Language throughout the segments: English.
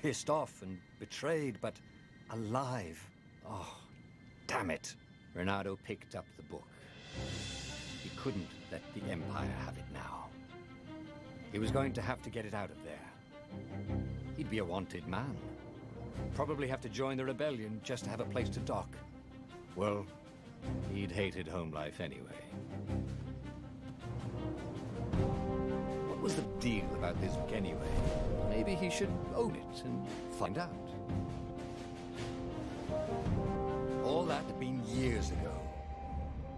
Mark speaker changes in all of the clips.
Speaker 1: pissed off and betrayed, but alive. Oh, damn it. Renato picked up the book. He couldn't let the Empire have it now. He was going to have to get it out of there. He'd be a wanted man. Probably have to join the rebellion just to have a place to dock. Well, he'd hated home life anyway. What was the deal about this book anyway? Maybe he should own it and find out. All that had been years ago.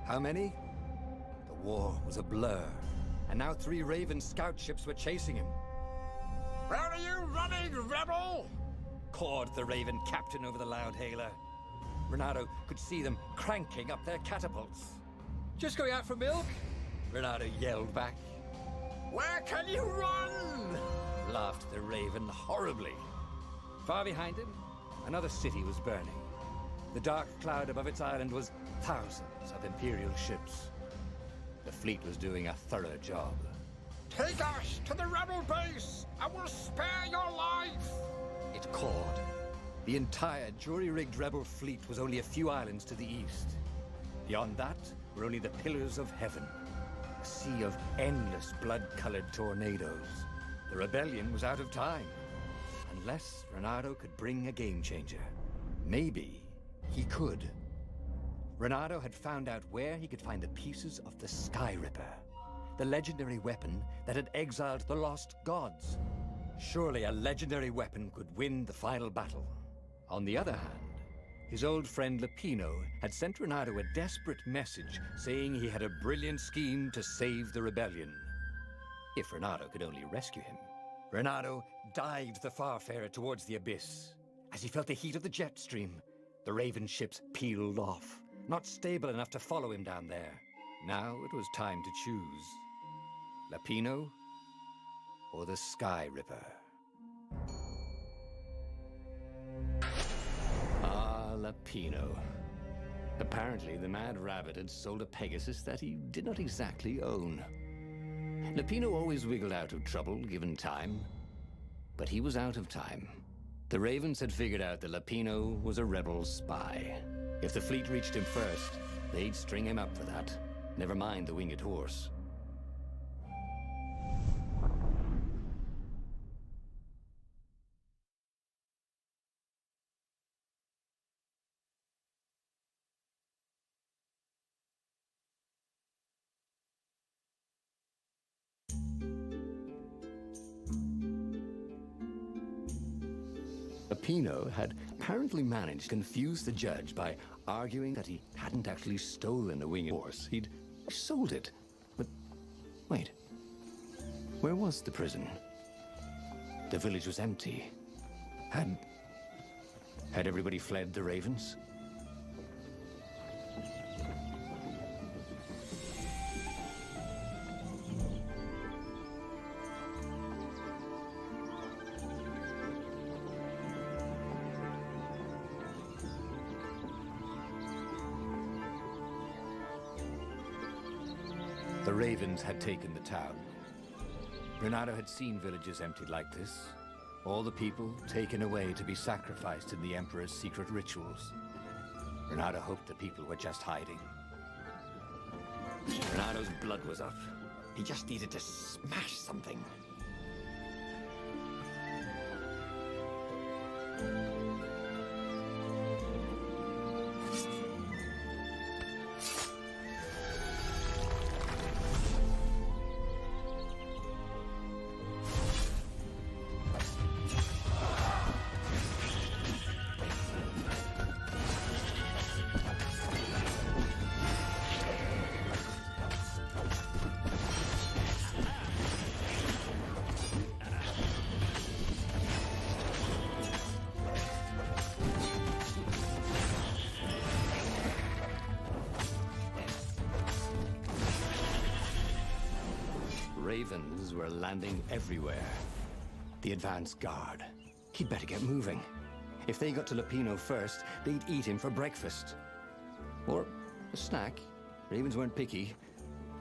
Speaker 1: How many? The war was a blur, and now 3 Raven scout ships were chasing him.
Speaker 2: Where are you running, rebel?
Speaker 1: Cawed the Raven captain over the loudhailer. Renato could see them cranking up their catapults. Just going out for milk? Renato yelled back.
Speaker 2: Where can you run?
Speaker 1: Laughed the Raven horribly. Far behind him, another city was burning. The dark cloud above its island was thousands of Imperial ships. The fleet was doing a thorough job.
Speaker 2: Take us to the rebel base! I will spare your life!
Speaker 1: It cawed. The entire jury-rigged rebel fleet was only a few islands to the east. Beyond that were only the pillars of heaven. A sea of endless blood-colored tornadoes. The rebellion was out of time. Unless Renato could bring a game-changer. Maybe he could. Renato had found out where he could find the pieces of the Sky Ripper, the legendary weapon that had exiled the lost gods. Surely a legendary weapon could win the final battle. On the other hand, his old friend Lapino had sent Renato a desperate message saying he had a brilliant scheme to save the rebellion. If Renato could only rescue him. Renato dived the Farfarer towards the abyss. As he felt the heat of the jet stream, the Raven ships peeled off, not stable enough to follow him down there. Now it was time to choose. Lapino or the Sky Ripper? Ah, Lapino. Apparently, the Mad Rabbit had sold a Pegasus that he did not exactly own. Lapino always wiggled out of trouble, given time. But he was out of time. The Ravens had figured out that Lapino was a rebel spy. If the fleet reached him first, they'd string him up for that. Never mind the winged horse. Lapino had apparently managed to confuse the judge by arguing that he hadn't actually stolen a winged horse. He'd sold it. But wait, where was the prison? The village was empty. Had everybody fled the Ravens? The Ravens had taken the town. Renato had seen villages emptied like this. All the people taken away to be sacrificed in the Emperor's secret rituals. Renato hoped the people were just hiding. Renato's blood was up. He just needed to smash something. Ravens were landing everywhere. The advance guard. He'd better get moving. If they got to Lapino first, they'd eat him for breakfast. Or a snack. Ravens weren't picky.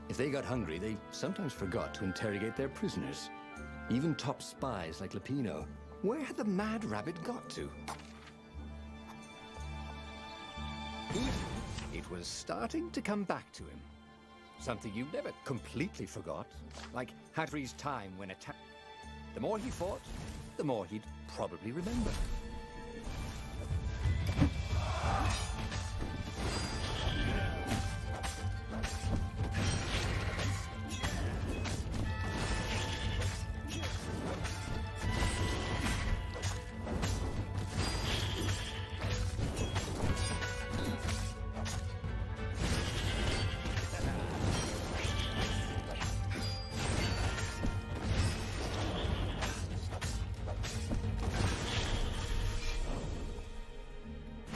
Speaker 1: If they got hungry, they sometimes forgot to interrogate their prisoners. Even top spies like Lapino Where had the mad rabbit got to? It was starting to come back to him. Something you never completely forgot, like Hadri's time when attacked. The more he fought, the more he'd probably remember.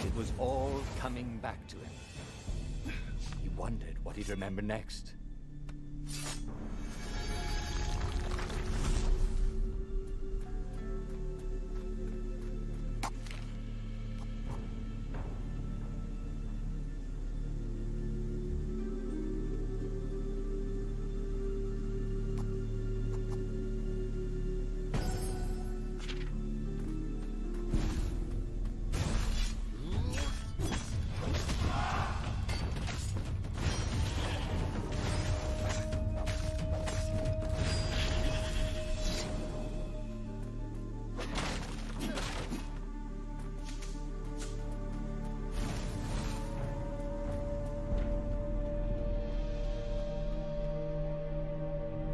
Speaker 1: It was all coming back to him. He wondered what he'd remember next.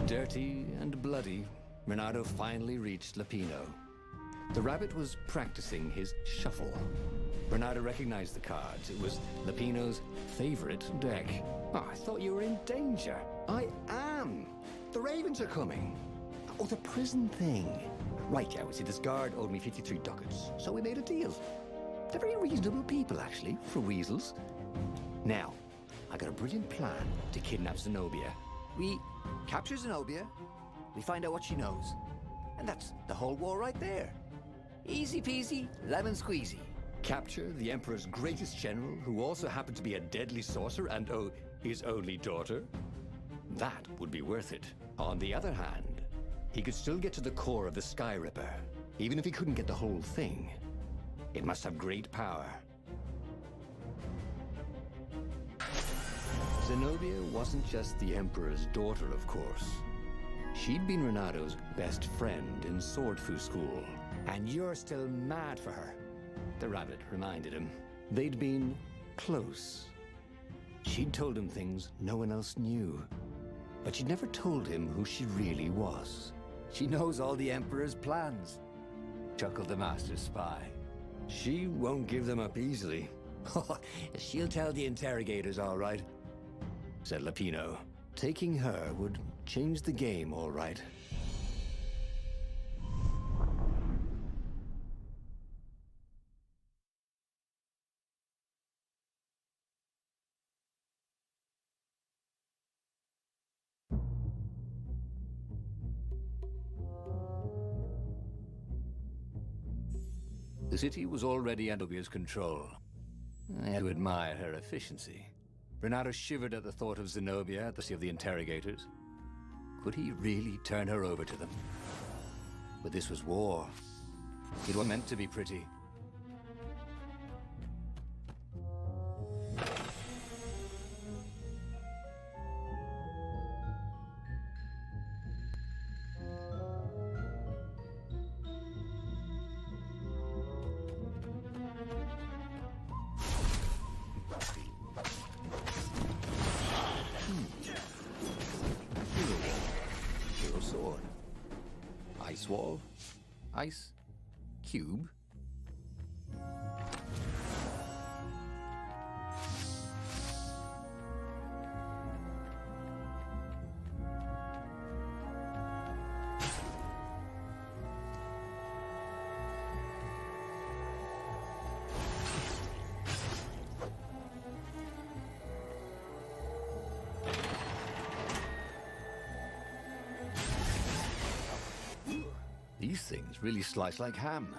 Speaker 1: Dirty and bloody, Renato finally reached Lapino. The rabbit was practicing his shuffle. Renato recognized the cards. It was Lapino's favorite deck. Oh, I thought you were in danger. I am. The ravens are coming. Oh, the prison thing. Right, yeah, see, this guard owed me 53 ducats, so we made a deal. They're very reasonable people, actually, for weasels. Now, I got a brilliant plan to kidnap Zenobia. We capture Zenobia, we find out what she knows, and that's the whole war right there. Easy peasy, lemon squeezy. Capture the Emperor's greatest general, who also happened to be a deadly sorcerer and, oh, his only daughter? That would be worth it. On the other hand, he could still get to the core of the Sky Ripper, even if he couldn't get the whole thing. It must have great power. Zenobia wasn't just the Emperor's daughter, of course. She'd been Renato's best friend in Sword Fu school. And you're still mad for her, the rabbit reminded him. They'd been close. She'd told him things no one else knew. But she'd never told him who she really was. She knows all the Emperor's plans, chuckled the master spy. She won't give them up easily. She'll tell the interrogators, all right, said Lapino. Taking her would change the game, all right. The city was already under Zenobia's control. I had to admire her efficiency. Renato shivered at the thought of Zenobia at the sea of the interrogators. Could he really turn her over to them? But this was war. It wasn't meant to be pretty. Ice wall, ice cube. These things really slice like ham.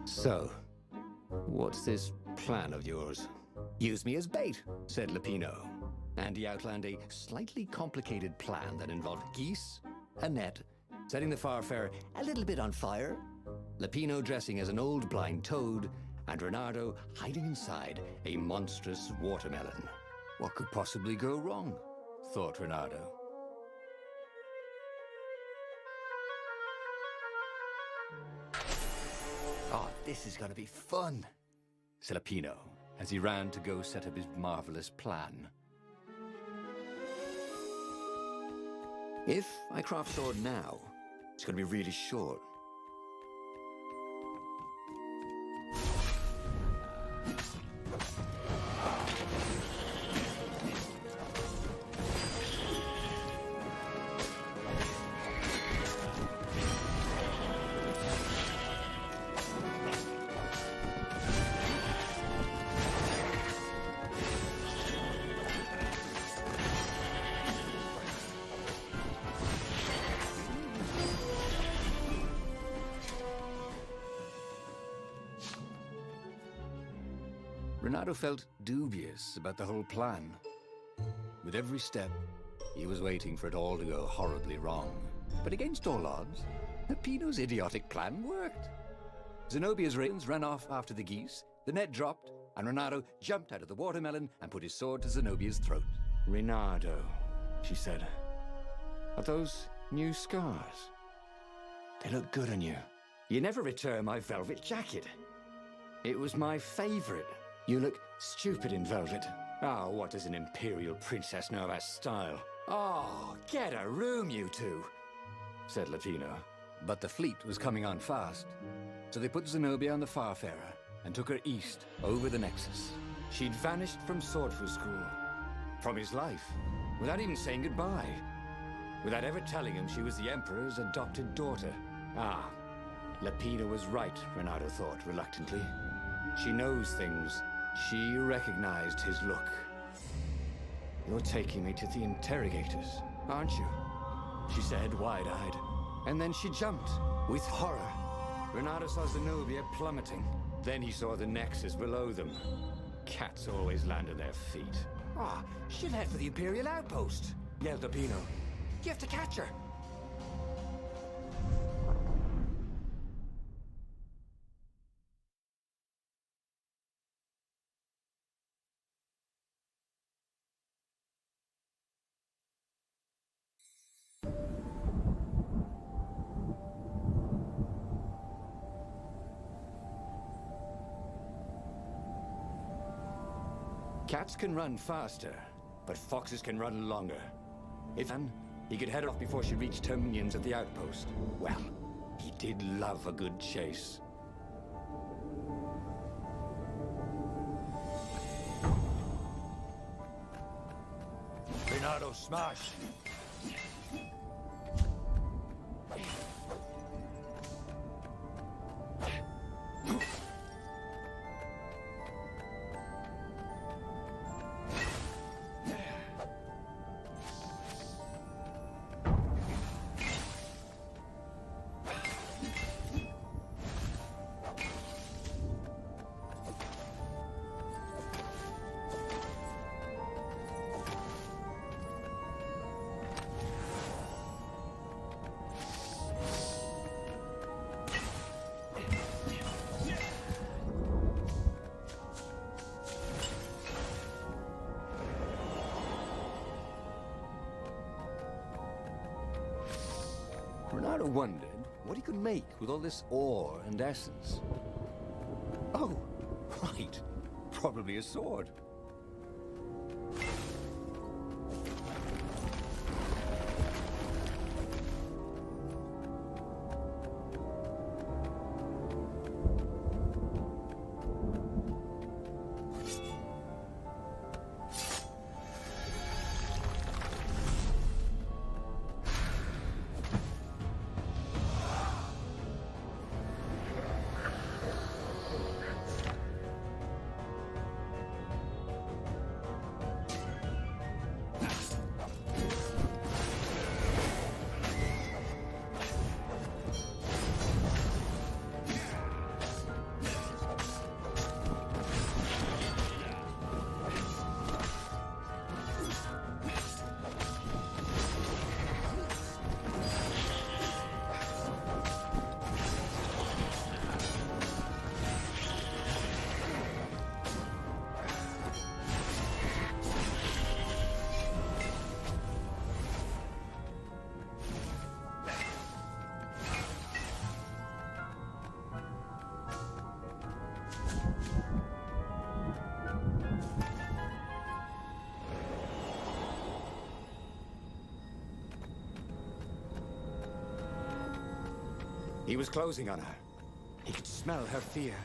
Speaker 1: So, what's this plan of yours? Use me as bait, said Lapino. and he outlined a slightly complicated plan that involved geese, a net, setting the Farfarer a little bit on fire, Lapino dressing as an old blind toad, and Reynardo hiding inside a monstrous watermelon. What could possibly go wrong? Thought Reynardo. Oh, this is gonna be fun, said Lapino as he ran to go set up his marvelous plan. If I craft sword now, it's gonna be really short. Reynardo felt dubious about the whole plan. With every step, he was waiting for it all to go horribly wrong. But against all odds, Lapino's idiotic plan worked. Zenobia's ravens ran off after the geese, the net dropped, and Reynardo jumped out of the watermelon and put his sword to Zenobia's throat. "Reynardo," she said, "are those new scars? They look good on you. You never returned my velvet jacket. It was my favorite. You look stupid in velvet. Ah, what does an imperial princess know about style? Oh, get a room, you two," said Lapino. But the fleet was coming on fast, so they put Zenobia on the Farfarer and took her east over the Nexus. She'd vanished from Swordfu School, from his life, without even saying goodbye, without ever telling him she was the Emperor's adopted daughter. Ah, Lapino was right, Reynardo thought reluctantly. She knows things. She recognized his look. "You're taking me to the interrogators, aren't you?" she said, wide-eyed. And then she jumped, with horror. Reynardo saw Zenobia plummeting. Then he saw the Nexus below them. Cats always land on their feet. "Ah, she'll head for the Imperial outpost," yelled Lapino. "You have to catch her." Cats can run faster, but foxes can run longer. If he could head off before she reached her minions at the outpost. Well, he did love a good chase. Reynardo smash! Reynardo wondered what he could make with all this ore and essence. Oh, right. Probably a sword. He was closing on her. He could smell her fear.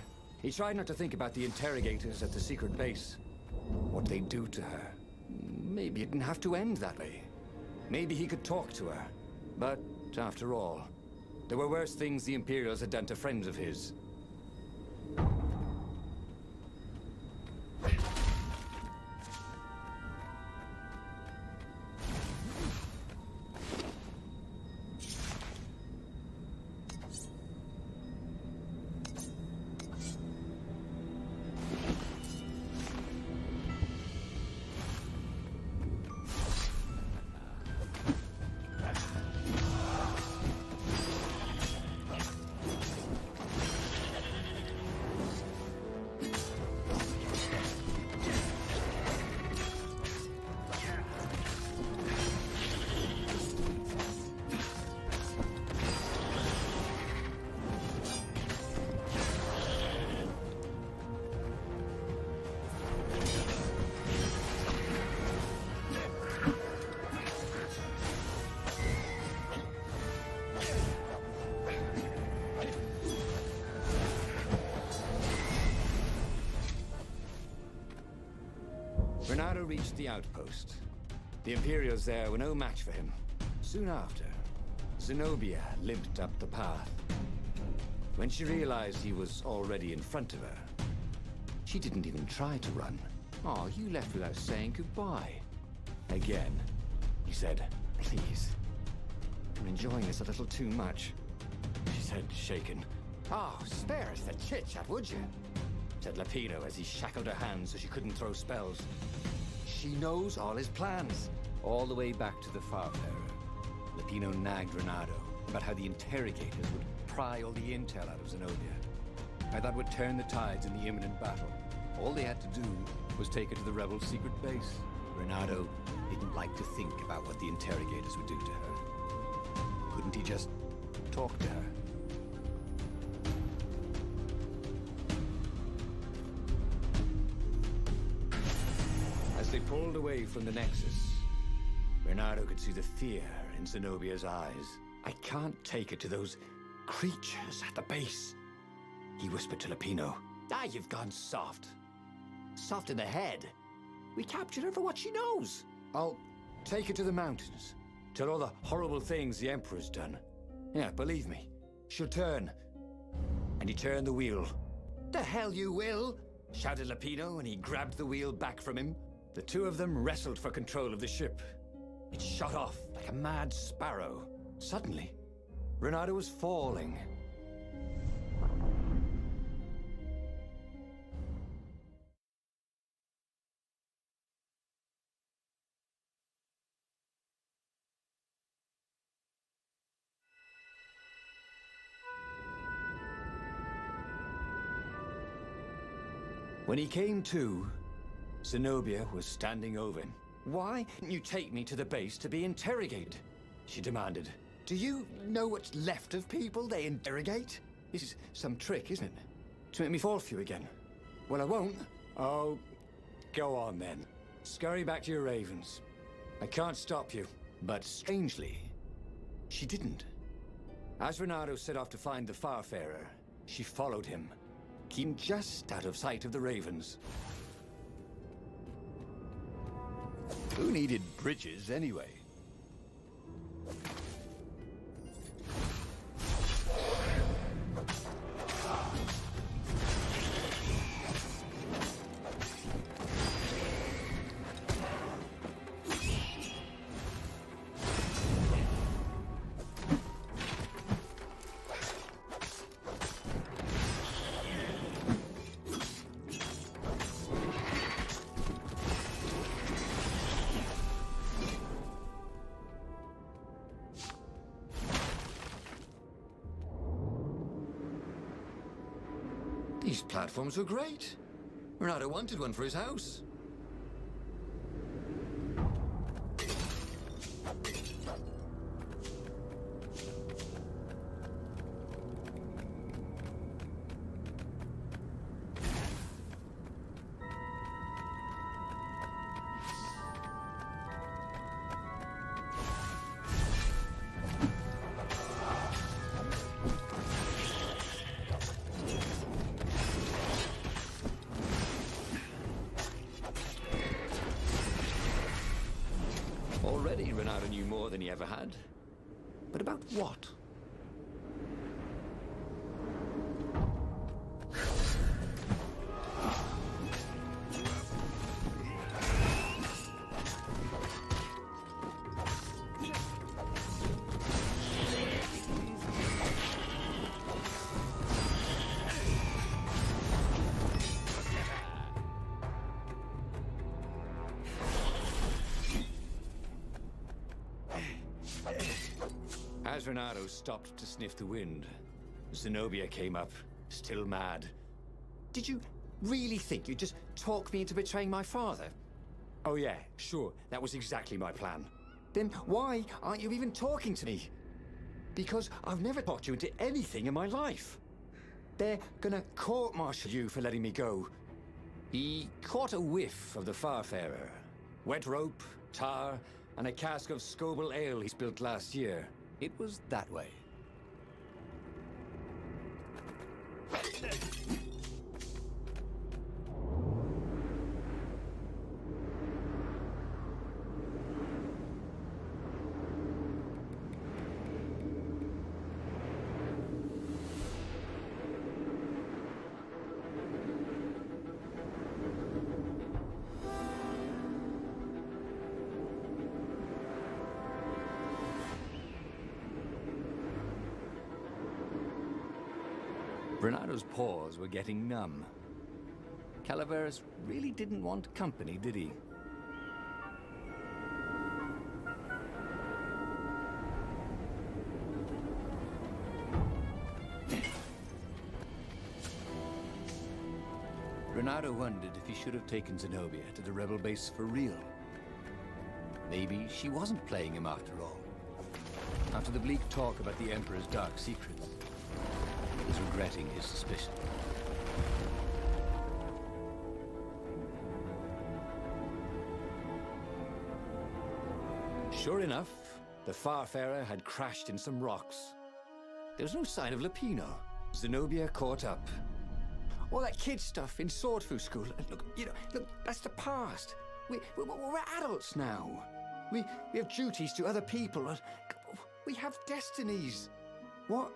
Speaker 1: He tried not to think about the interrogators at the secret base. What they'd do to her. Maybe it didn't have to end that way. Maybe he could talk to her. But, after all, there were worse things the Imperials had done to friends of his. Renato reached the outpost. The Imperials there were no match for him. Soon after, Zenobia limped up the path. When she realized he was already in front of her, she didn't even try to run. Oh, you left without saying goodbye. Again, he said, please. I'm enjoying this a little too much. She said, shaken. Oh, spare us the chit-chat, would you? Said Lapino as he shackled her hands so she couldn't throw spells. She knows all his plans. All the way back to the Farfarer, Lapino nagged Renato about how the interrogators would pry all the intel out of Zenobia. How that would turn the tides in the imminent battle. All they had to do was take her to the rebel secret base. Renato didn't like to think about what the interrogators would do to her. Couldn't he just talk to her? As they pulled away from the Nexus, Renato could see the fear in Zenobia's eyes. I can't take her to those creatures at the base, he whispered to Lapino. Ah, you've gone soft. Soft in the head. We captured her for what she knows. I'll take her to the mountains. Tell all the horrible things the Emperor's done. Yeah, believe me, she'll turn. And he turned the wheel. The hell you will, shouted Lapino, and he grabbed the wheel back from him. The two of them wrestled for control of the ship. It shot off like a mad sparrow. Suddenly, Renato was falling. When he came to, Zenobia was standing over him. Why didn't you take me to the base to be interrogated? She demanded. Do you know what's left of people they interrogate? This is some trick, isn't it? To make me fall for you again. Well, I won't. Oh, go on then. Scurry back to your ravens. I can't stop you. But strangely, she didn't. As Renato set off to find the Farfarer, she followed him, keeping just out of sight of the ravens. Who needed bridges anyway? These platforms were great. Renato wanted one for his house. ever had. But about what? As Renato stopped to sniff the wind, Zenobia came up, still mad. Did you really think you'd just talk me into betraying my father? Oh yeah, sure, that was exactly my plan. Then why aren't you even talking to me? Because I've never talked you into anything in my life. They're gonna court-martial you for letting me go. He caught a whiff of the Farfarer. Wet rope, tar, and a cask of Scoble ale he spilled last year. It was that way. Renato's paws were getting numb. Calaveras really didn't want company, did he? Renato wondered if he should have taken Zenobia to the rebel base for real. Maybe she wasn't playing him after all. After the bleak talk about the Emperor's dark secrets, he was regretting his suspicion. Sure enough, the Farfarer had crashed in some rocks. There was no sign of Lupino. Zenobia caught up. All that kid stuff in Swordfu School. Look, that's the past. We're adults now. We have duties to other people. We have destinies. What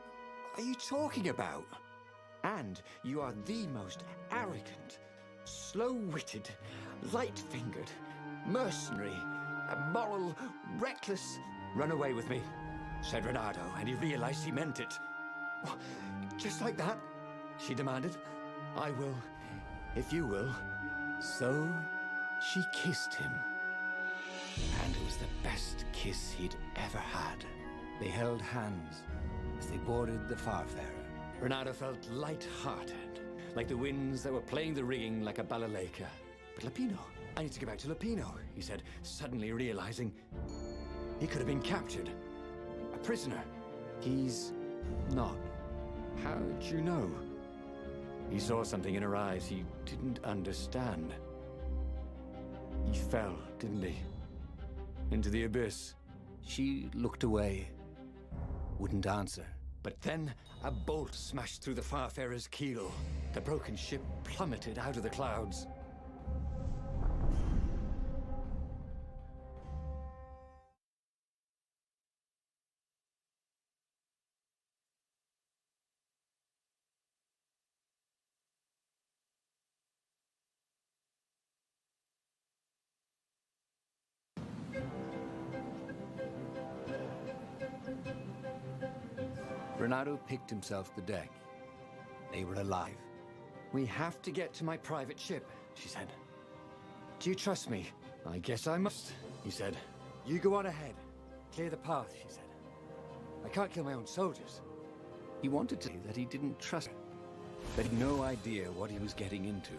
Speaker 1: are you talking about? And you are the most arrogant, slow-witted, light-fingered, mercenary, immoral, reckless... Run away with me, said Renato, and he realized he meant it. What? Just like that? She demanded. I will, if you will. So she kissed him. And it was the best kiss he'd ever had. They held hands as they boarded the Farfarer. Renato felt light-hearted, like the winds that were playing the rigging like a balalaika. But Lupino, I need to get back to Lupino, he said, suddenly realizing he could have been captured. A prisoner. He's not. How'd you know? He saw something in her eyes he didn't understand. He fell, didn't he? Into the abyss. She looked away, wouldn't answer. But then a bolt smashed through the Farfarer's keel. The broken ship plummeted out of the clouds. Renato picked himself the deck. They were alive. We have to get to my private ship, she said. Do you trust me? I guess I must, he said. You go on ahead. Clear the path, she said. I can't kill my own soldiers. He wanted to say that he didn't trust her, but he had no idea what he was getting into.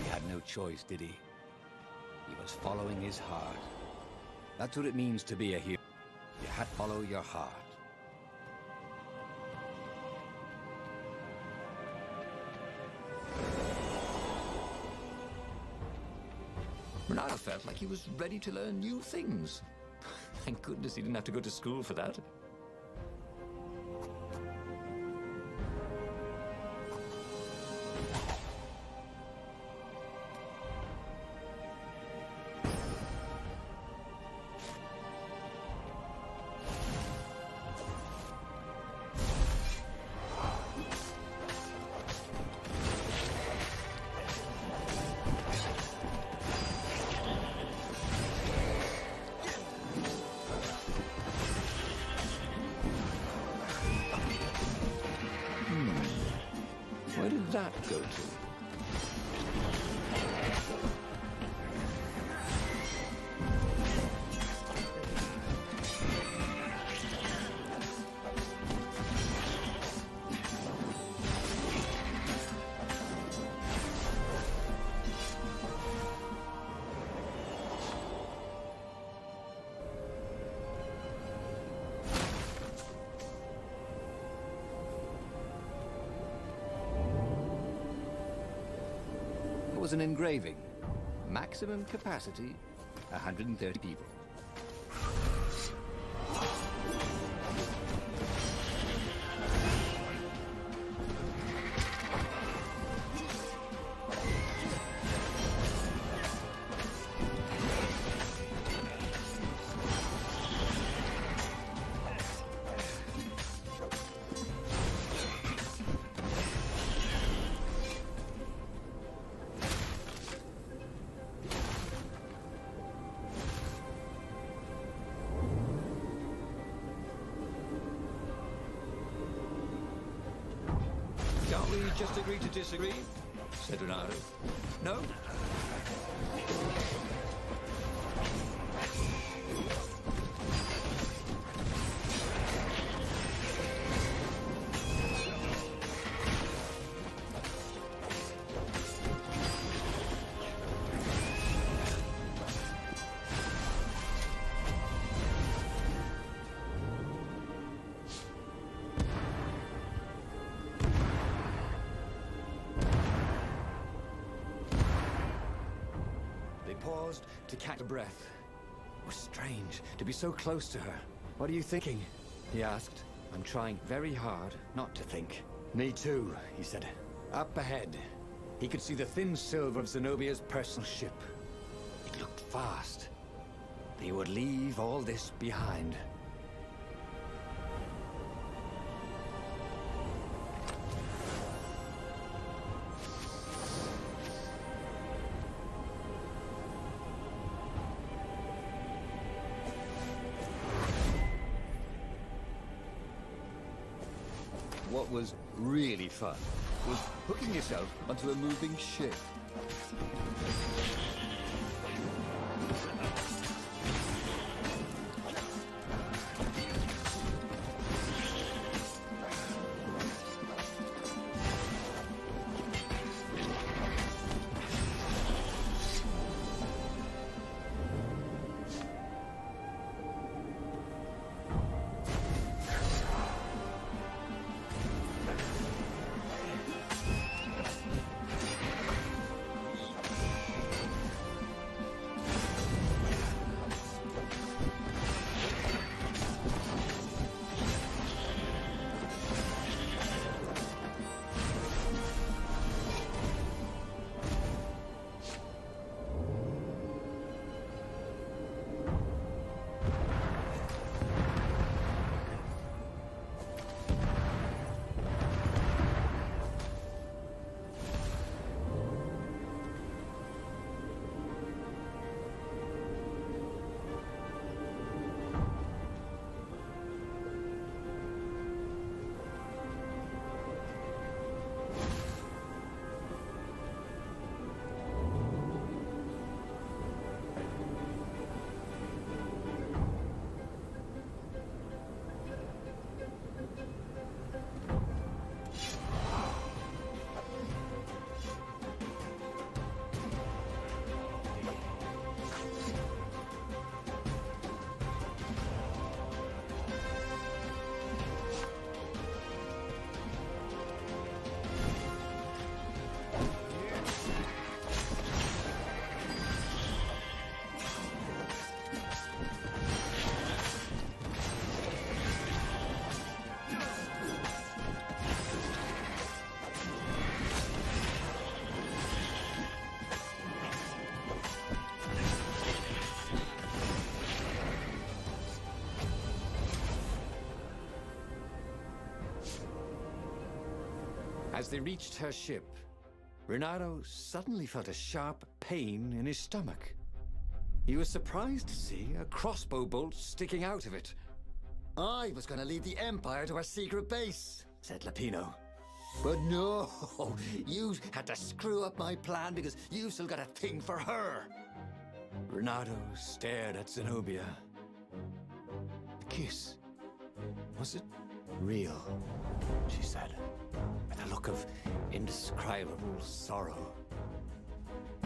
Speaker 1: He had no choice, did he? He was following his heart. That's what it means to be a hero. You had to follow your heart. Renato felt like he was ready to learn new things. Thank goodness he didn't have to go to school for that. that go to? Was an engraving. Maximum capacity, 130 people. Can't we just agree to disagree? Said Renato. No? Paused to catch a breath. It was strange to be so close to her. What are you thinking? He asked. I'm trying very hard not to think. Me too, he said. Up ahead, he could see the thin silver of Zenobia's personal ship. It looked fast. They would leave all this behind. What was really fun was hooking yourself onto a moving ship. As they reached her ship, Renato suddenly felt a sharp pain in his stomach. He was surprised to see a crossbow bolt sticking out of it.
Speaker 3: I was going to lead the Empire to our secret base, said Lapino.
Speaker 1: But no, you had to screw up my plan because you've still got a thing for her. Renato stared at Zenobia. The kiss, was it real? She said, with a look of indescribable sorrow.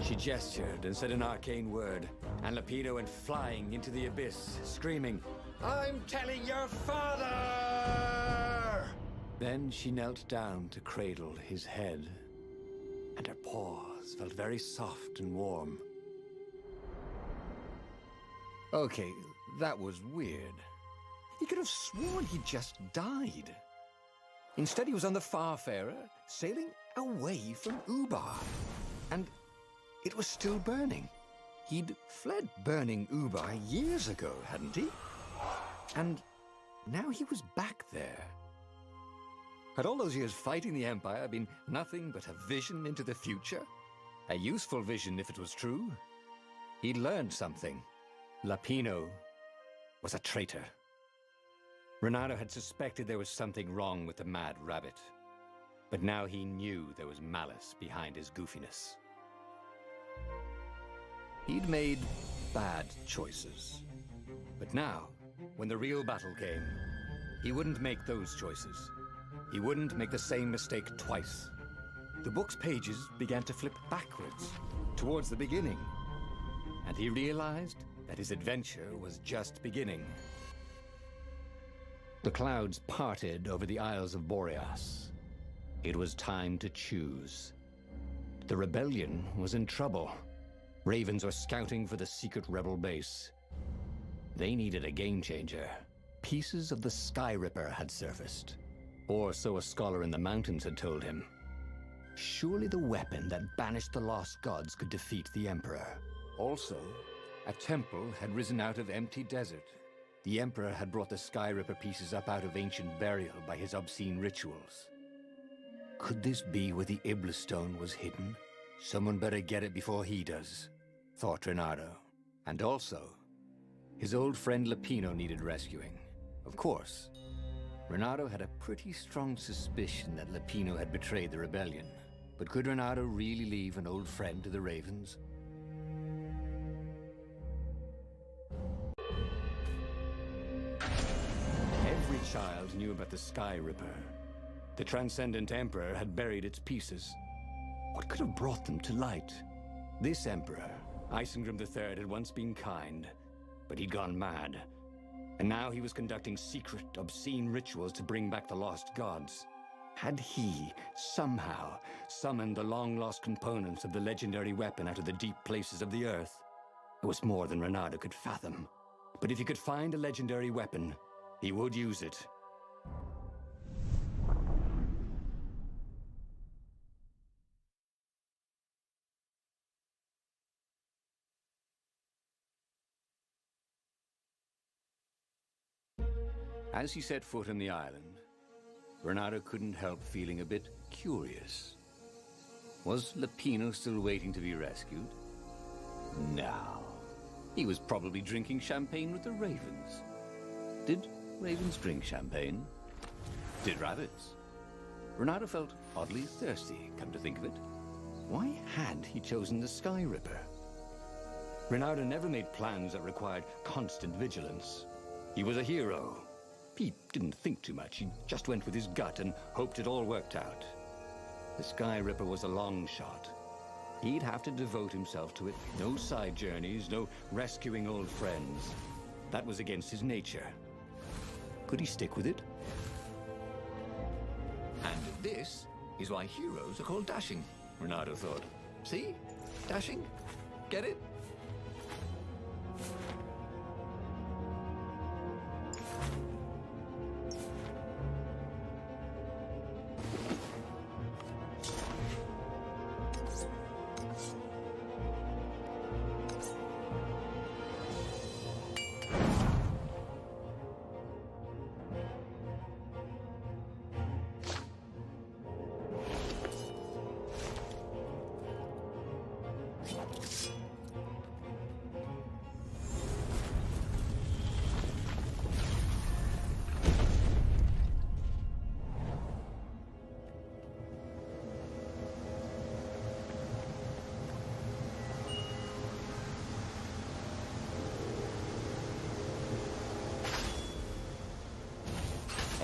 Speaker 1: She gestured and said an arcane word, and Lapino went flying into the abyss, screaming, "I'm telling your father!" Then she knelt down to cradle his head, and her paws felt very soft and warm. Okay, that was weird. He could have sworn he just died. Instead, he was on the Farfarer, sailing away from Ubar. And it was still burning. He'd fled burning Ubar years ago, hadn't he? And now he was back there. Had all those years fighting the Empire been nothing but a vision into the future? A useful vision if it was true. He'd learned something. Lapino was a traitor. Renato had suspected there was something wrong with the Mad Rabbit. But now he knew there was malice behind his goofiness. He'd made bad choices. But now, when the real battle came, he wouldn't make those choices. He wouldn't make the same mistake twice. The book's pages began to flip backwards, towards the beginning. And he realized that his adventure was just beginning. The clouds parted over the Isles of Boreas. It was time to choose. The rebellion was in trouble. Ravens were scouting for the secret rebel base. They needed a game changer. Pieces of the Sky Ripper had surfaced. Or so a scholar in the mountains had told him. Surely the weapon that banished the lost gods could defeat the Emperor. Also, a temple had risen out of empty desert. The Emperor had brought the Sky Ripper pieces up out of ancient burial by his obscene rituals. Could this be where the Iblis stone was hidden? Someone better get it before he does, thought Renato. And also, his old friend Lapino needed rescuing. Of course, Renato had a pretty strong suspicion that Lapino had betrayed the rebellion. But could Renato really leave an old friend to the Ravens? Every child knew about the Sky Ripper. The Transcendent Emperor had buried its pieces. What could have brought them to light? This Emperor, Isengrim III, had once been kind, but he'd gone mad. And now he was conducting secret, obscene rituals to bring back the lost gods. Had he, somehow, summoned the long-lost components of the legendary weapon out of the deep places of the earth? It was more than Renato could fathom. But if he could find a legendary weapon, he would use it. As he set foot on the island, Renato couldn't help feeling a bit curious. Was Lapino still waiting to be rescued? No. He was probably drinking champagne with the ravens. Did ravens drink champagne? Did rabbits? Renato felt oddly thirsty, come to think of it. Why had he chosen the Sky Ripper? Renato never made plans that required constant vigilance. He was a hero. He didn't think too much. He just went with his gut and hoped it all worked out. The Sky Ripper was a long shot. He'd have to devote himself to it. No side journeys, no rescuing old friends. That was against his nature. Could he stick with it? And this is why heroes are called dashing, Renato thought. See? Dashing? Get it?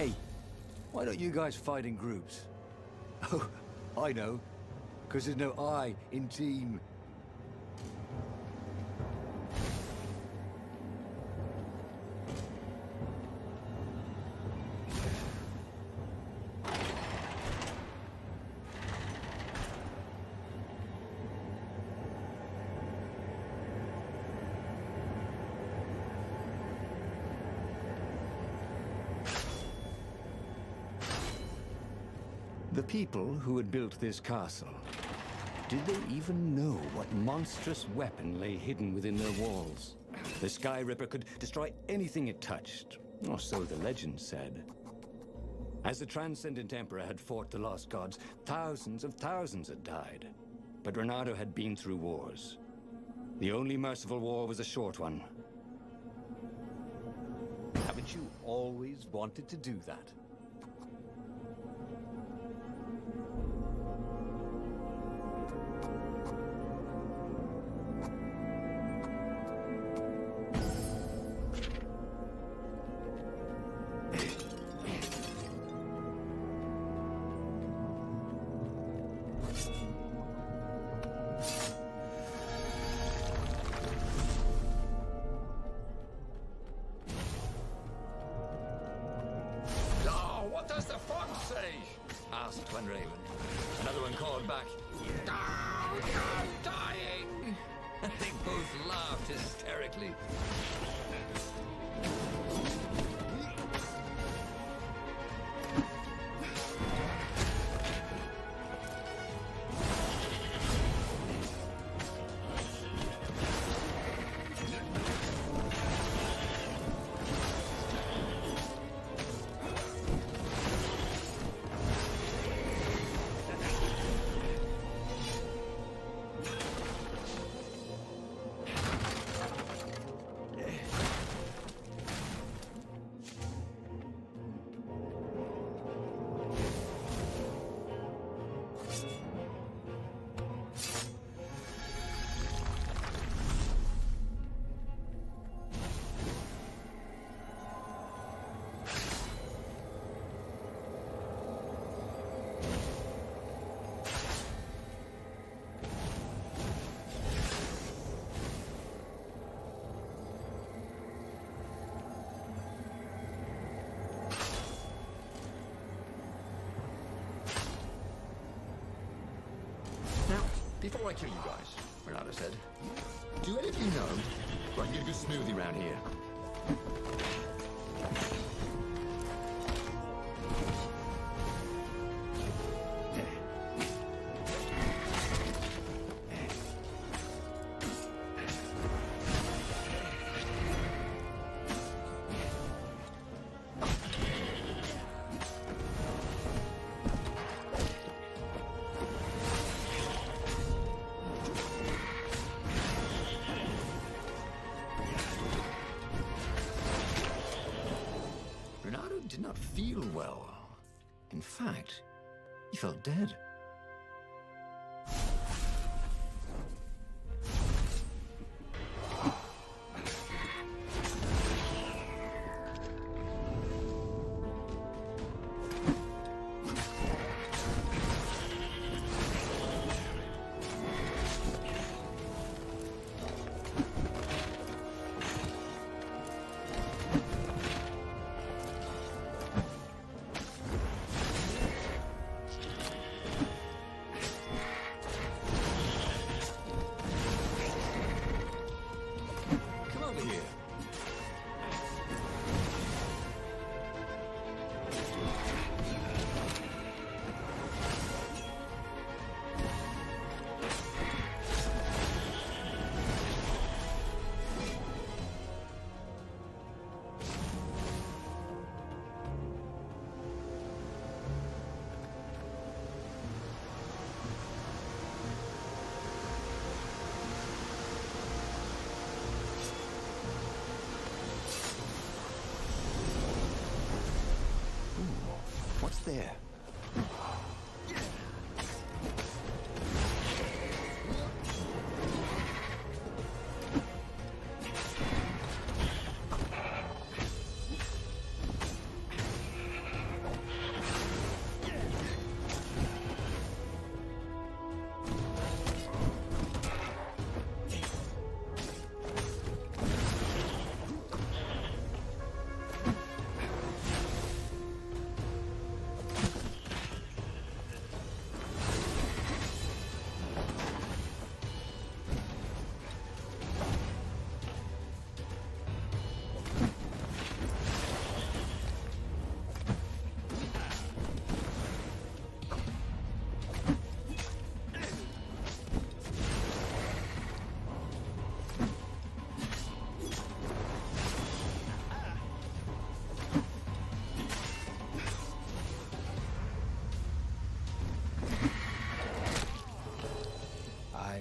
Speaker 1: Hey, why don't you guys fight in groups? Oh, I know. Because there's no I in team. The people who had built this castle, did they even know what monstrous weapon lay hidden within their walls? The Sky Ripper could destroy anything it touched, or so the legend said. As the Transcendent Emperor had fought the Lost Gods, thousands of thousands had died. But Renato had been through wars. The only merciful war was a short one. Haven't you always wanted to do that?
Speaker 2: What does the fox say?
Speaker 1: Asked one raven. Another one called back.
Speaker 2: Oh, I'm dying!
Speaker 1: And they both laughed hysterically.
Speaker 2: Before I kill you guys, Renato said, do any of you know where I can get a good smoothie around here? Did not feel well. In fact, he felt dead. What's there?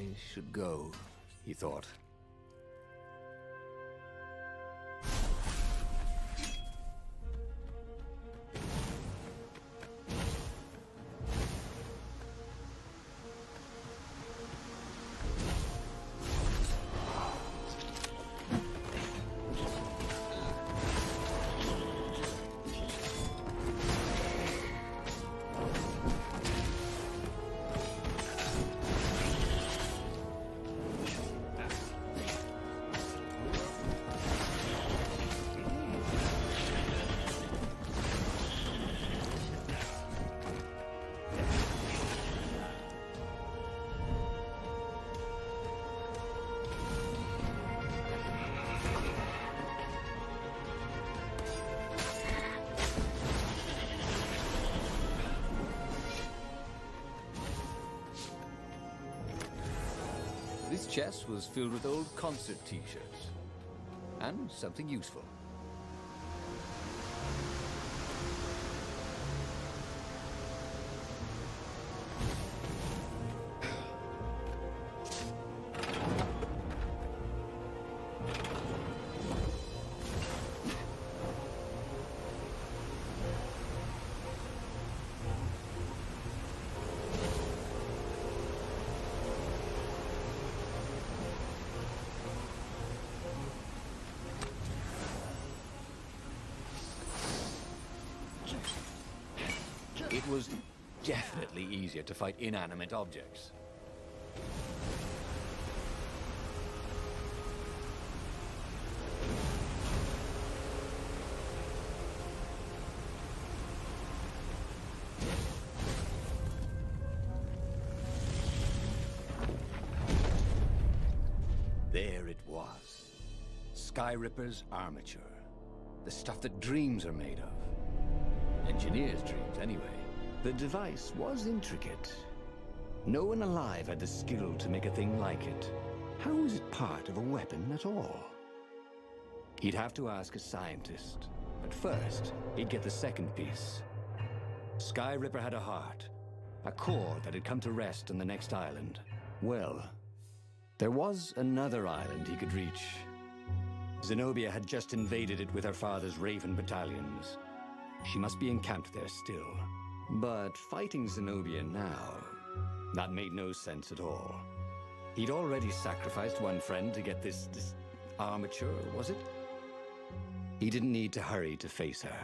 Speaker 1: I should go, he thought. This chest was filled with old concert t-shirts. And something useful. It was definitely easier to fight inanimate objects. There it was. Sky Ripper's armature. The stuff that dreams are made of. Engineers' dreams, anyway. The device was intricate. No one alive had the skill to make a thing like it. How was it part of a weapon at all? He'd have to ask a scientist. But first, he'd get the second piece. Sky Ripper had a heart. A core that had come to rest on the next island. Well, there was another island he could reach. Zenobia had just invaded it with her father's Raven battalions. She must be encamped there still. But fighting Zenobia now, that made no sense at all. He'd already sacrificed one friend to get this armature, was it? He didn't need to hurry to face her.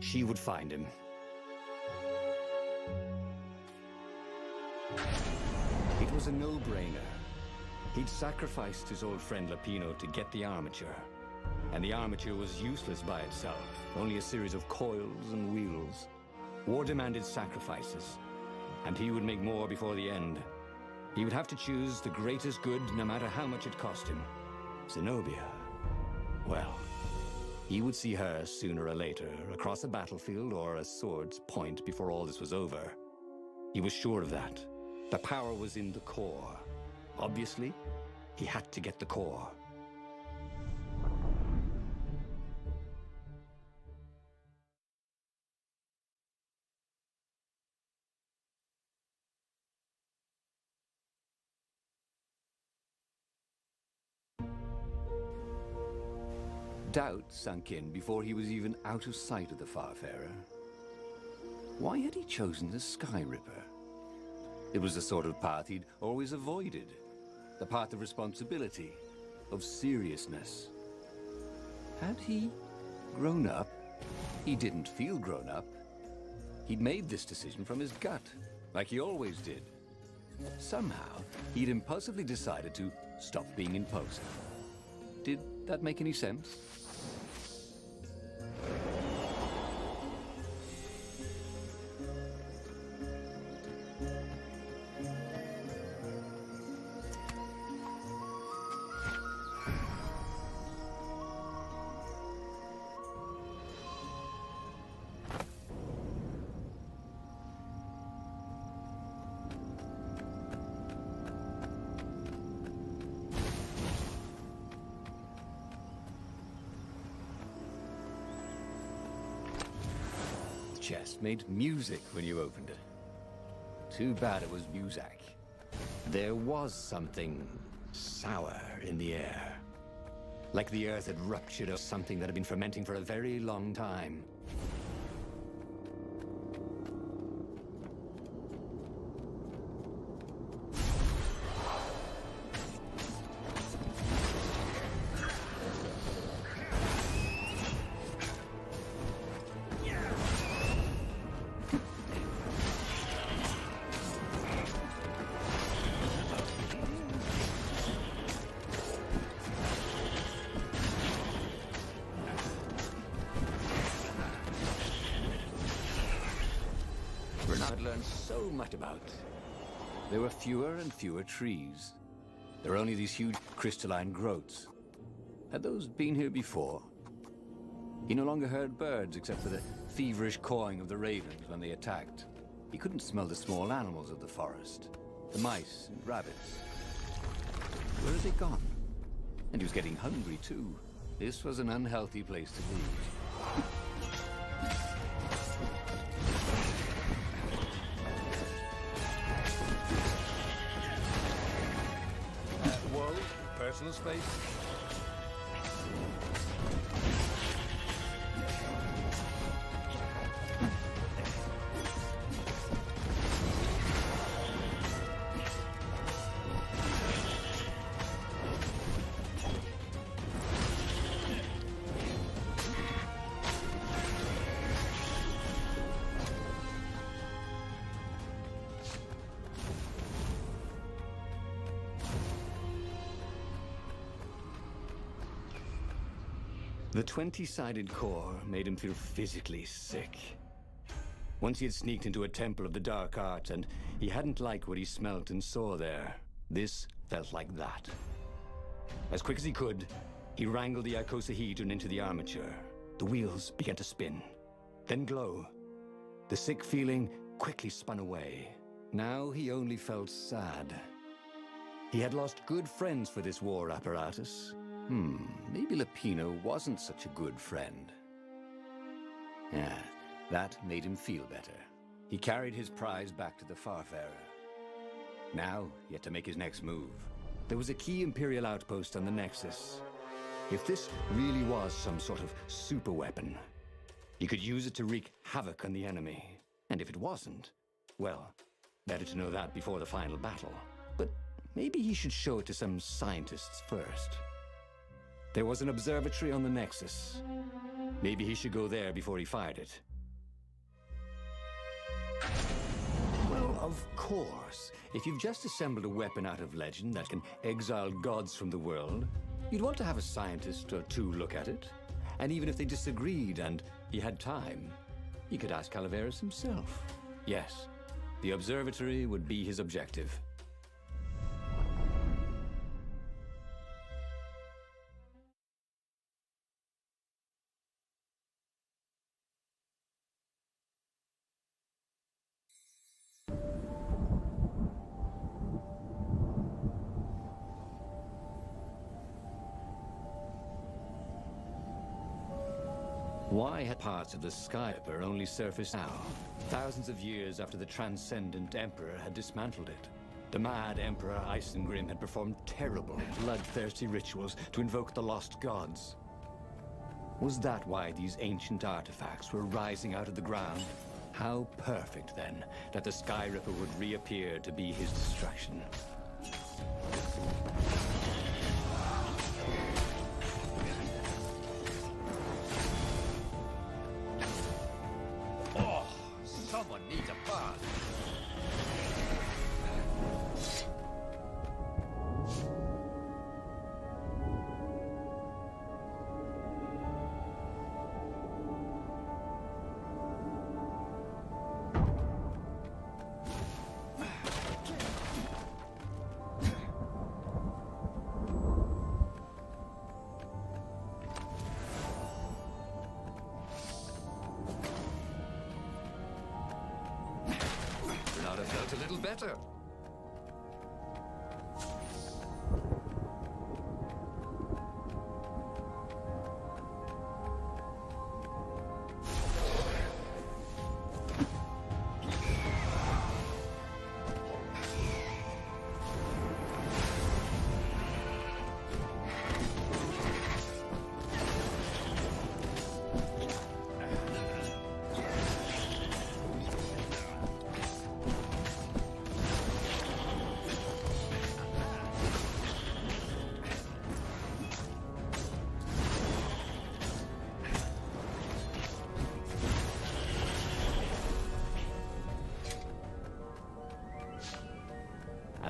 Speaker 1: She would find him. It was a no-brainer. He'd sacrificed his old friend Lapino to get the armature. And the armature was useless by itself, only a series of coils and wheels. War demanded sacrifices, and he would make more before the end. He would have to choose the greatest good, no matter how much it cost him. Zenobia. Well, he would see her sooner or later, across a battlefield or a sword's point before all this was over. He was sure of that. The power was in the core. Obviously, he had to get the core. Doubt sunk in before he was even out of sight of the Farfarer. Why had he chosen the Sky Ripper? It was the sort of path he'd always avoided. The path of responsibility, of seriousness. Had he grown up? He didn't feel grown up. He'd made this decision from his gut, like he always did. Somehow, he'd impulsively decided to stop being impulsive. Did that make any sense? Chest made music when you opened it. Too bad it was Muzak. There was something sour in the air. Like the earth had ruptured or something that had been fermenting for a very long time. I'd learned so much about. There were fewer and fewer trees. There were only these huge crystalline growths. Had those been here before? He no longer heard birds except for the feverish cawing of the ravens when they attacked. He couldn't smell the small animals of the forest, the mice and rabbits. Where had they gone? And he was getting hungry too. This was an unhealthy place to be. Personal space? The 20-sided core made him feel physically sick. Once he had sneaked into a temple of the dark arts, and he hadn't liked what he smelt and saw there. This felt like that. As quick as he could, he wrangled the icosahedron into the armature. The wheels began to spin, then glow. The sick feeling quickly spun away. Now he only felt sad. He had lost good friends for this war apparatus. Maybe Lapino wasn't such a good friend. Yeah, that made him feel better. He carried his prize back to the Farfarer. Now, he had to make his next move. There was a key Imperial outpost on the Nexus. If this really was some sort of super weapon, he could use it to wreak havoc on the enemy. And if it wasn't, well, better to know that before the final battle. But maybe he should show it to some scientists first. There was an observatory on the Nexus. Maybe he should go there before he fired it. Well, of course. If you've just assembled a weapon out of legend that can exile gods from the world, you'd want to have a scientist or two look at it. And even if they disagreed and he had time, he could ask Calaveras himself. Yes, the observatory would be his objective. Why had parts of the Skyper only surfaced now, thousands of years after the Transcendent Emperor had dismantled it? The mad Emperor Isengrim had performed terrible, bloodthirsty rituals to invoke the lost gods. Was that why these ancient artifacts were rising out of the ground? How perfect, then, that the Skyripper would reappear to be his destruction.
Speaker 2: Someone needs a bath. Felt a little better.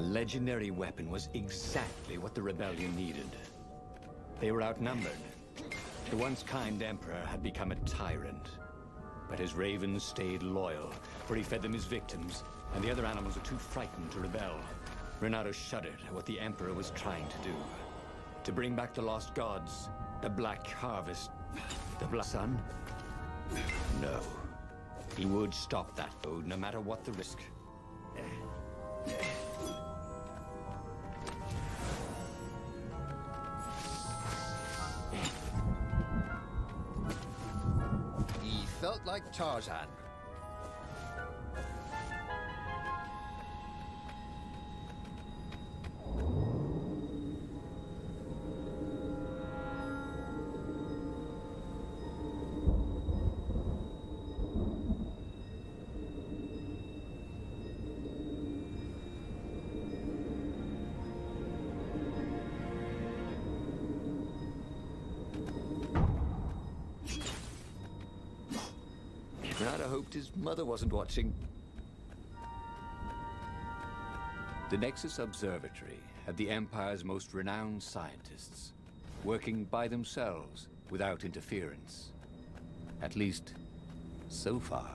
Speaker 1: legendary weapon was exactly what the rebellion needed. They were outnumbered. The once kind emperor had become a tyrant. But his ravens stayed loyal, for he fed them his victims, and the other animals were too frightened to rebel. Renato shuddered at what the emperor was trying to do. To bring back the lost gods, the Black Harvest, the Black Sun? No. He would stop that food, no matter what the risk.
Speaker 2: He felt like Tarzan.
Speaker 1: Renato hoped his mother wasn't watching. The Nexus Observatory had the Empire's most renowned scientists, working by themselves without interference. At least, so far.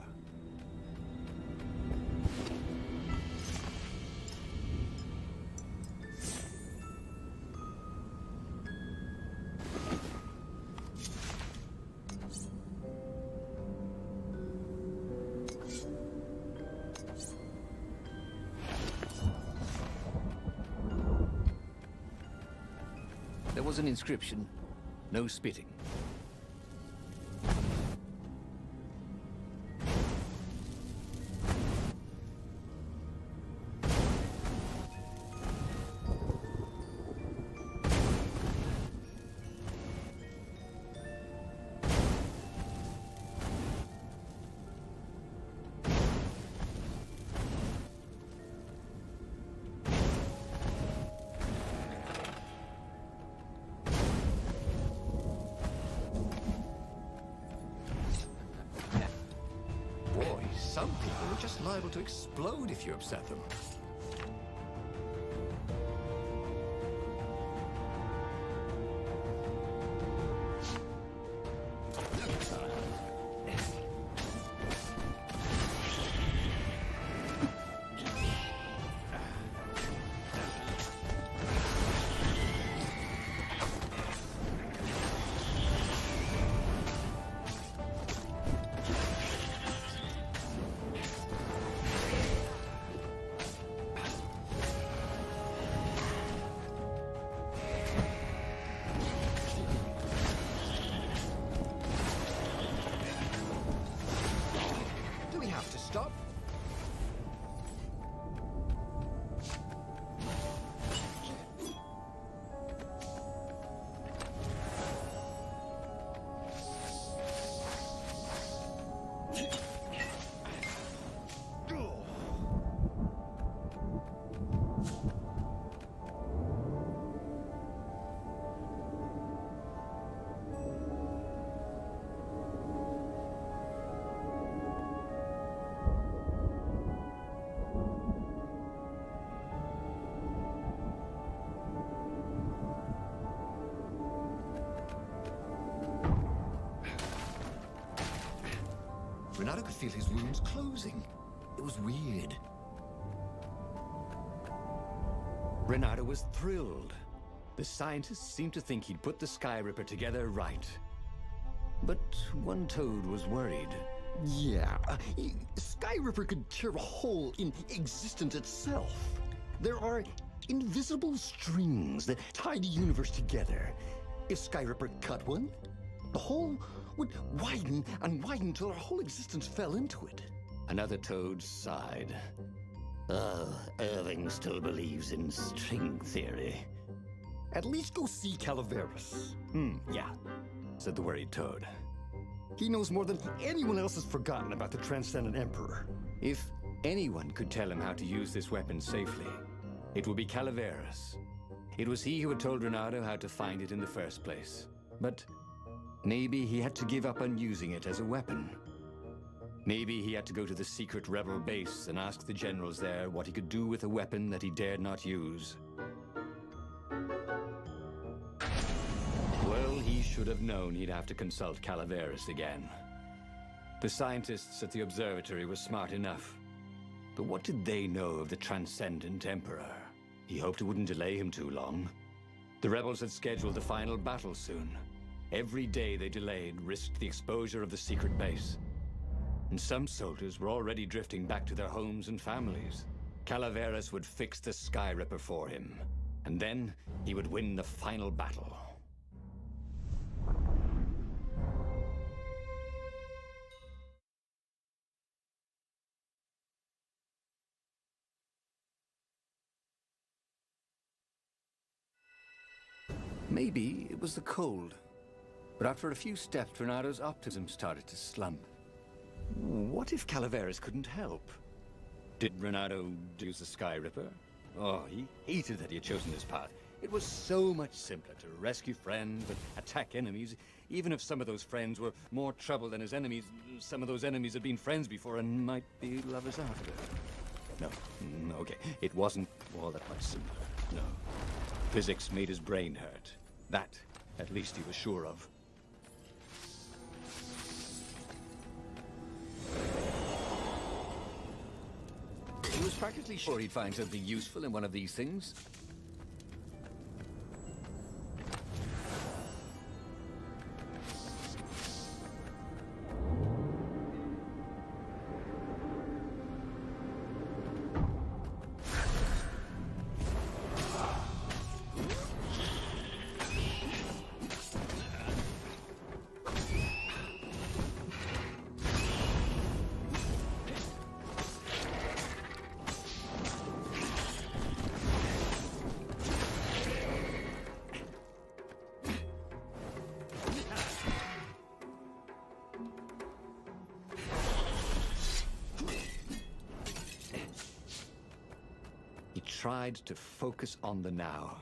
Speaker 1: There was an inscription, no spitting.
Speaker 2: Some people are just liable to explode if you upset them. Stop. Renato could feel his wounds closing. It was weird.
Speaker 1: Renato was thrilled. The scientists seemed to think he'd put the Sky Ripper together right. But one toad was worried.
Speaker 3: Yeah, Sky Ripper could tear a hole in existence itself. There are invisible strings that tie the universe together. If Sky Ripper cut one, the hole would widen and widen till our whole existence fell into it.
Speaker 1: Another toad sighed.
Speaker 3: Irving still believes in string theory. At least go see Calaveras.
Speaker 1: Yeah, said the worried toad.
Speaker 3: He knows more than anyone else has forgotten about the Transcendent Emperor.
Speaker 1: If anyone could tell him how to use this weapon safely, it would be Calaveras. It was he who had told Renato how to find it in the first place. But maybe he had to give up on using it as a weapon. Maybe he had to go to the secret rebel base and ask the generals there what he could do with a weapon that he dared not use. Well, he should have known he'd have to consult Calaveras again. The scientists at the observatory were smart enough. But what did they know of the Transcendent Emperor? He hoped it wouldn't delay him too long. The rebels had scheduled the final battle soon. Every day they delayed risked the exposure of the secret base. And some soldiers were already drifting back to their homes and families. Calaveras would fix the Sky Ripper for him. And then he would win the final battle. Maybe it was the cold. But after a few steps, Renado's optimism started to slump. What if Calaveras couldn't help? Did Renado use the Sky Ripper? Oh, he hated that he had chosen this path. It was so much simpler to rescue friends and attack enemies. Even if some of those friends were more trouble than his enemies, some of those enemies had been friends before and might be lovers after. No, okay, it wasn't all that much simpler, no. Physics made his brain hurt. That, at least he was sure of. He was practically sure he'd find something useful in one of these things. Tried to focus on the now.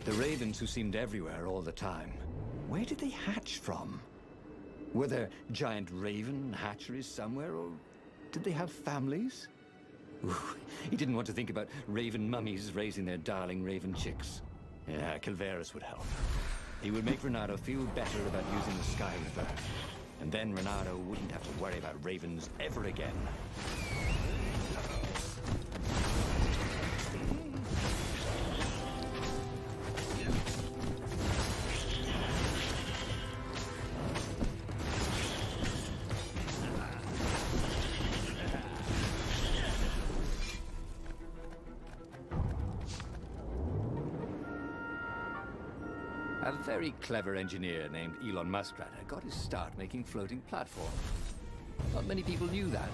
Speaker 1: The ravens who seemed everywhere all the time. Where did they hatch from? Were there giant raven hatcheries somewhere, or did they have families? Ooh, he didn't want to think about raven mummies raising their darling raven chicks. Yeah, Calaveras would help. He would make Renado feel better about using the Sky Ripper. And then Renado wouldn't have to worry about ravens ever again. A very clever engineer named Elon Muskrat got his start making floating platforms. Not many people knew that.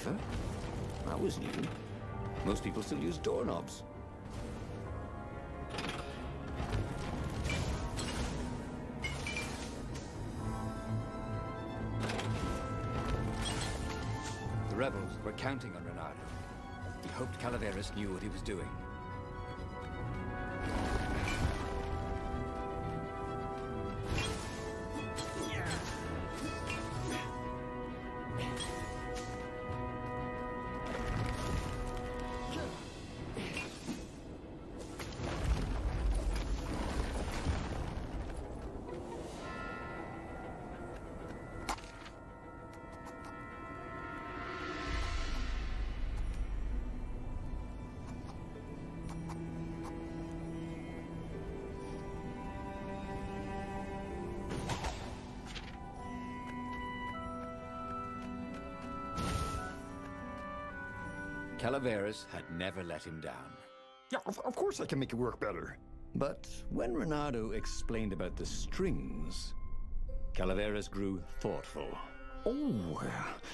Speaker 1: lever? That was new. Most people still use doorknobs. The rebels were counting on Renato. He hoped Calaveras knew what he was doing. Calaveras had never let him down.
Speaker 3: Yeah, of course I can make it work better.
Speaker 1: But when Renato explained about the strings, Calaveras grew thoughtful.
Speaker 3: Oh,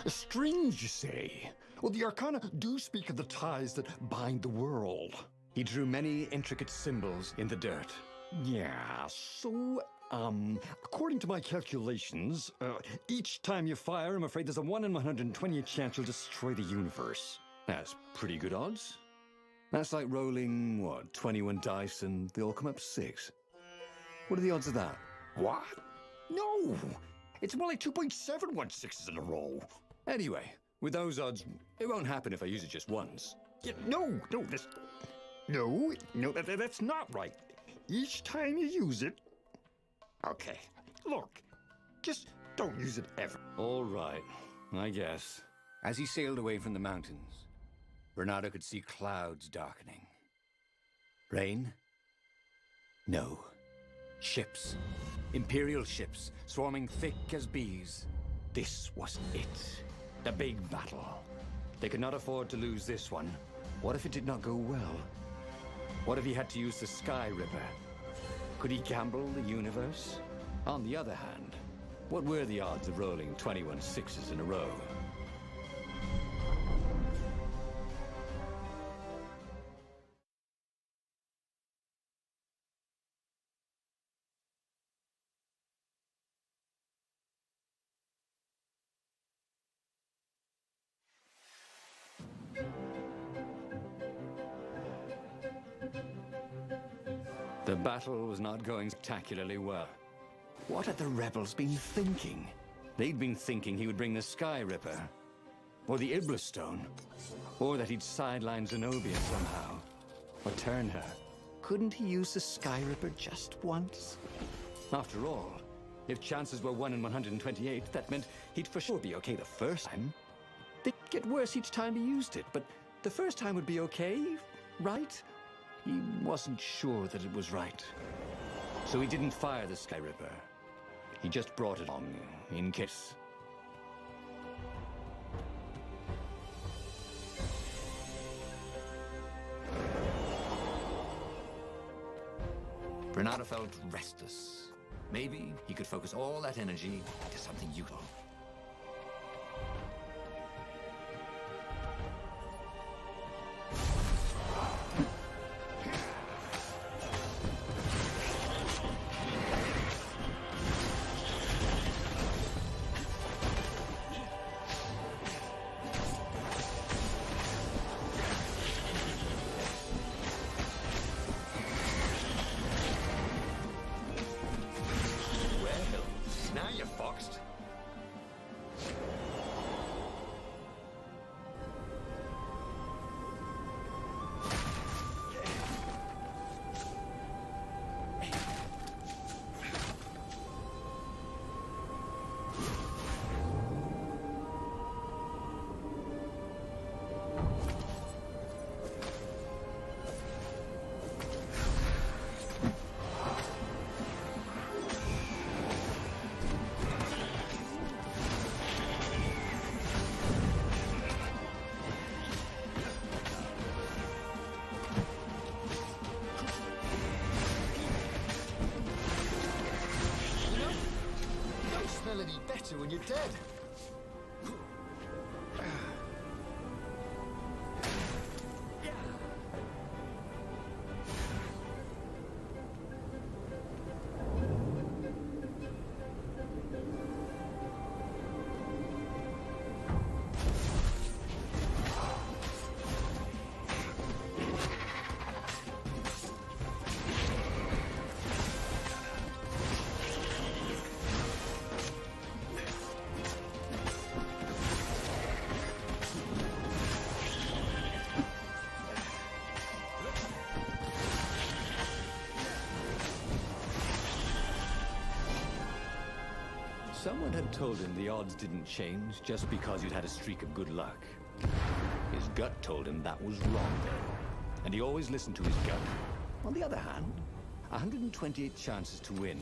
Speaker 3: strings, you say? Well, the Arcana do speak of the ties that bind the world.
Speaker 1: He drew many intricate symbols in the dirt.
Speaker 3: Yeah, so, according to my calculations, each time you fire, I'm afraid there's a 1 in 120 chance you'll destroy the universe.
Speaker 1: That's pretty good odds. That's like rolling, what, 21 dice and they all come up 6. What are the odds of that?
Speaker 3: What? No! It's more like 2.716s in a row.
Speaker 1: Anyway, with those odds, it won't happen if I use it just once.
Speaker 3: Yeah, no, that's not right. Each time you use it... Okay, look, just don't use it ever.
Speaker 1: All right, I guess. As he sailed away from the mountains, Renato could see clouds darkening. Rain? No. Ships. Imperial ships, swarming thick as bees. This was it. The big battle. They could not afford to lose this one. What if it did not go well? What if he had to use the Sky Ripper? Could he gamble the universe? On the other hand, what were the odds of rolling 21 sixes in a row? The battle was not going spectacularly well. What had the rebels been thinking? They'd been thinking he would bring the Sky Ripper, or the Iblis Stone, or that he'd sideline Zenobia somehow, or turn her. Couldn't he use the Sky Ripper just once? After all, if chances were 1 in 128, that meant he'd for sure be okay the first time. They'd get worse each time he used it, but the first time would be okay, right? He wasn't sure that it was right. So he didn't fire the Sky Ripper. He just brought it on in case. Renato felt restless. Maybe he could focus all that energy into something useful.
Speaker 2: Any better when you're dead.
Speaker 1: someone had told him the odds didn't change just because you'd had a streak of good luck. His gut told him that was wrong, though. And he always listened to his gut. On the other hand, 128 chances to win,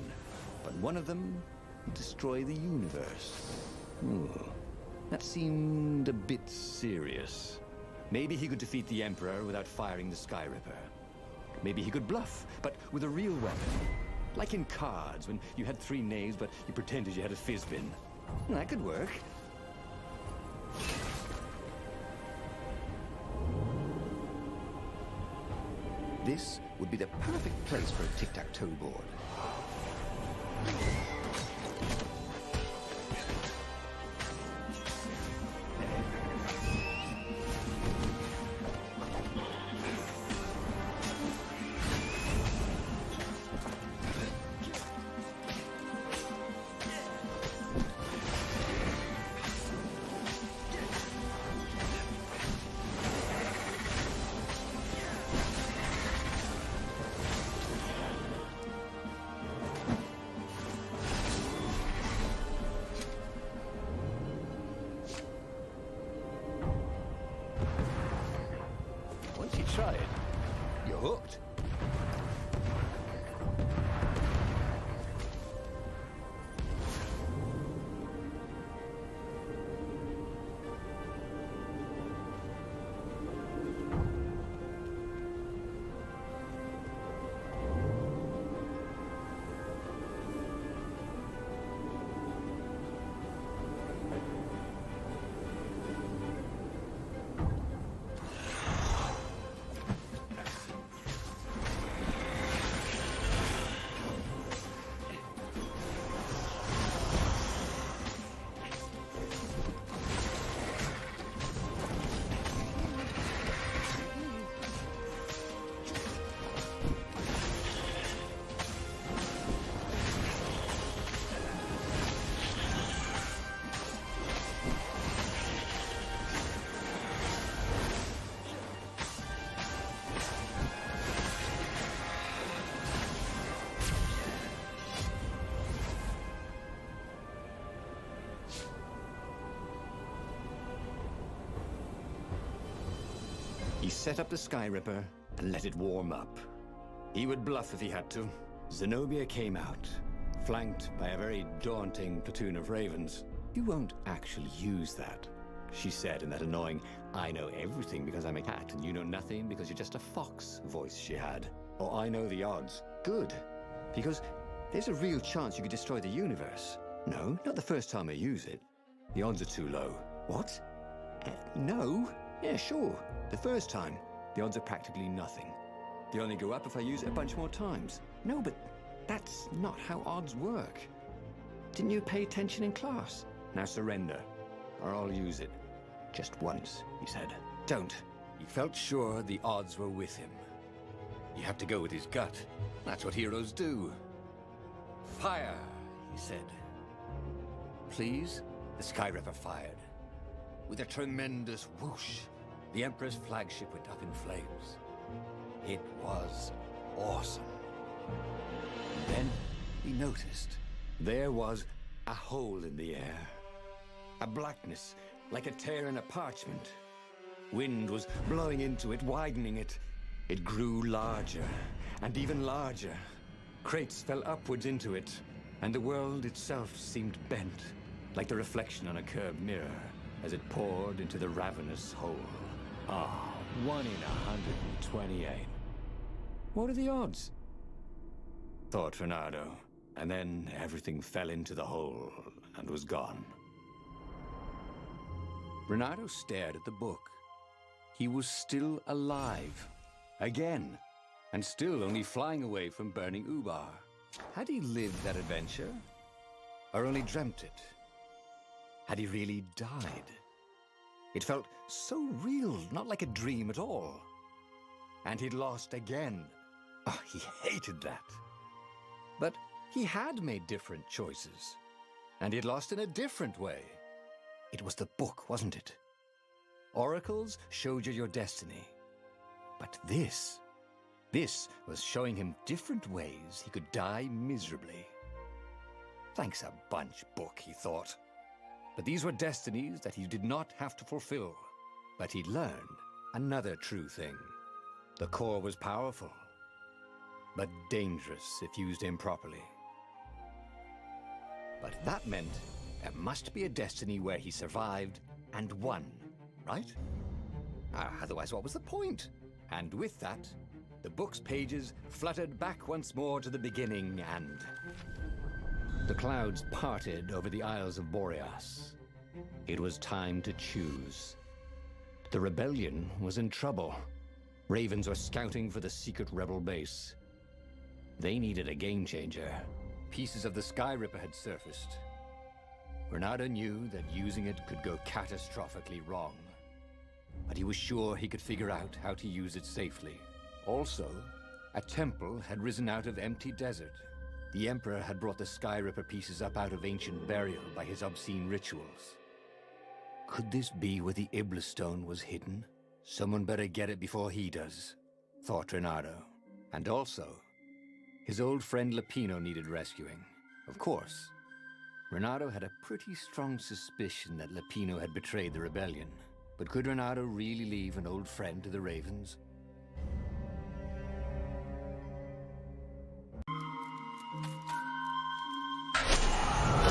Speaker 1: but one of them would destroy the universe. That seemed a bit serious. Maybe he could defeat the Emperor without firing the Sky Ripper. Maybe he could bluff, but with a real weapon. Like in cards, when you had 3 knaves, but you pretended you had a fizbin. That could work. This would be the perfect place for a tic-tac-toe board. Try it. You're hooked. He set up the Sky Ripper and let it warm up. He would bluff if he had to. Zenobia came out, flanked by a very daunting platoon of ravens. You won't actually use that, she said in that annoying, I know everything because I'm a cat and you know nothing because you're just a fox voice she had. Or I know the odds. Good, because there's a real chance you could destroy the universe. No, not the first time I use it. The odds are too low. What? No? Yeah, sure. The first time, the odds are practically nothing. They only go up if I use it a bunch more times. No, but that's not how odds work. Didn't you pay attention in class? Now surrender, or I'll use it. Just once, he said. Don't. He felt sure the odds were with him. He had to go with his gut. That's what heroes do. Fire, he said. Please? The Sky Ripper fired. With a tremendous whoosh, the Emperor's flagship went up in flames. It was awesome. And then he noticed there was a hole in the air. A blackness, like a tear in a parchment. Wind was blowing into it, widening it. It grew larger, and even larger. Crates fell upwards into it, and the world itself seemed bent, like the reflection on a curved mirror, as it poured into the ravenous hole. 1 in 128. What are the odds? Thought Reynardo, and then everything fell into the hole and was gone. Reynardo stared at the book. He was still alive. Again. And still only flying away from burning Ubar. Had he lived that adventure? Or only dreamt it? Had he really died? It felt so real, not like a dream at all. And he'd lost again. Oh, he hated that. But he had made different choices. And he'd lost in a different way. It was the book, wasn't it? Oracles showed you your destiny. But this was showing him different ways he could die miserably. Thanks a bunch, book, he thought. But these were destinies that he did not have to fulfill. But he'd learned another true thing. The core was powerful, but dangerous if used improperly. But that meant there must be a destiny where he survived and won, right? Otherwise, what was the point? And with that, the book's pages fluttered back once more to the beginning, and the clouds parted over the Isles of Boreas. It was time to choose. The rebellion was in trouble. Ravens were scouting for the secret rebel base. They needed a game changer. Pieces of the Sky Ripper had surfaced. Renato knew that using it could go catastrophically wrong, but he was sure he could figure out how to use it safely. Also, a temple had risen out of empty desert. The Emperor had brought the Sky Ripper pieces up out of ancient burial by his obscene rituals. Could this be where the Iblis Stone was hidden? Someone better get it before he does, thought Renato. And also, his old friend Lapino needed rescuing. Of course, Renato had a pretty strong suspicion that Lapino had betrayed the rebellion. But could Renato really leave an old friend to the Ravens?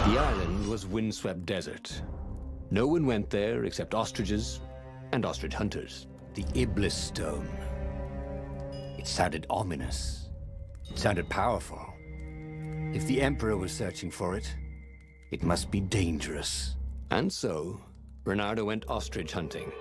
Speaker 1: The island was windswept desert. No one went there except ostriches and ostrich hunters. The Iblis Stone. It sounded ominous. It sounded powerful. If the Emperor was searching for it, it must be dangerous. And so, Renato went ostrich hunting.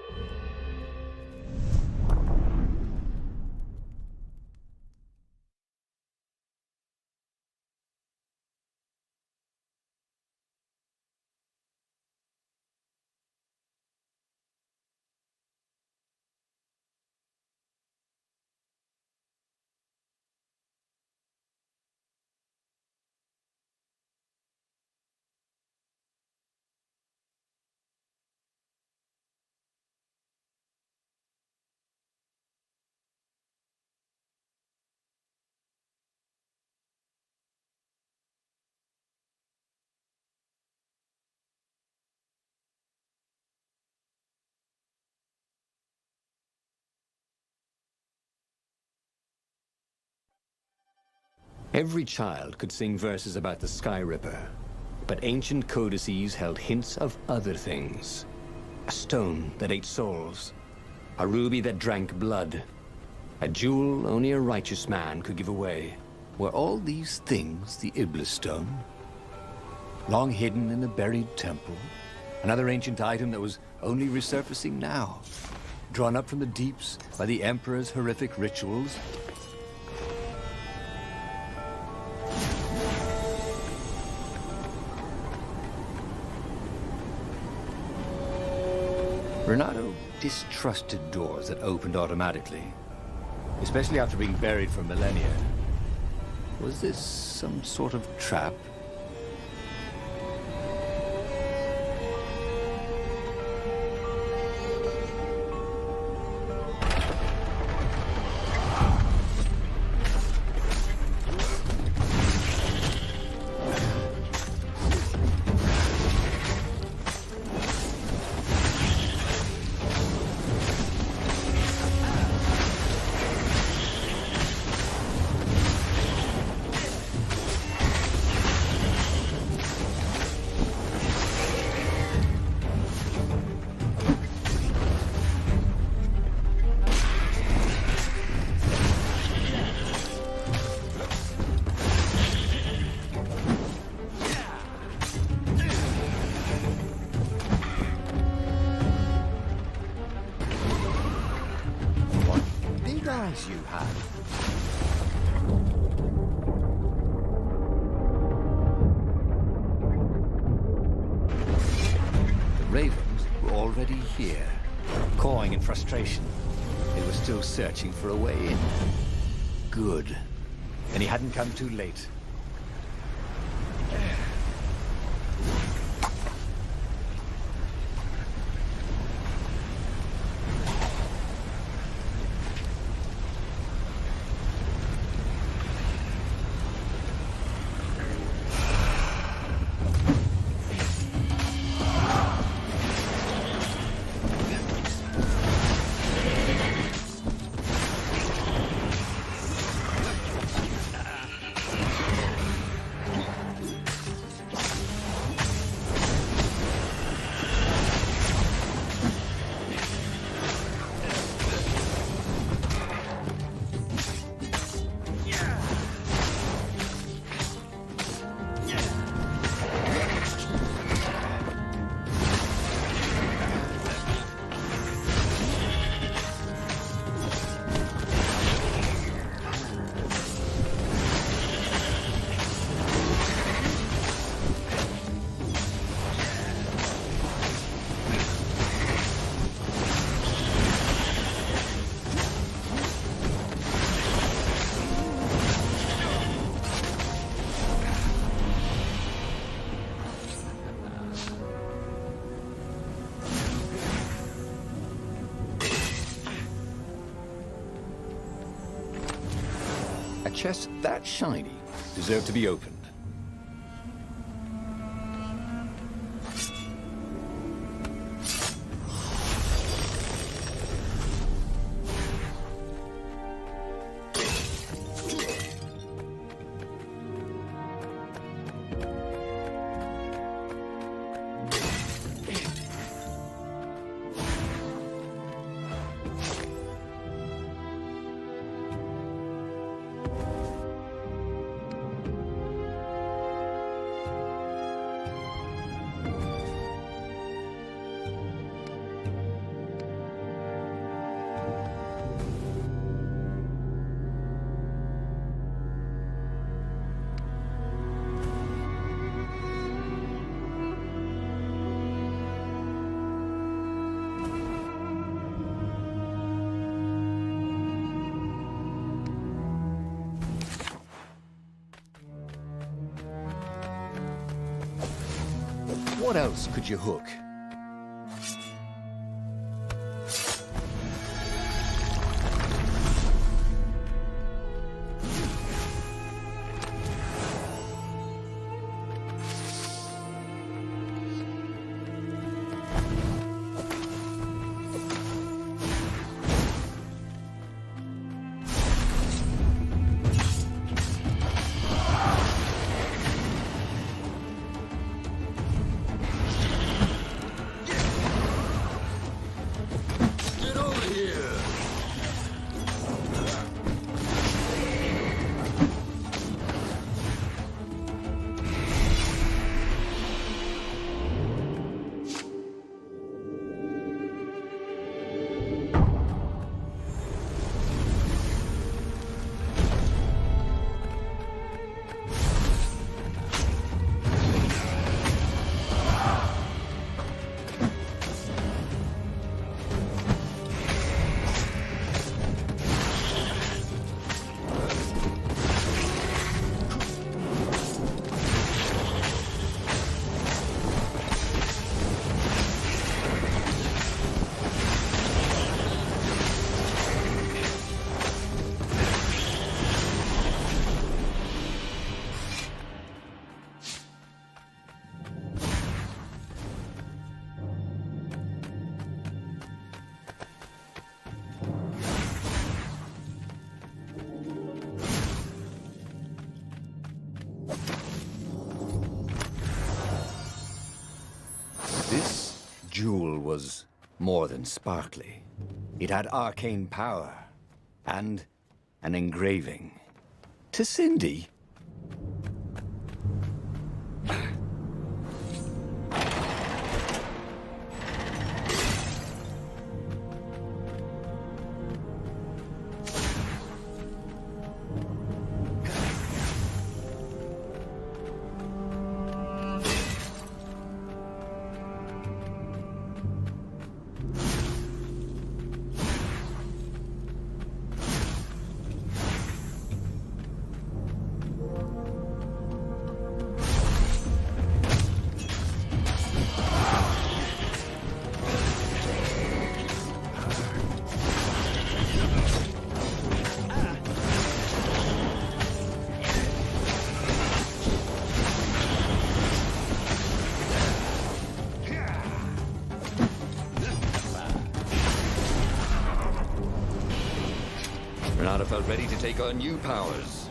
Speaker 1: Every child could sing verses about the Sky Ripper, but ancient codices held hints of other things. A stone that ate souls, a ruby that drank blood, a jewel only a righteous man could give away. Were all these things the Iblis Stone? Long hidden in a buried temple? Another ancient item that was only resurfacing now? Drawn up from the deeps by the Emperor's horrific rituals? Renato distrusted doors that opened automatically, especially after being buried for millennia. Was this some sort of trap? You have. The Ravens were already here, cawing in frustration. They were still searching for a way in. Good. And he hadn't come too late. chests that shiny deserve to be opened. What else could you hook? This jewel was more than sparkly. It had arcane power and an engraving. To Cindy? Renata felt ready to take on new powers.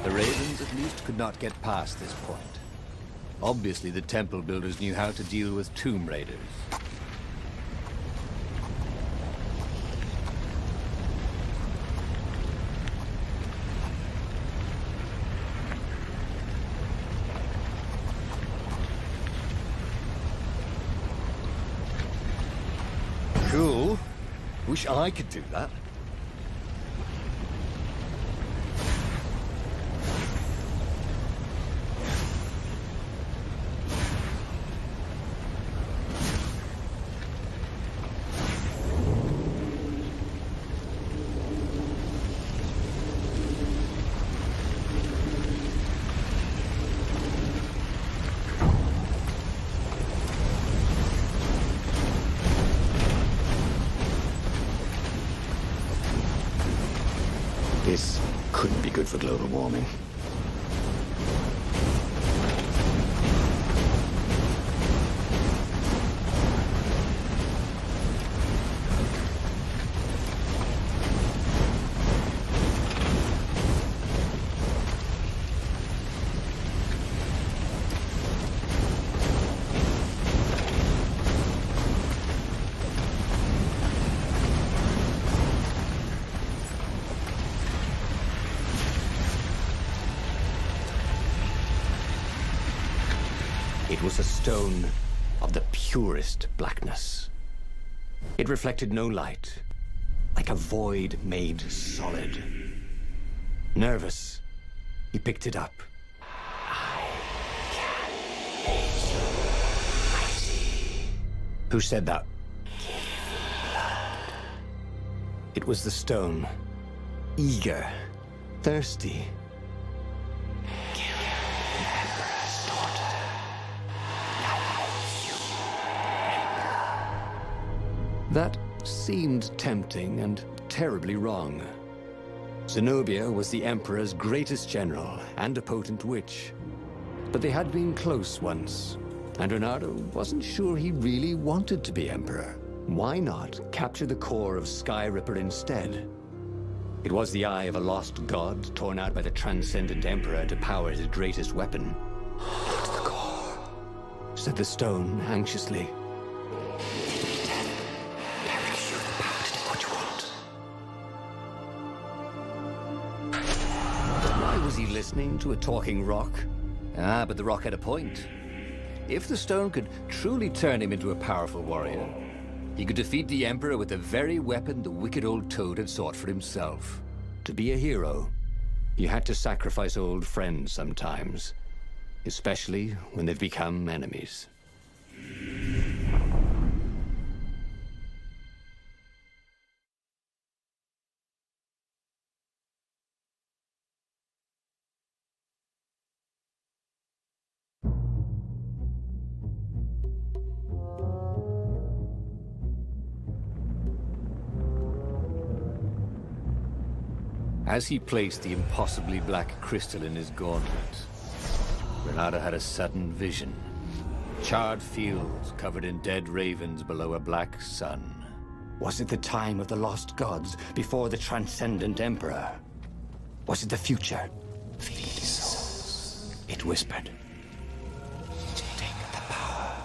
Speaker 1: The Ravens at least could not get past this point. Obviously, the temple builders knew how to deal with tomb raiders. Cool. Wish I could do that.
Speaker 3: This couldn't be good for global warming. It was a stone of the purest blackness. It reflected no light, like a void made solid. Nervous, he picked it up. I can make you mighty. Who said that? Give blood. It was the stone, eager, thirsty. That seemed tempting and terribly wrong. Zenobia was the Emperor's greatest general and a potent witch. But they had been close once, and Reynardo wasn't sure he really wanted to be Emperor. Why not capture the core of Sky Ripper instead? It was the eye of a lost god torn out by the Transcendent Emperor to power his greatest weapon. "Not the core," said the stone anxiously. Was he listening to a talking rock? But the rock had a point. If the stone could truly turn him into a powerful warrior, he could defeat the Emperor with the very weapon the wicked old Toad had sought for himself. To be a hero, you had to sacrifice old friends sometimes, especially when they've become enemies. As he placed the impossibly black crystal in his gauntlet, Reynardo had a sudden vision. Charred fields covered in dead ravens below a black sun. Was it the time of the lost gods before the Transcendent Emperor? Was it the future? Feed these souls, it whispered. Take the power.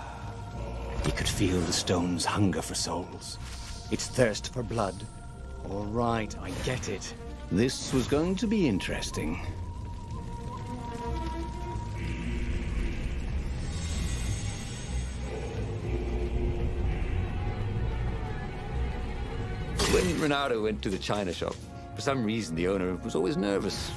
Speaker 3: He could feel the stone's hunger for souls, its thirst for blood. All right, I get it. This was going to be interesting. When Reynardo went to the china shop, for some reason the owner was always nervous.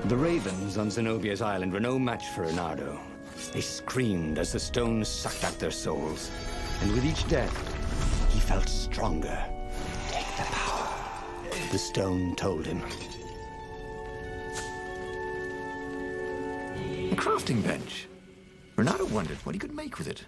Speaker 3: The ravens on Zenobia's island were no match for Reynardo. They screamed as the stones sucked out their souls. And with each death, he felt stronger. Take the power, the stone told him.
Speaker 2: A crafting bench. Reynardo wondered what he could make with it.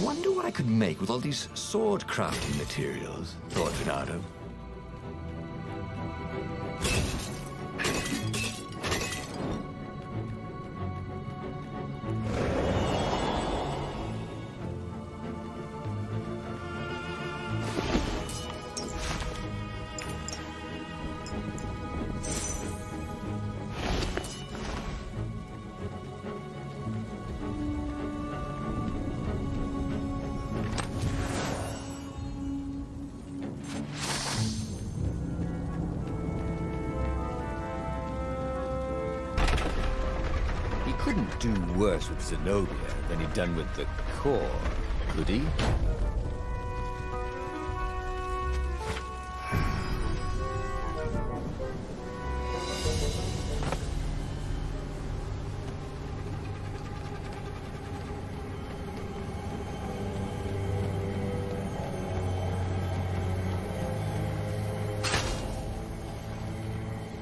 Speaker 2: Wonder what I could make with all these sword crafting materials, thought Renato.
Speaker 1: Couldn't do worse with Zenobia than he'd done with the core, could he?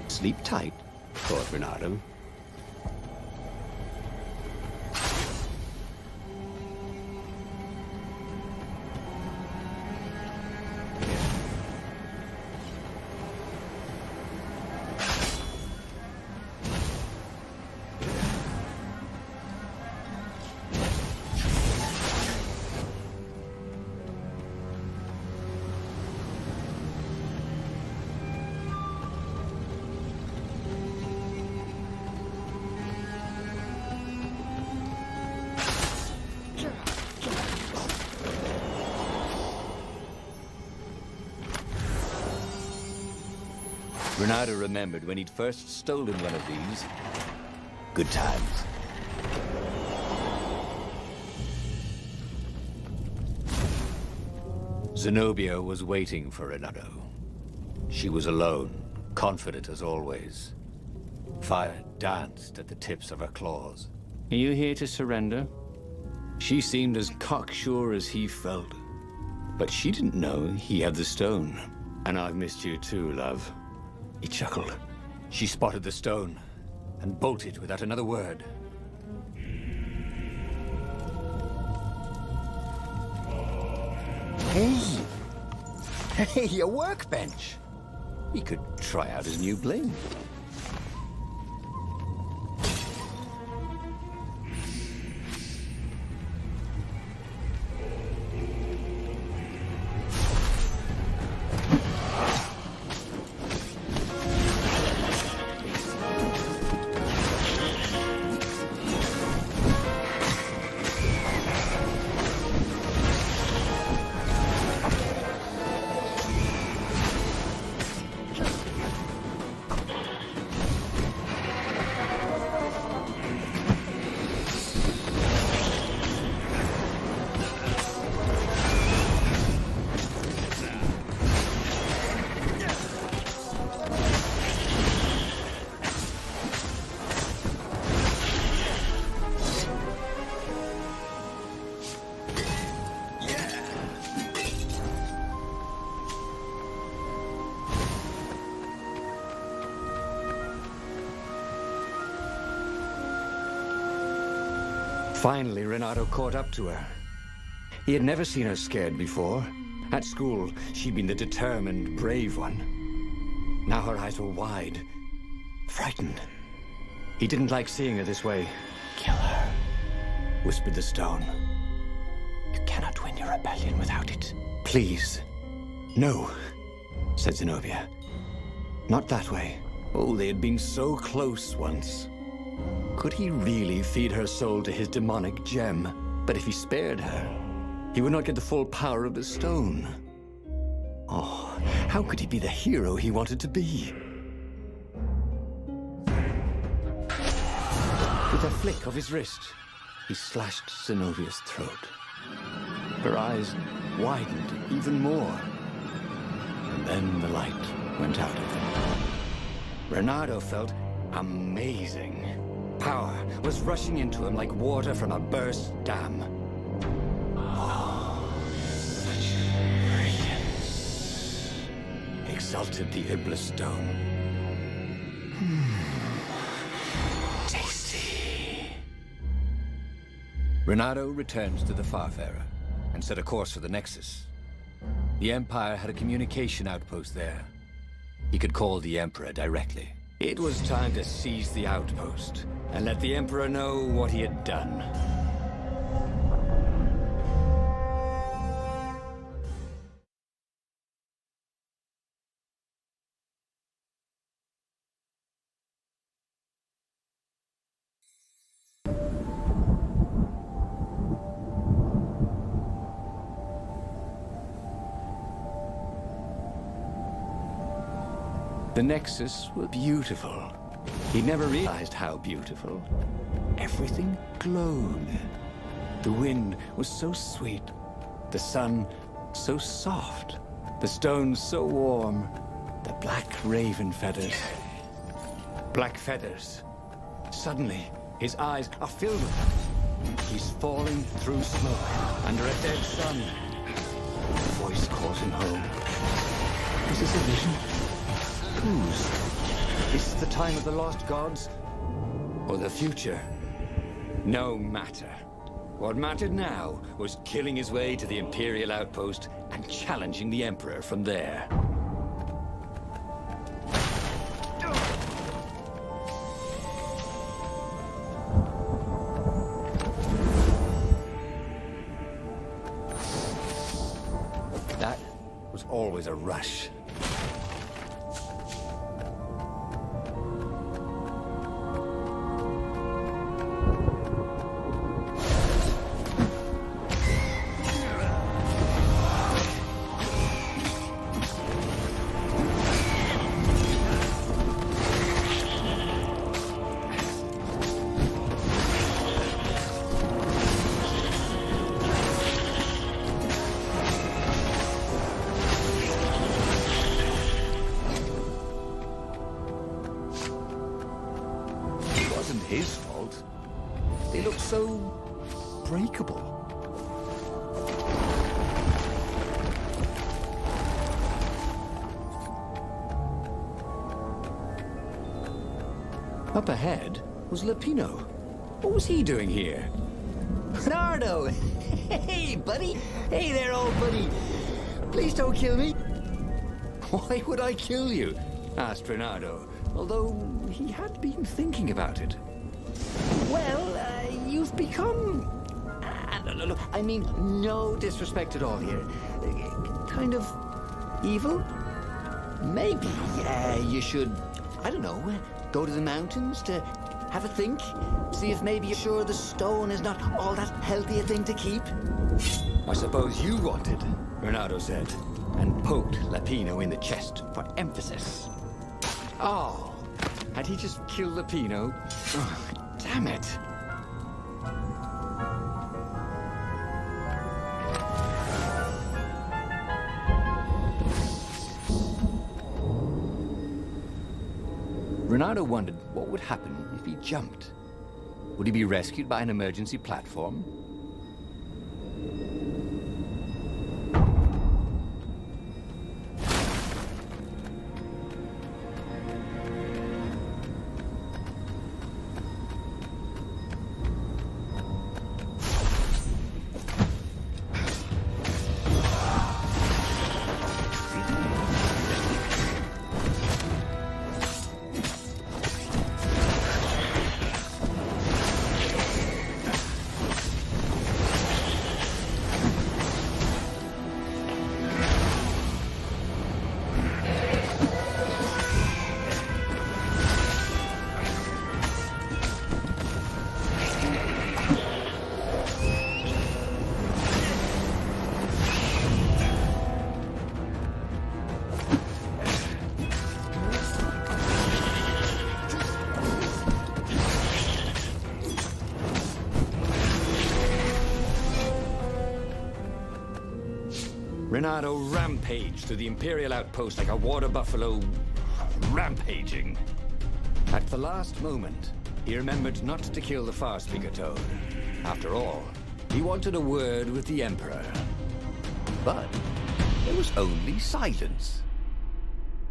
Speaker 3: Sleep tight, thought Renato.
Speaker 1: Renato remembered when he'd first stolen one of these. Good times. Zenobia was waiting for Renato. She was alone, confident as always. Fire danced at the tips of her claws.
Speaker 4: Are you here to surrender?
Speaker 1: She seemed as cocksure as he felt. But she didn't know he had the stone. And I've missed you too, love. He chuckled. She spotted the stone and bolted without another word.
Speaker 3: Hey, a workbench.
Speaker 1: He could try out his new bling. Finally, Renato caught up to her. He had never seen her scared before. At school, she'd been the determined, brave one. Now her eyes were wide, frightened. He didn't like seeing her this way.
Speaker 3: Kill her,
Speaker 1: Whispered the stone.
Speaker 3: you cannot win your rebellion without it.
Speaker 1: Please. No, said Zenobia. Not that way. Oh, they had been so close once. Could he really feed her soul to his demonic gem? But if he spared her, he would not get the full power of the stone. Oh, how could he be the hero he wanted to be? With a flick of his wrist, he slashed Zenobia's throat. Her eyes widened even more. And then the light went out of them. Renato felt amazing. Power was rushing into him like water from a burst dam. Oh, such brilliance, exulted the Iblis stone. Tasty. Renato returns to the Farfarer. and set a course for the Nexus. The Empire had a communication outpost there. He could call the Emperor directly. It was time to seize the outpost and let the Emperor know what he had done. The Nexus was beautiful. He never realized how beautiful. Everything glowed. The wind was so sweet. The sun so soft. The stones so warm. The black raven feathers. Black feathers. Suddenly, his eyes are filled with them. He's falling through smoke under a dead sun. A voice calls him home. Is this a vision? Whose? Is this the time of the lost gods? Or the future? No matter. What mattered now was killing his way to the Imperial outpost and challenging the Emperor from there. That was always a rush. His fault. They look so breakable. Up ahead was Lapino. What was he doing here?
Speaker 3: Bernardo! Hey, buddy! Hey there, old buddy! Please don't kill me!
Speaker 1: Why would I kill you? Asked Bernardo, although he had been thinking about it.
Speaker 3: Well, you've become... look, I mean, no disrespect at all here. Kind of evil? Maybe you should, I don't know, go to the mountains to have a think? See if maybe you're sure the stone is not all that healthy a thing to keep?
Speaker 1: I suppose you wanted, Bernardo said, and poked Lapino in the chest for emphasis. Oh, had he just killed Lapino? Oh, damn it. Bernardo wondered what would happen if he jumped. Would he be rescued by an emergency platform? Bernardo rampaged through the Imperial outpost like a water buffalo rampaging. At the last moment, he remembered not to kill the Farspeaker Toad. After all, he wanted a word with the Emperor. But there was only silence.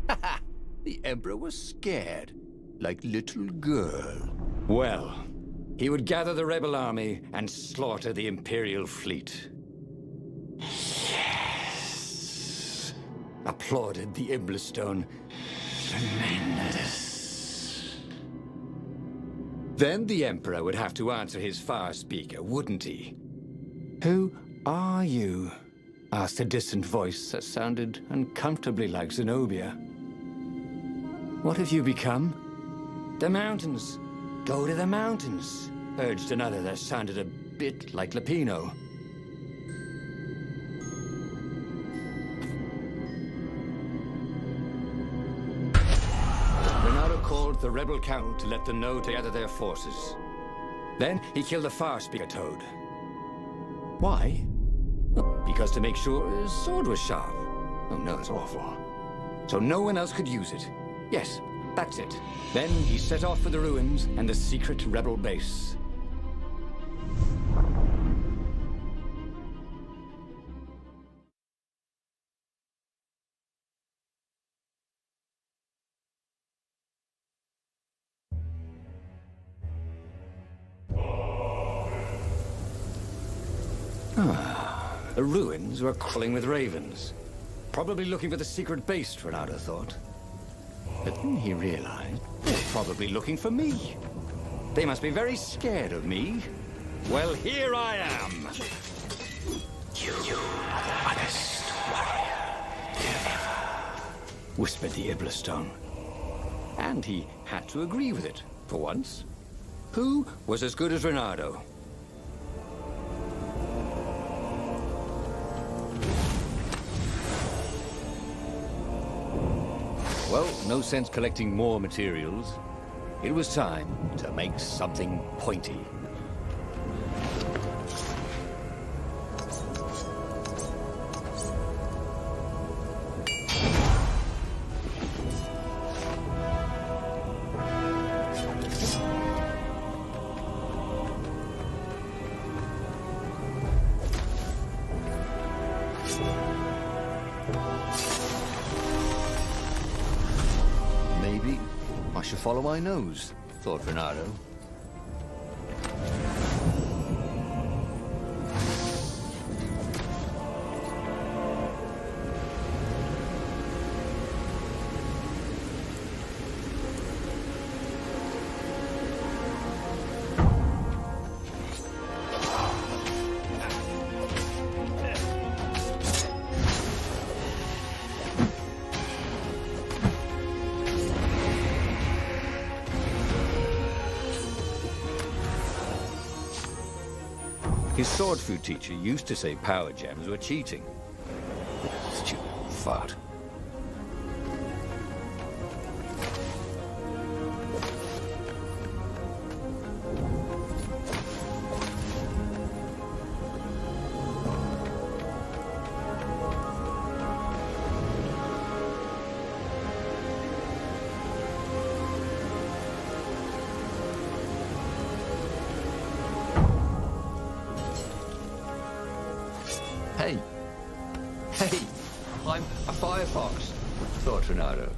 Speaker 1: Haha! The Emperor was scared, like little girl. Well, he would gather the rebel army and slaughter the Imperial fleet. applauded the Iblistone. Tremendous. Then the Emperor would have to answer his far speaker, wouldn't he? Who are you? Asked a distant voice that sounded uncomfortably like Zenobia. What have you become? The mountains. Go to the mountains, urged another that sounded a bit like Lapino. Renato called the rebel count to let them know to gather their forces. Then he killed the far speaker toad. Why? Because to make sure his sword was sharp. Oh no, it's awful. So no one else could use it. Yes, that's it. Then he set off for the ruins and the secret rebel base. The ruins were crawling with ravens. Probably looking for the secret base, Renato thought. But then he realized they're probably looking for me. They must be very scared of me. Well, here I am! You are the honest warrior, whispered the Iblistone. And he had to agree with it, for once. Who was as good as Renato? Well, no sense collecting more materials. It was time to make something pointy. Maybe I should follow my nose, thought Renato. His sword food teacher used to say power gems were cheating. Stupid fart. Hey! Hey! I'm a firefox, thought Renato.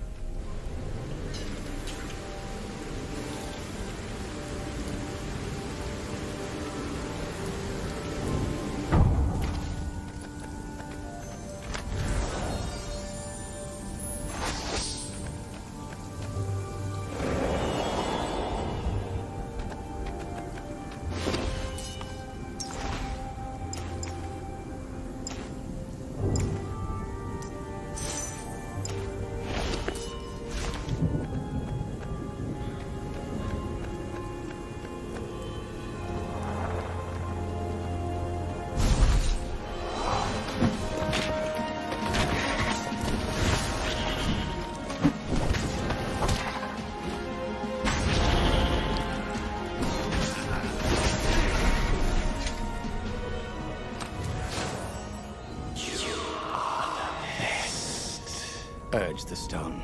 Speaker 1: Urged the stone.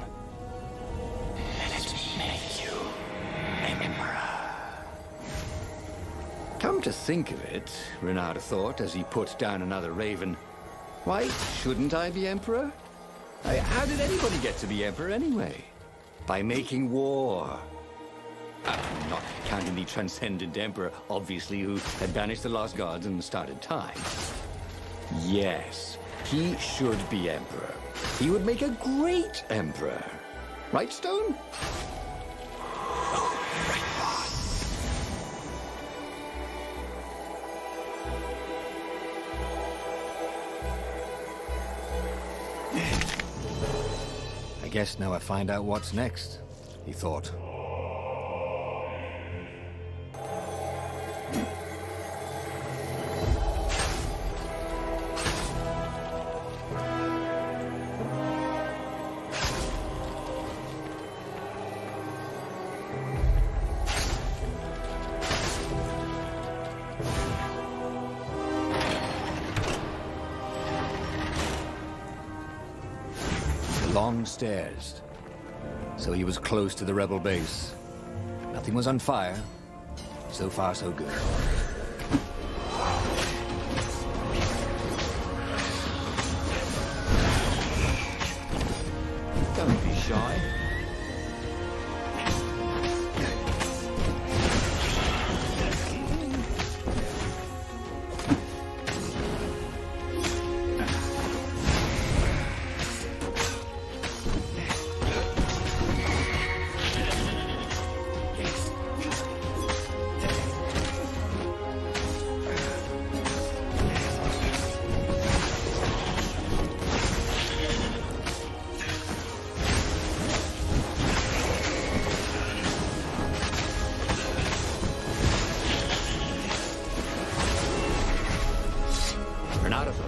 Speaker 1: Let me make you Emperor. Come to think of it, Renato thought as he put down another raven, why shouldn't I be Emperor? How did anybody get to be Emperor anyway? By making war. Not counting the transcendent Emperor, obviously, who had banished the lost gods and started time. Yes,
Speaker 3: He should be emperor. He would make a great emperor. Right, Stone?
Speaker 1: I guess now I find out what's next, he thought. Long stairs. So he was close to the rebel base. Nothing was on fire. So far, so good.
Speaker 2: Don't be shy.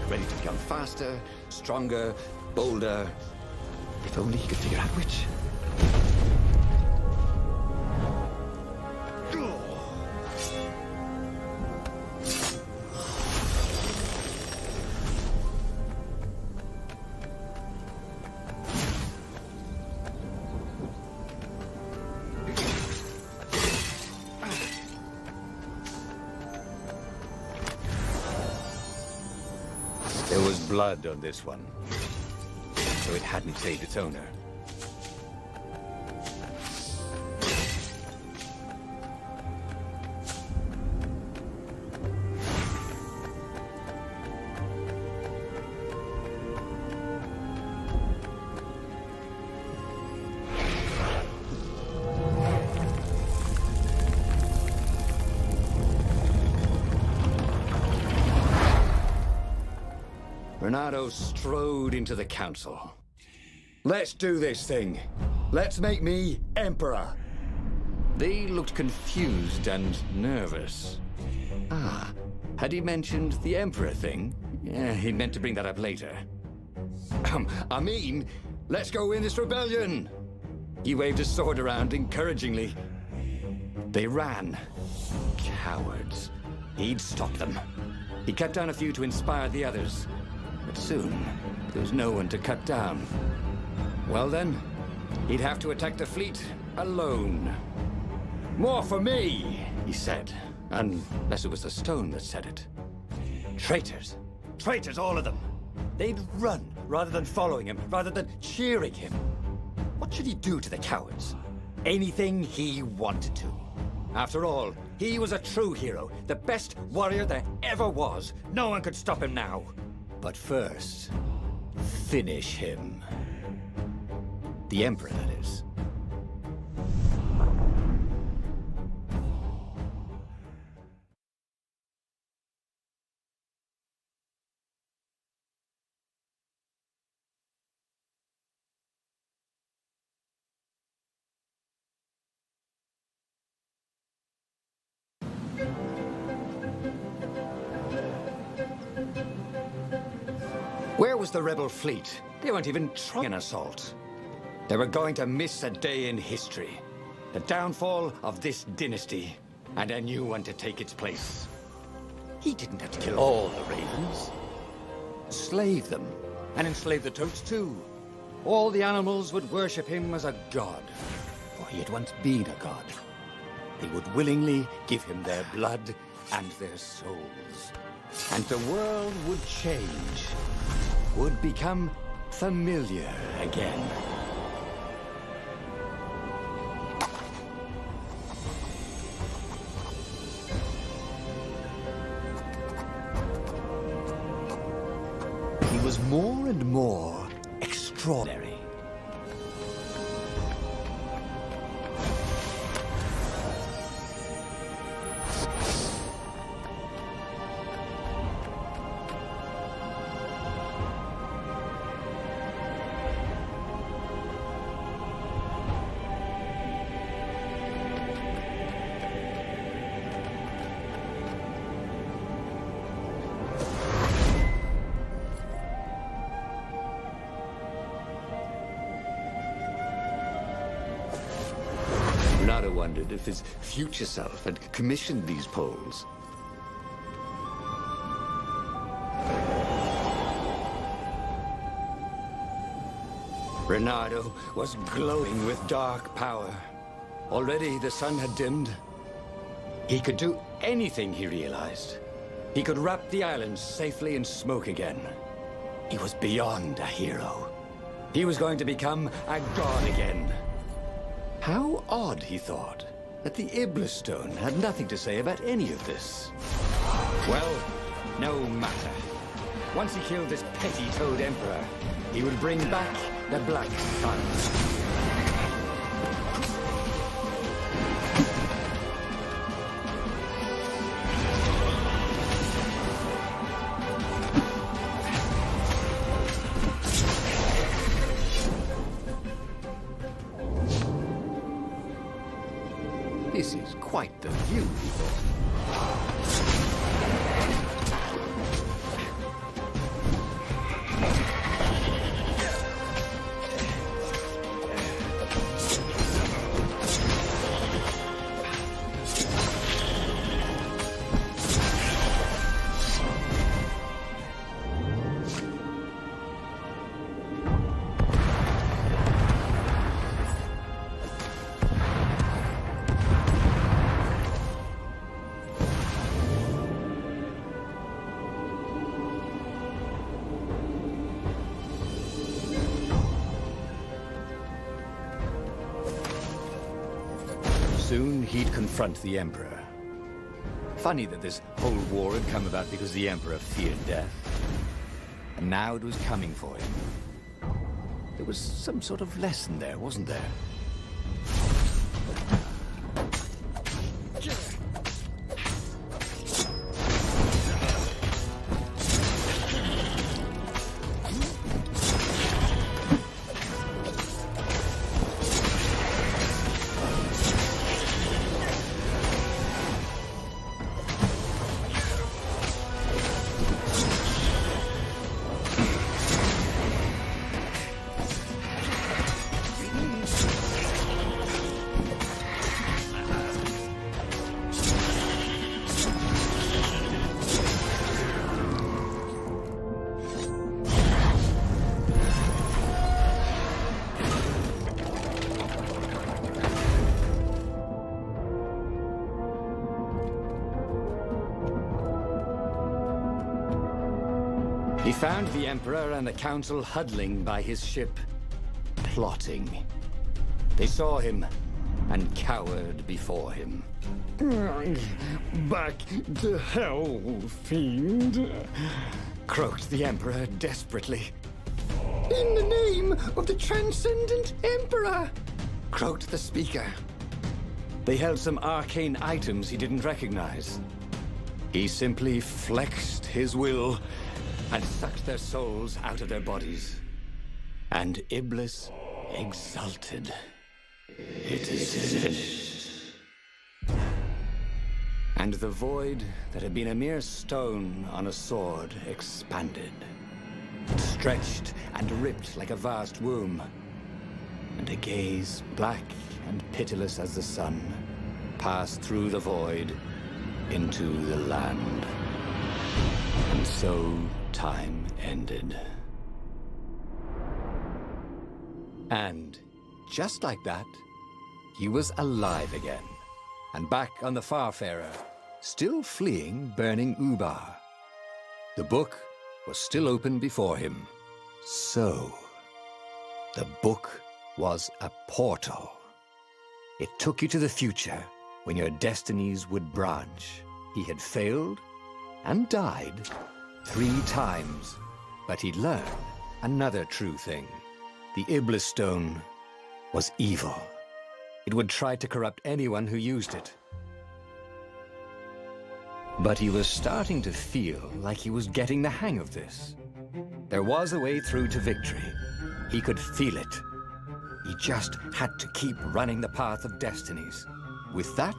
Speaker 3: Ready to become faster, stronger, bolder. If only he could figure out which.
Speaker 1: There was blood on this one, so it hadn't saved its owner. Renato strode into the council. Let's do this thing. Let's make me emperor. They looked confused and nervous. Ah, had he mentioned the emperor thing? Yeah, he meant to bring that up later. I mean, let's go win this rebellion. He waved his sword around encouragingly. They ran. Cowards. He'd stop them. He cut down a few to inspire the others. But soon, there was no one to cut down. Well then, he'd have to attack the fleet alone. More for me, he said. Unless it was the stone that said it. Traitors. Traitors, all of them. They'd run rather than following him, rather than cheering him. What should he do to the cowards? Anything he wanted to. After all, he was a true hero, the best warrior there ever was. No one could stop him now. But first, finish him. The Emperor, that is. Where was the rebel fleet? They weren't even trying an assault. They were going to miss a day in history. The downfall of this dynasty, and a new one to take its place. He didn't have to kill all the ravens. Slave them, and enslave the toads too. All the animals would worship him as a god, for he had once been a god. They would willingly give him their blood and their souls. And the world would change, would become familiar again. He was
Speaker 3: was more and more extraordinary.
Speaker 2: Leonardo wondered if his future self had commissioned these poles. Leonardo was glowing with dark power. Already the sun had dimmed. He could do anything, he realized. He could wrap the island safely in smoke again. He was beyond a hero. He was going to become a god again. How odd, he thought, that the Iblis Stone had nothing to say about any of this. Well, no matter. Once he killed this petty Toad Emperor, he would bring back the Black Sun.
Speaker 3: This is quite the view, he thought.
Speaker 1: Soon he'd confront the Emperor. Funny that this whole war had come about because the Emperor feared death. And now it was coming for him. There was some sort of lesson there, wasn't there? He found the Emperor and the Council huddling by his ship, plotting. They saw him and cowered before him.
Speaker 3: Back to hell, fiend.
Speaker 1: Croaked the Emperor desperately.
Speaker 3: In the name of the Transcendent Emperor!
Speaker 1: Croaked the Speaker. They held some arcane items he didn't recognize. He simply flexed his will and sucked their souls out of their bodies. And Iblis exulted. It is finished. And the void that had been a mere stone on a sword expanded. It stretched and ripped like a vast womb. And a gaze, black and pitiless as the sun, passed through the void into the land. And so time ended. And just like that, he was alive again, and back on the Farfarer, still fleeing burning Ubar. The book was still open before him. So, the book was a portal. It took you to the future when your destinies would branch. He had failed and died 3 times
Speaker 2: But he'd learned another true thing. The Iblis Stone was evil. It would try to corrupt anyone who used it. But he was starting to feel like he was getting the hang of this. There was a way through to victory. He could feel it. He just had to keep running the path of Destinies. With that,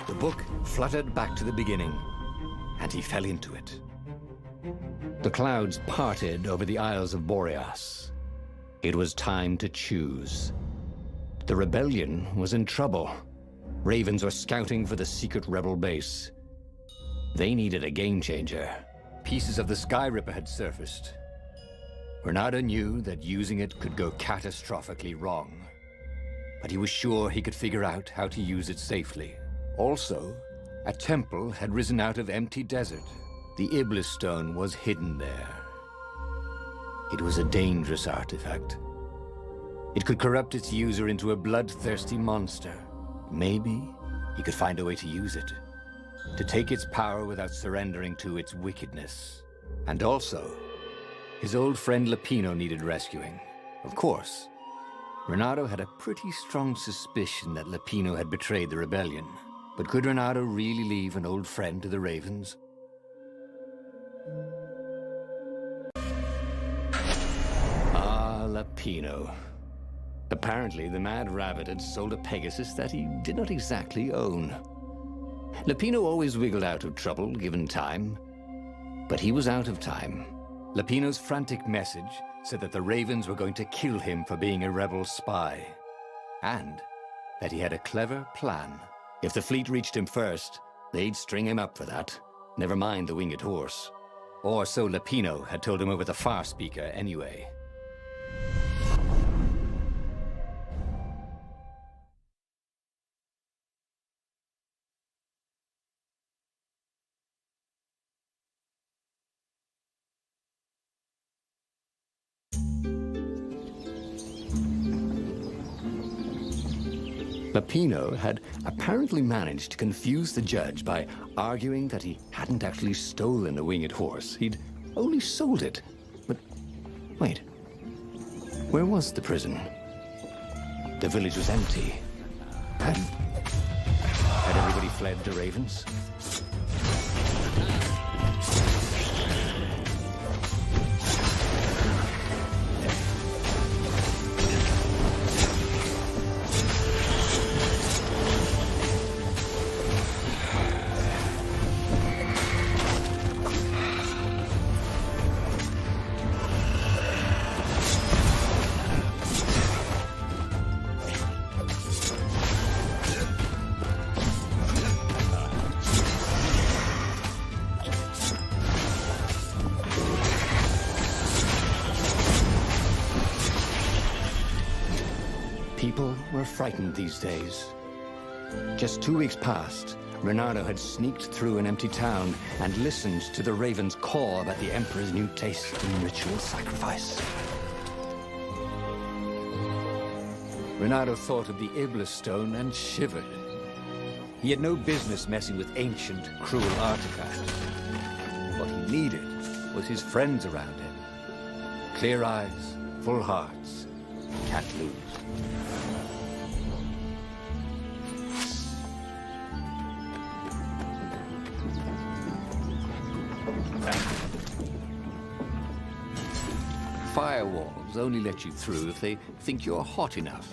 Speaker 2: the book fluttered back to the beginning, and he fell into it. The clouds parted over the Isles of Boreas. It was time to choose. The rebellion was in trouble. Ravens were scouting for the secret rebel base. They needed a game changer. Pieces of the Sky Ripper had surfaced. Renato knew that using it could go catastrophically wrong, but he was sure he could figure out how to use it safely. Also, a temple had risen out of empty desert. The Iblis Stone was hidden there. It was a dangerous artifact. It could corrupt its user into a bloodthirsty monster. Maybe he could find a way to use it, to take its power without surrendering to its wickedness. And also, his old friend Lapino needed rescuing. Of course, Renato had a pretty strong suspicion that Lapino had betrayed the rebellion. But could Renato really leave an old friend to the Ravens? Ah, Lapino. Apparently, the Mad Rabbit had sold a Pegasus that he did not exactly own. Lapino always wiggled out of trouble, given time. But he was out of time. Lapino's frantic message said that the Ravens were going to kill him for being a rebel spy. And that he had a clever plan. If the fleet reached him first, they'd string him up for that. Never mind the winged horse. Or so Lapino had told him over the far speaker anyway. Lapino had apparently managed to confuse the judge by arguing that he hadn't actually stolen a winged horse. He'd only sold it. But wait, where was the prison? The village was empty. Had everybody fled to Ravens? People were frightened these days. Just 2 weeks past, Renato had sneaked through an empty town and listened to the Ravens call about the Emperor's new taste in ritual sacrifice. Renato thought of the Iblis Stone and shivered. He had no business messing with ancient, cruel artifacts. What he needed was his friends around him. Clear eyes, full hearts, can't lose. Firewalls only let you through if they think you're hot enough.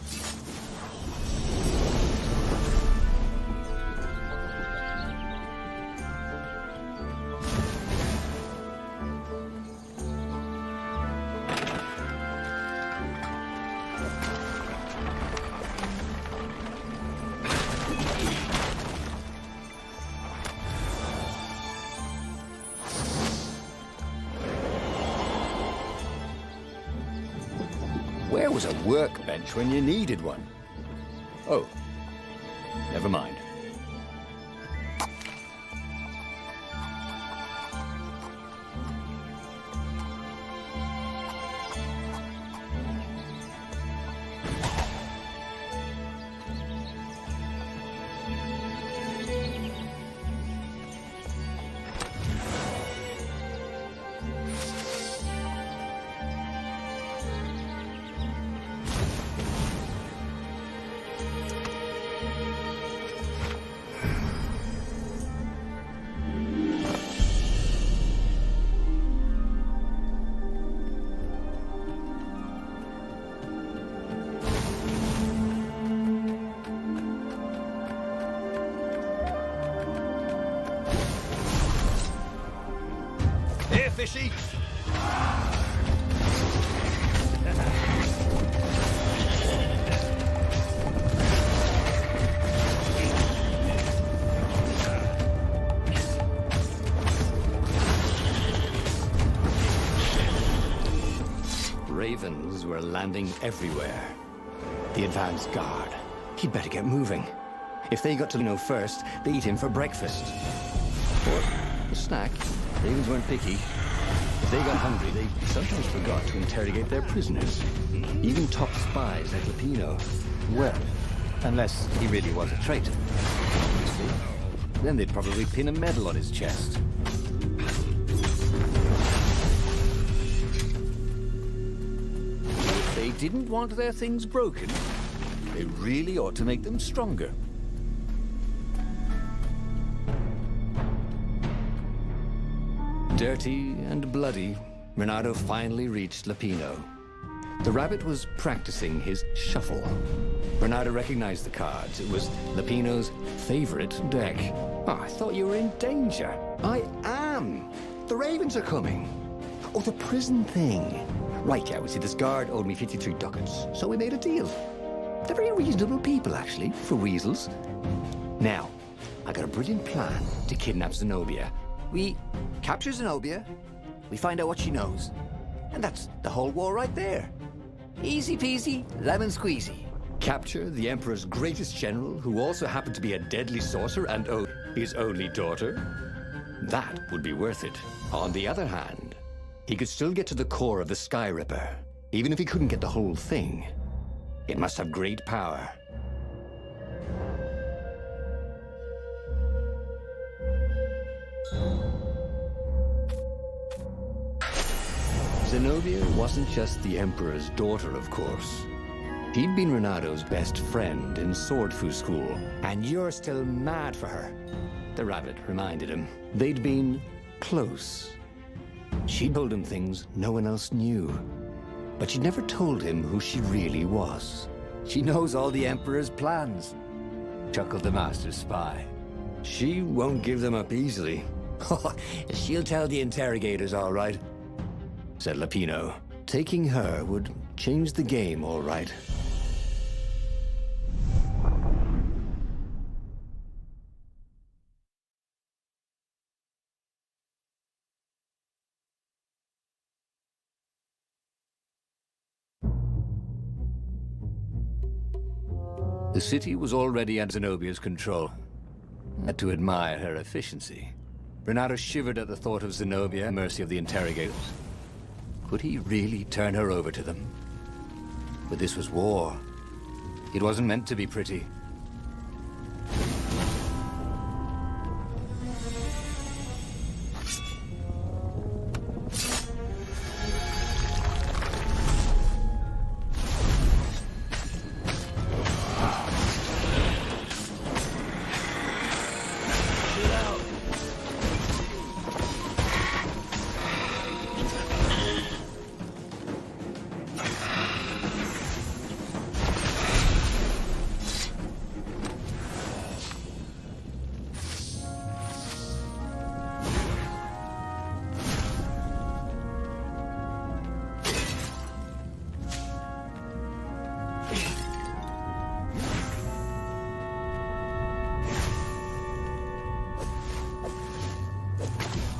Speaker 2: Where was a workbench when you needed one? Oh, never mind.
Speaker 1: fishy?
Speaker 2: Ravens were landing everywhere. The advance guard. He'd better get moving. If they got to know first, they'd eat him for breakfast. Or a snack. Ravens weren't picky. If they got hungry, they sometimes forgot to interrogate their prisoners. Even top spies like Lupino.
Speaker 4: Well, unless he really was a traitor.
Speaker 2: See?
Speaker 4: Then they'd probably pin a medal on his chest. If they didn't want their things broken, they really ought to make them stronger.
Speaker 2: Dirty and bloody, Renato finally reached Lupino. The rabbit was practicing his shuffle. Renato recognized the cards. It was Lupino's favorite deck. Oh, I thought you were in danger. I am. The ravens are coming. Oh, the prison thing. Right, yeah, we see this guard owed me 53 ducats, so we made a deal. They're very reasonable people, actually, for weasels. Now, I got a brilliant plan to kidnap Zenobia. We capture Zenobia, we find out what she knows, and that's the whole war right there. Easy peasy, lemon squeezy. Capture the Emperor's greatest general, who also happened to be a deadly sorcerer and owed his only daughter? That would be worth it. On the other hand, he could still get to the core of the Sky Ripper, even if he couldn't get the whole thing. It must have great power. Zenobia wasn't just the Emperor's daughter, of course. She'd been Renato's best friend in Sword Fu school. And you're still mad for her, the rabbit reminded him. They'd been close. She'd told him things no one else knew. But she'd never told him who she really was.
Speaker 4: She knows all the Emperor's plans, chuckled the master spy.
Speaker 2: She won't give them up easily.
Speaker 4: She'll tell the interrogators, all right,
Speaker 2: said Lupino. Taking her would change the game, all right.
Speaker 4: The city was already under Zenobia's control. Had to admire her efficiency. Renato shivered at the thought of Zenobia at the mercy of the interrogators. Could he really turn her over to them? But this was war. It wasn't meant to be pretty.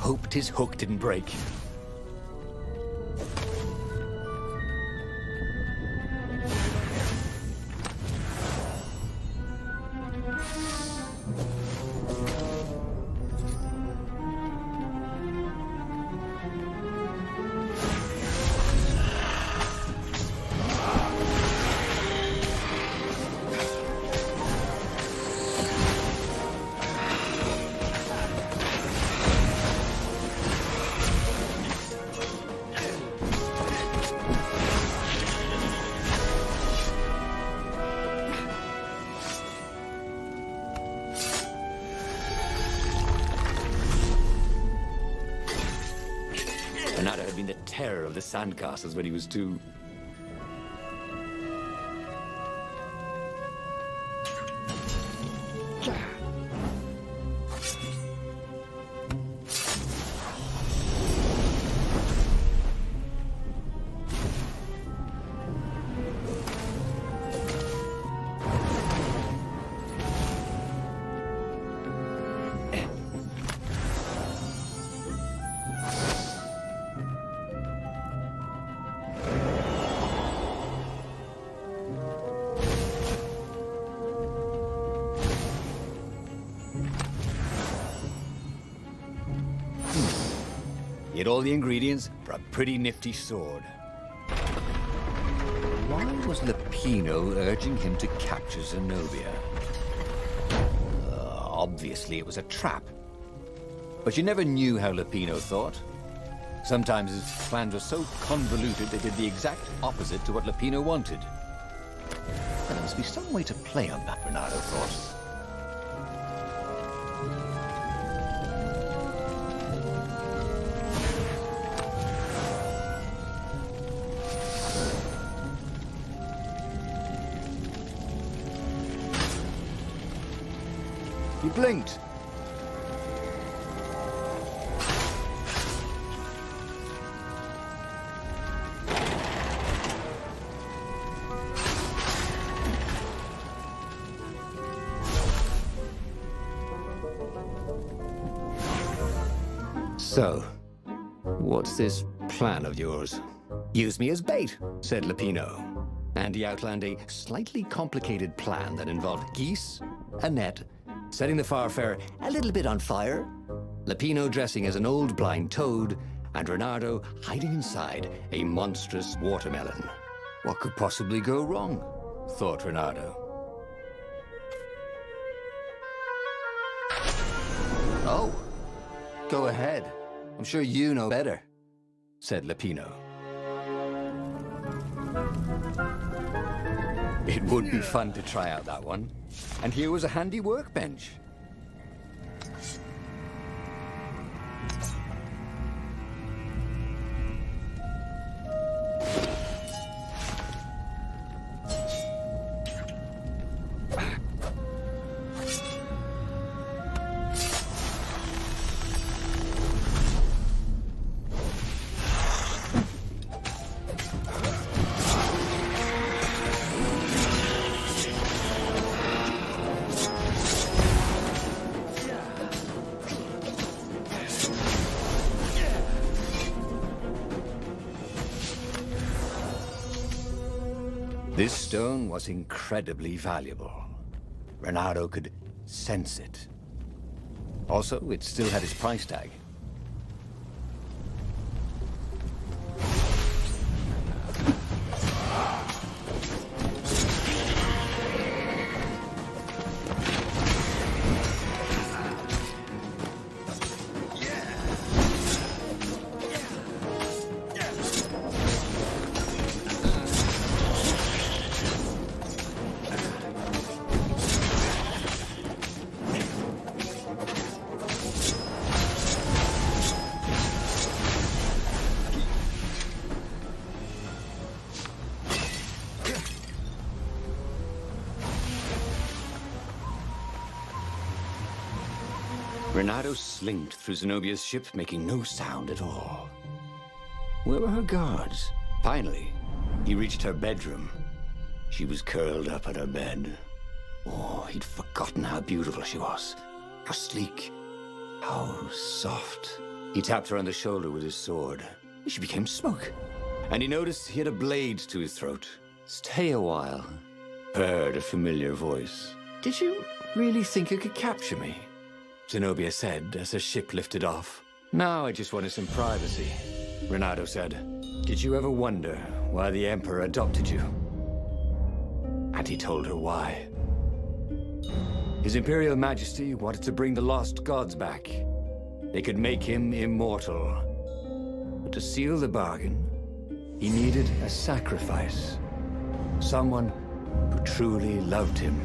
Speaker 4: Hoped his hook didn't break.
Speaker 2: Renato had been the terror of the sandcastles when he was two.
Speaker 4: He had all the ingredients for a pretty nifty sword. Why was Lupino urging him to capture Zenobia? Obviously it was a trap. But you never knew how Lupino thought. Sometimes his plans were so convoluted they did the exact opposite to what Lupino wanted. There must be some way to play on that, Bernardo thought. You blinked. So, what's this plan of yours? Use me as bait, said Lupino. And he outlined a slightly complicated plan that involved geese, a net, setting the Farfarer a little bit on fire, Lupino dressing as an old blind toad, and Renardo hiding inside a monstrous watermelon. What could possibly go wrong? Thought Renardo. Oh, go ahead. I'm sure you know better, said Lupino. It would be fun to try out that one. And here was a handy workbench. This stone was incredibly valuable. Renardo could sense it. Also, it still had its price tag. Renardo slinked through Zenobia's ship, making no sound at all. Where were her guards? Finally, he reached her bedroom. She was curled up on her bed. Oh, he'd forgotten how beautiful she was. How sleek. How soft. He tapped her on the shoulder with his sword. She became smoke. And he noticed he had a blade to his throat. Stay a while. Heard a familiar voice. Did you really think you could capture me? Zenobia said as the ship lifted off. Now I just wanted some privacy, Renardo said. Did you ever wonder why the Emperor adopted you? And he told her why. His Imperial Majesty wanted to bring the lost gods back. They could make him immortal. But to seal the bargain, he needed a sacrifice. Someone who truly loved him.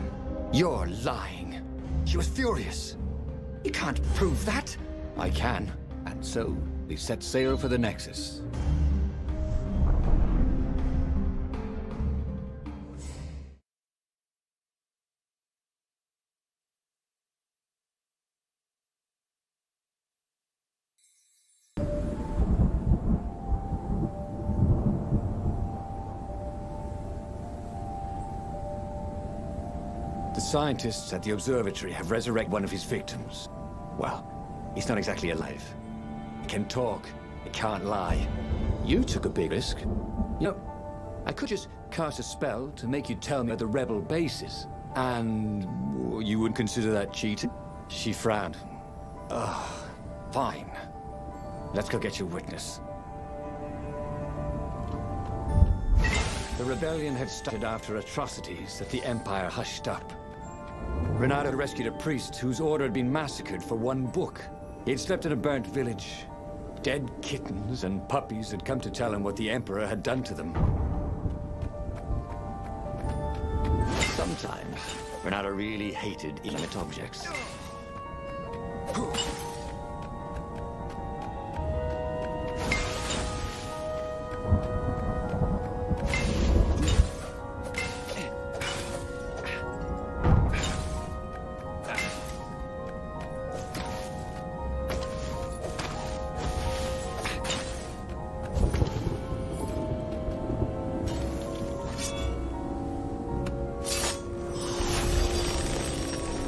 Speaker 4: You're lying. She was furious. You can't prove that. I can. And so, they set sail for the Nexus. The scientists at the observatory have resurrected one of his victims. Well, he's not exactly alive. He can talk, he can't lie. You took a big risk. You know, I could just cast a spell to make you tell me where the rebel base is. And you would consider that cheating? She frowned. Ugh, fine.
Speaker 2: Let's go get your witness. The rebellion had started after atrocities that the Empire hushed up. Renato rescued a priest whose order had been massacred for one book. He had slept in a burnt village. Dead kittens and puppies had come to tell him what the Emperor had done to them. Sometimes, Renato really hated inanimate objects.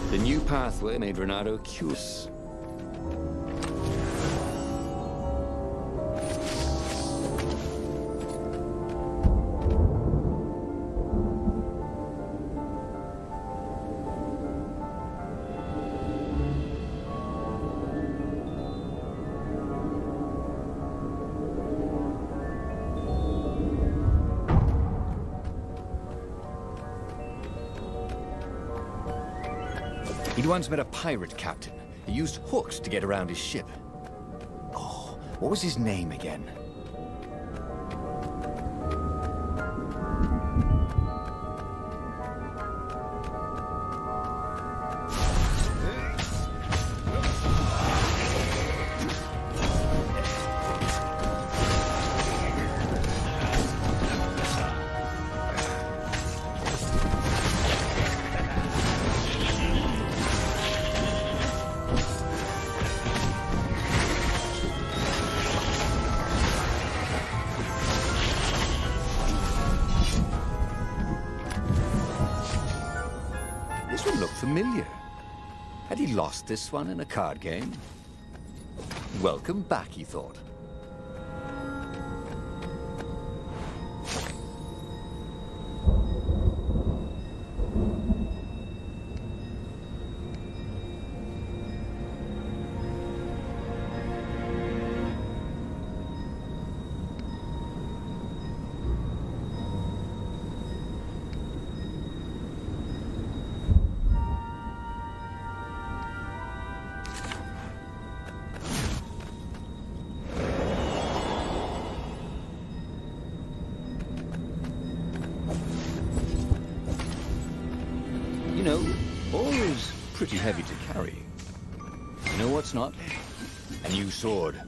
Speaker 2: The new pathway made Renato curious.
Speaker 4: He'd once met a pirate captain. He used hooks to get around his ship. Oh, what was his name again? This one looked familiar. Had he lost this one in a card game? Welcome back, he thought. You know, ore is pretty heavy to carry. You know what's not? A new sword.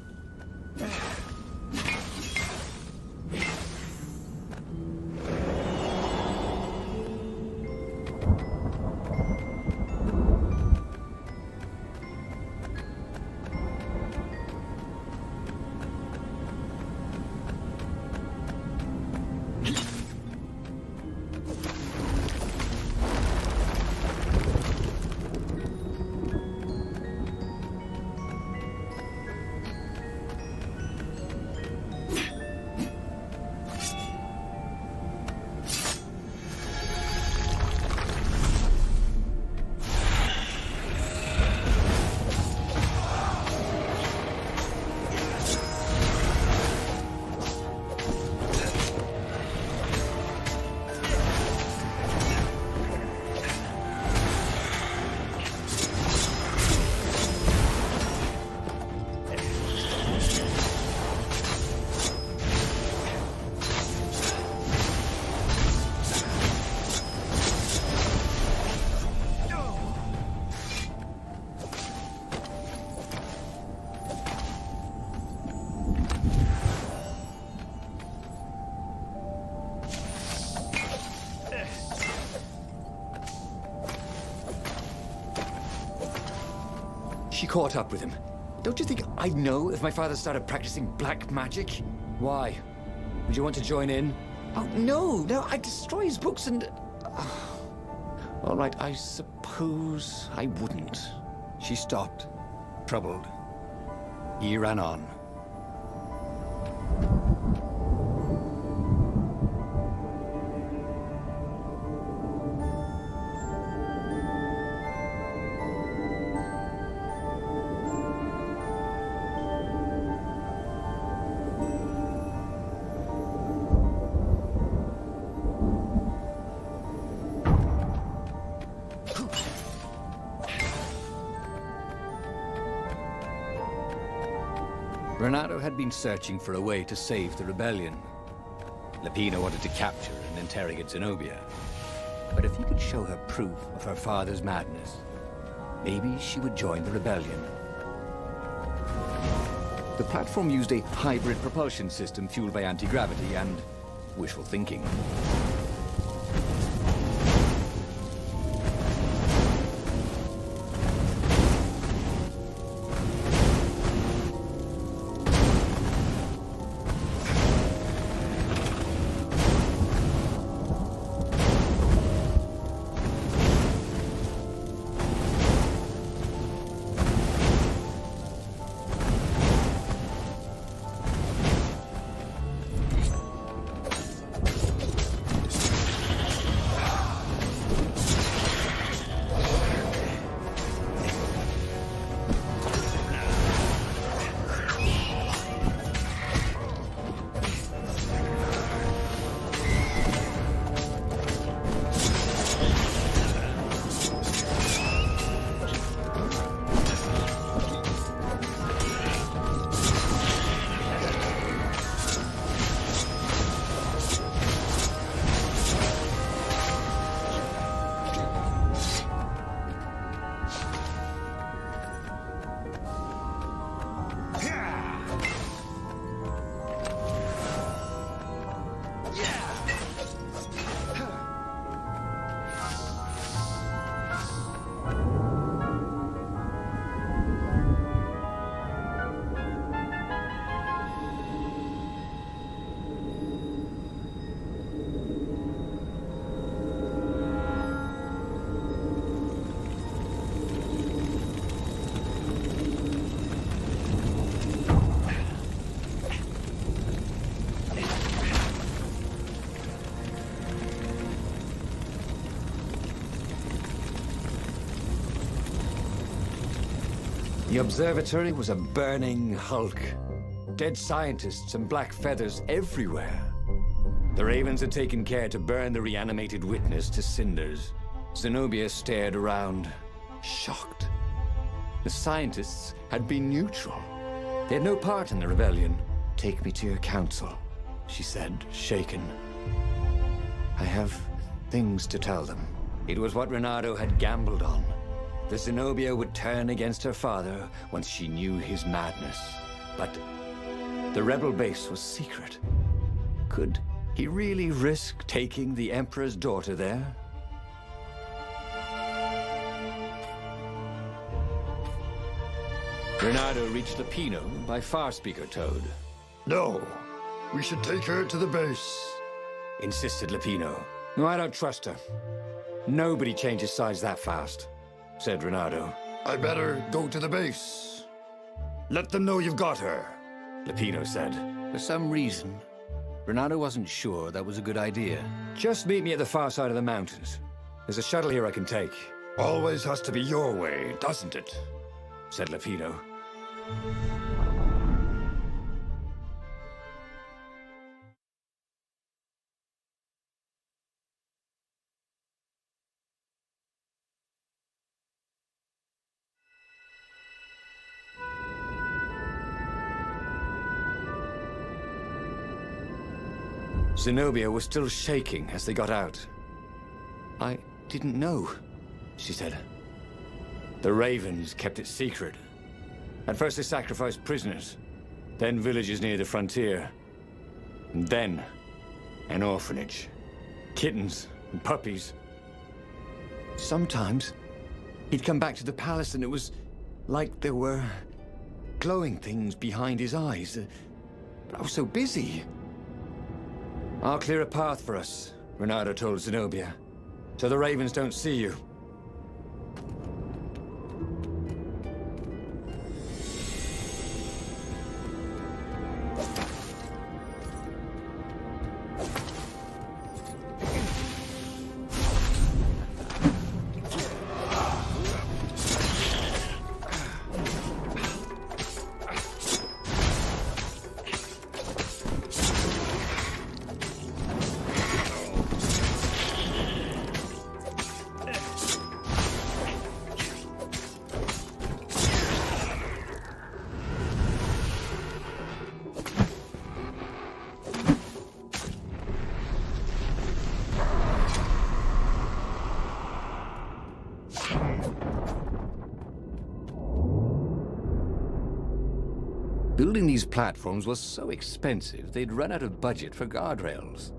Speaker 4: She caught up with him. Don't you think I'd know if my father started practicing black magic? Why? Would you want to join in? Oh, no, I'd destroy his books and... All right, I suppose I wouldn't. She stopped, troubled. He ran on. Renato had been searching for a way to save the rebellion. Lapina wanted to capture and interrogate Zenobia. But if he could show her proof of her father's madness, maybe she would join the rebellion. The platform used a hybrid propulsion system fueled by anti-gravity and wishful thinking. The observatory was a burning hulk. Dead scientists and black feathers everywhere. The Ravens had taken care to burn the reanimated witness to cinders. Zenobia stared around, shocked. The scientists had been neutral. They had no part in the rebellion. "Take me to your council," she said, shaken. "I have things to tell them." It was what Renato had gambled on. The Zenobia would turn against her father once she knew his madness. But the rebel base was secret. Could he really risk taking the Emperor's daughter there? Renato reached Lapino by Farspeaker Toad.
Speaker 3: No, we should take her to the base,
Speaker 4: Insisted Lapino. No, I don't trust her. Nobody changes sides that fast, said Renato.
Speaker 3: I better go to the base. Let them know you've got her,
Speaker 4: Lapino said. For some reason, Renato wasn't sure that was a good idea. Just meet me at the far side of the mountains. There's a shuttle here I can take.
Speaker 3: Always has to be your way, doesn't it?
Speaker 4: Said Lapino. Zenobia was still shaking as they got out. I didn't know, she said. The Ravens kept it secret. At first they sacrificed prisoners, then villages near the frontier, and then an orphanage. Kittens and puppies. Sometimes he'd come back to the palace and it was like there were glowing things behind his eyes. But I was so busy. I'll clear a path for us, Renato told Zenobia, so the Ravens don't see you. Building these platforms was so expensive, they'd run out of budget for guardrails.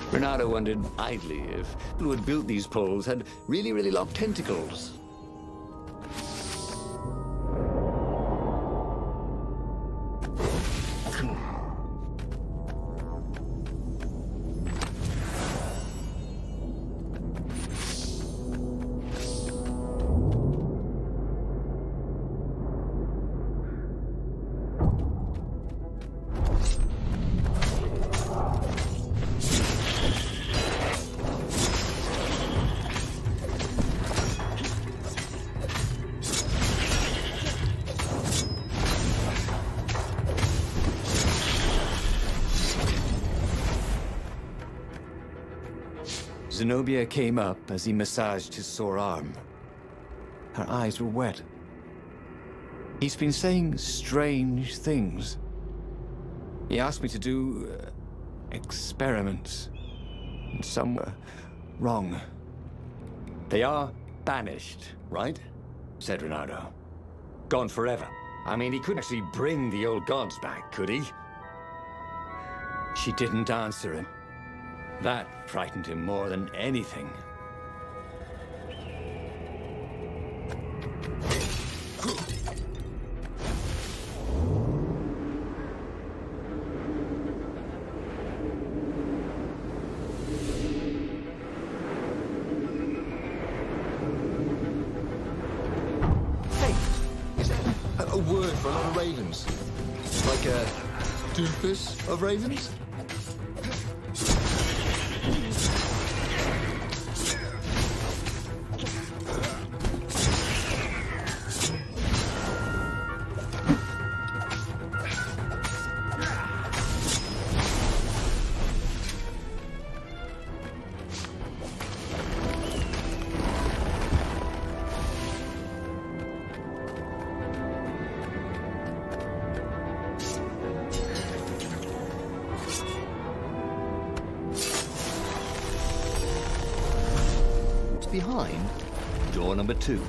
Speaker 4: Renato wondered idly if who had built these poles had really long tentacles. Zenobia came up as he massaged his sore arm. Her eyes were wet. He's been saying strange things. He asked me to do experiments. And some were wrong. They are banished, right? Said Renato. Gone forever. I mean, he couldn't actually bring the old gods back, could he? She didn't answer him. That frightened him more than anything.
Speaker 3: Hey, is that a word for a lot of ravens? Like a doofus of ravens?
Speaker 4: Behind, door number 2.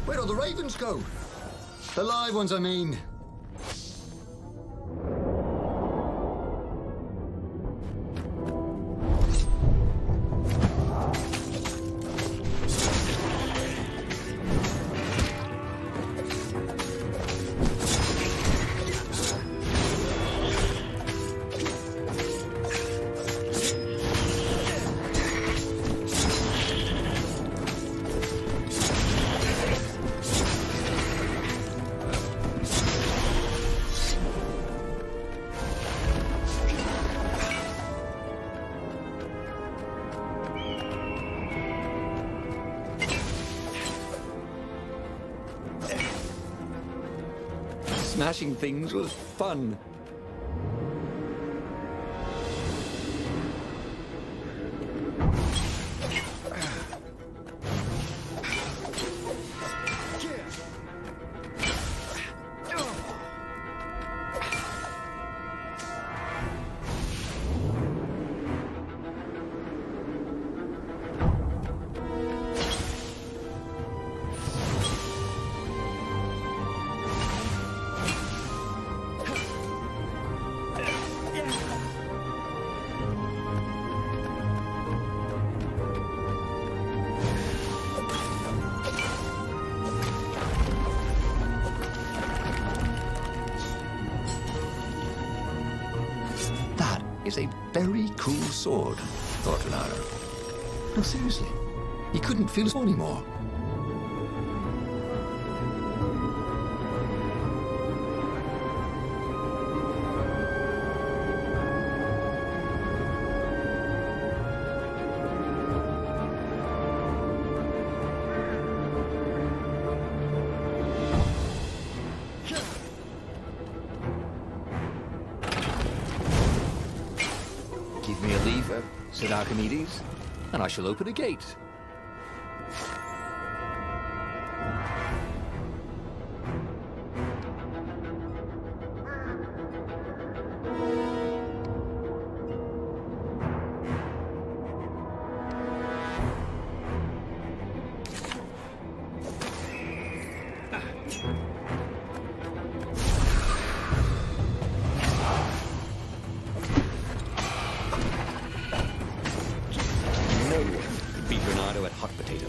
Speaker 3: Where'd all the ravens go? The live ones, I mean.
Speaker 4: Smashing things was fun.
Speaker 2: is a very cool sword, thought Renato. No, seriously, he couldn't feel it anymore.
Speaker 4: Give me a lever, said Archimedes, and I shall open a gate.
Speaker 2: Beat Renato at hot potato.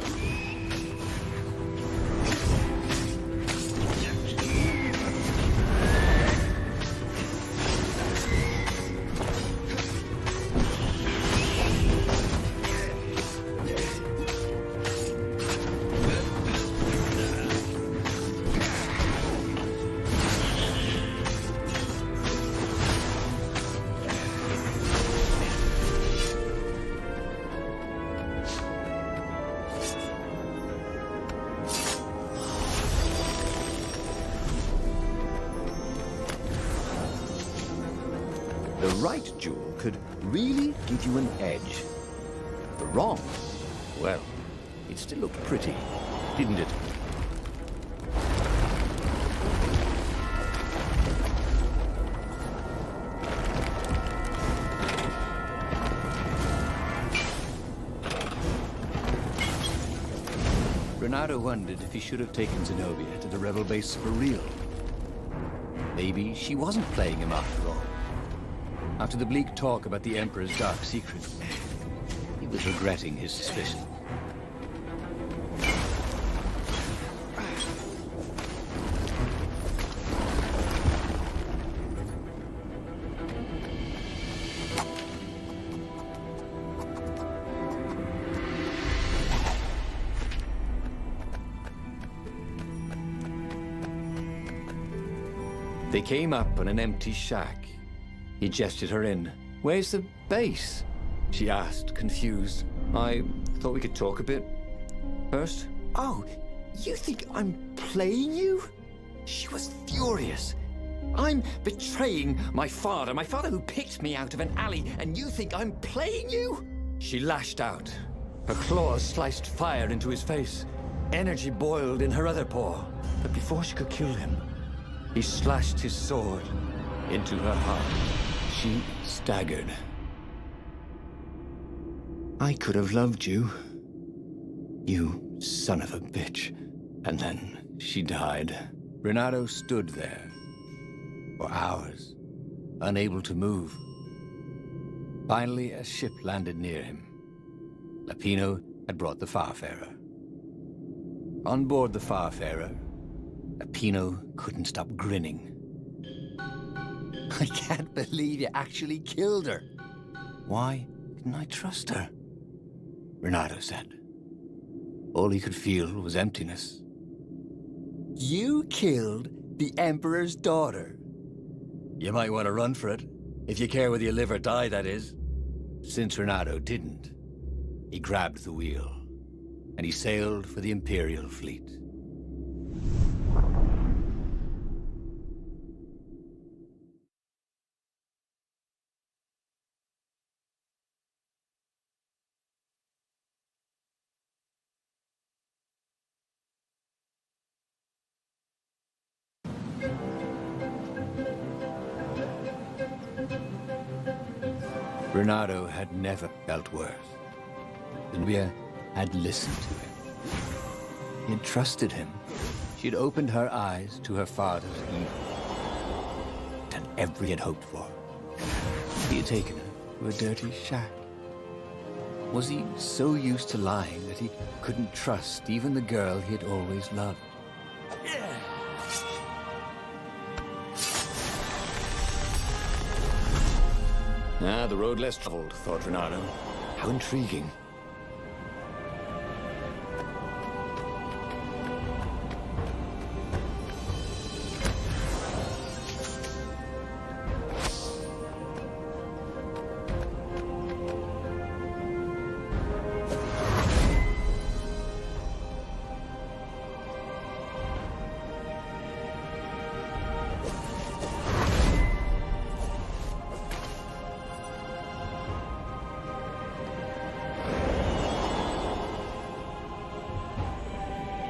Speaker 4: The right jewel could really give you an edge. The wrong, well, it still looked pretty, didn't it? Renato wondered if he should have taken Zenobia to the rebel base for real. Maybe she wasn't playing him after all. After the bleak talk about the Emperor's dark secret, he was regretting his suspicion. They came up on an empty shack. He gestured her in. "Where's the base?" she asked, confused. "I thought we could talk a bit first."
Speaker 3: Oh, you think I'm playing you? She was furious. I'm betraying my father who picked me out of an alley, and you think I'm playing you?
Speaker 4: She lashed out. Her claws sliced fire into his face. Energy boiled in her other paw. But before she could kill him, he slashed his sword into her heart. She staggered. "I could have loved you, you son of a bitch." And then she died. Renato stood there for hours, unable to move. Finally, a ship landed near him. Lapino had brought the Farfarer. On board the Farfarer, Lapino couldn't stop grinning. "I can't believe you actually killed her. Why didn't I trust her?" Renato said. All he could feel was emptiness. "You killed the Emperor's daughter. You might want to run for it, if you care whether you live or die, that is." Since Renato didn't, he grabbed the wheel, and he sailed for the Imperial fleet. Renato had never felt worse. Zenobia had listened to him. He had trusted him. She had opened her eyes to her father's evil. Done everything he had hoped for. He had taken her to a dirty shack. Was he so used to lying that he couldn't trust even the girl he had always loved?
Speaker 2: Ah, the road less traveled, thought Renato. How intriguing.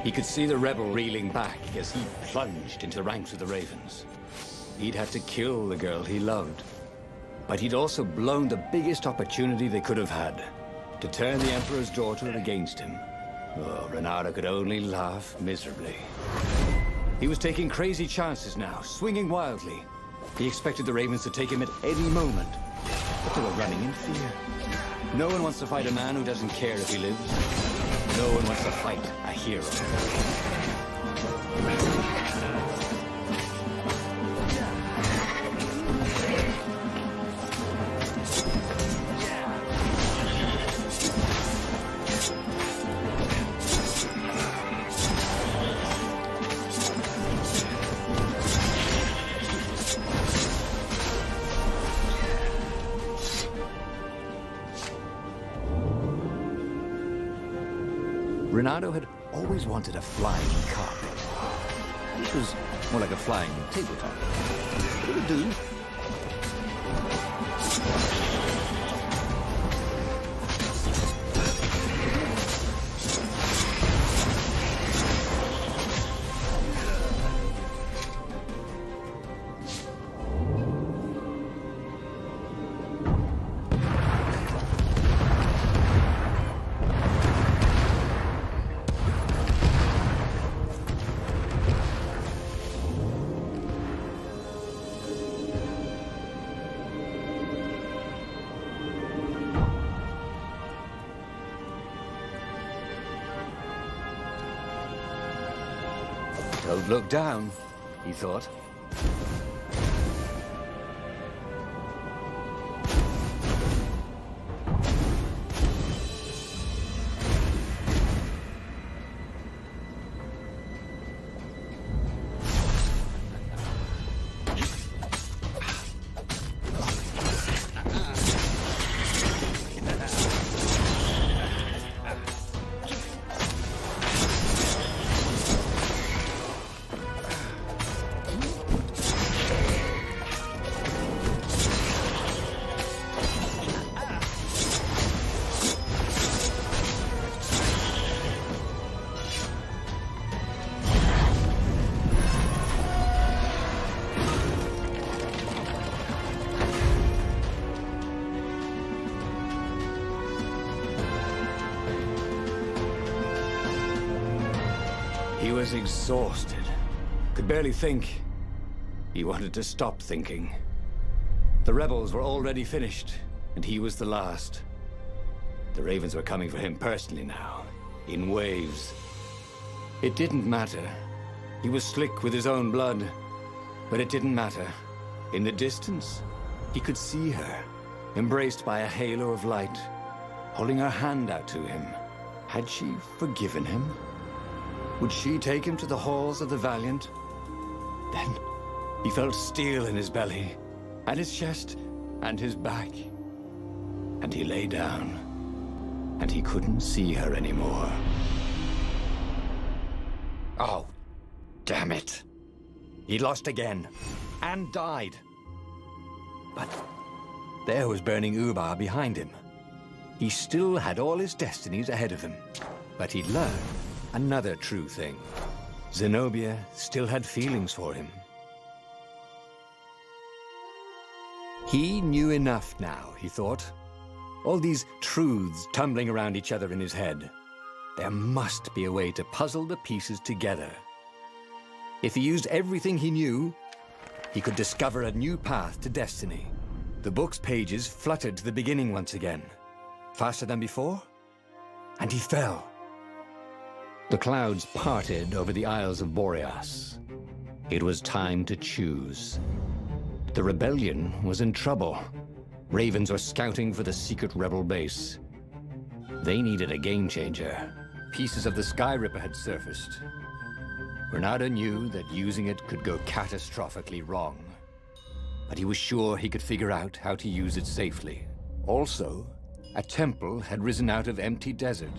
Speaker 2: He could see the rebel reeling back as he plunged into the ranks of the Ravens. He'd had to kill the girl he loved. But he'd also blown the biggest opportunity they could have had, to turn the Emperor's daughter against him. Oh, Renato could only laugh miserably. He was taking crazy chances now, swinging wildly. He expected the Ravens to take him at any moment, but they were running in fear. No one wants to fight a man who doesn't care if he lives. No one wants to fight a hero. Renato had always wanted a flying carpet. This was more like a flying tabletop. It would do. Don't look down, he thought. He was exhausted, could barely think. He wanted to stop thinking. The rebels were already finished, and he was the last. The Ravens were coming for him personally now, in waves. It didn't matter. He was slick with his own blood, but it didn't matter. In the distance, he could see her, embraced by a halo of light, holding her hand out to him. Had she forgiven him? Would she take him to the halls of the Valiant? Then he felt steel in his belly, and his chest, and his back. And he lay down, and he couldn't see her anymore. Oh, damn it. He lost again, and died. But there was burning Ubar behind him. He still had all his destinies ahead of him, but he'd learned another true thing. Zenobia still had feelings for him. He knew enough now, he thought. All these truths tumbling around each other in his head. There must be a way to puzzle the pieces together. If he used everything he knew, he could discover a new path to destiny. The book's pages fluttered to the beginning once again. Faster than before? And he fell. The clouds parted over the Isles of Boreas. It was time to choose. The rebellion was in trouble. Ravens were scouting for the secret rebel base. They needed a game changer.
Speaker 4: Pieces of the Sky Ripper had surfaced. Renato knew that using it could go catastrophically wrong, but he was sure he could figure out how to use it safely. Also, a temple had risen out of empty desert.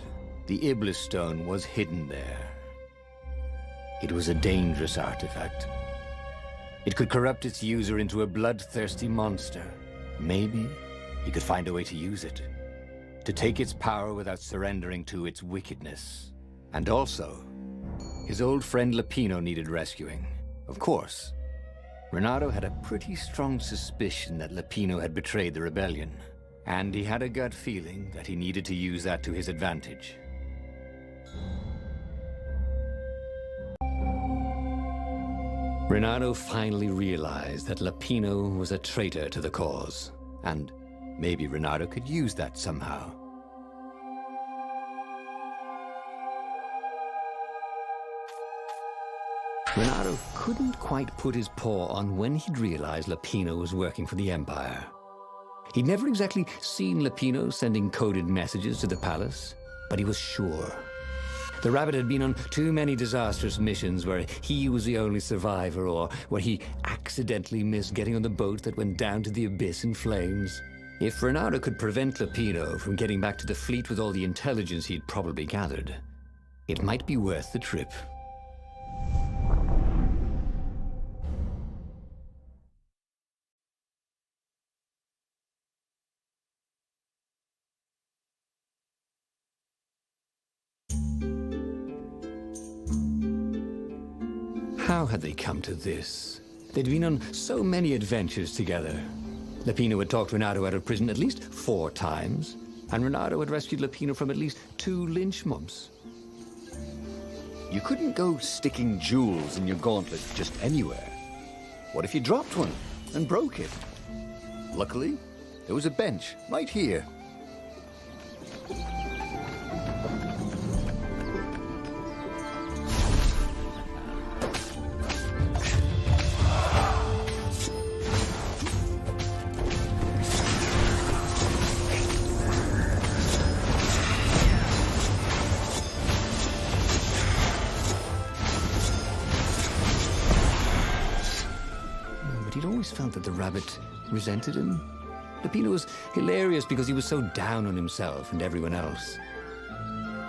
Speaker 4: The Iblis Stone was hidden there. It was a dangerous artifact. It could corrupt its user into a bloodthirsty monster. Maybe he could find a way to use it, to take its power without surrendering to its wickedness. And also, his old friend Lapino needed rescuing. Of course, Renato had a pretty strong suspicion that Lapino had betrayed the rebellion, and he had a gut feeling that he needed to use that to his advantage.
Speaker 2: Renato finally realized that Lapino was a traitor to the cause,
Speaker 4: And maybe Renato could use that somehow.
Speaker 2: Renato couldn't quite put his paw on when he'd realized Lapino was working for the Empire. He'd never exactly seen Lapino sending coded messages to the palace, but he was sure. The rabbit had been on too many disastrous missions where he was the only survivor, or where he accidentally missed getting on the boat that went down to the abyss in flames. If Renato could prevent Lapino from getting back to the fleet with all the intelligence he'd probably gathered, it might be worth the trip. How had they come to this? They'd been on so many adventures together. Lapino had talked Renato out of prison at least 4 times, and Renato had rescued Lapino from at least 2 lynch mobs.
Speaker 4: You couldn't go sticking jewels in your gauntlet just anywhere. What if you dropped one and broke it? Luckily, there was a bench right here.
Speaker 2: He'd always felt that the rabbit resented him. Lapino was hilarious because he was so down on himself and everyone else.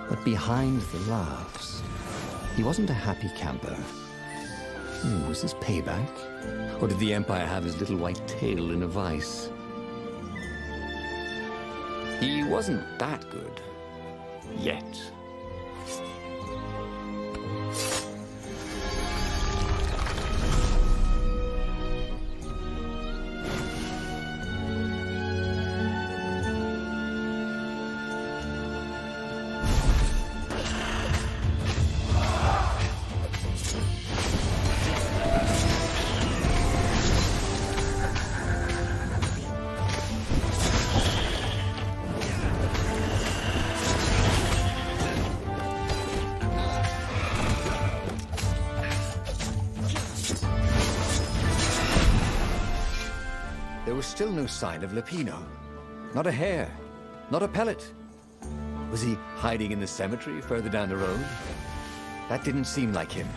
Speaker 2: But behind the laughs, he wasn't a happy camper. Was this payback? Or did the Empire have his little white tail in a vice? He wasn't that good. Yet.
Speaker 4: There was still no sign of Lapino. Not a hair, not a pellet. Was he hiding in the cemetery further down the road? That didn't seem like him.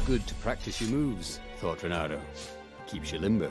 Speaker 4: Good to practice your moves, thought Renato. Keeps you limber.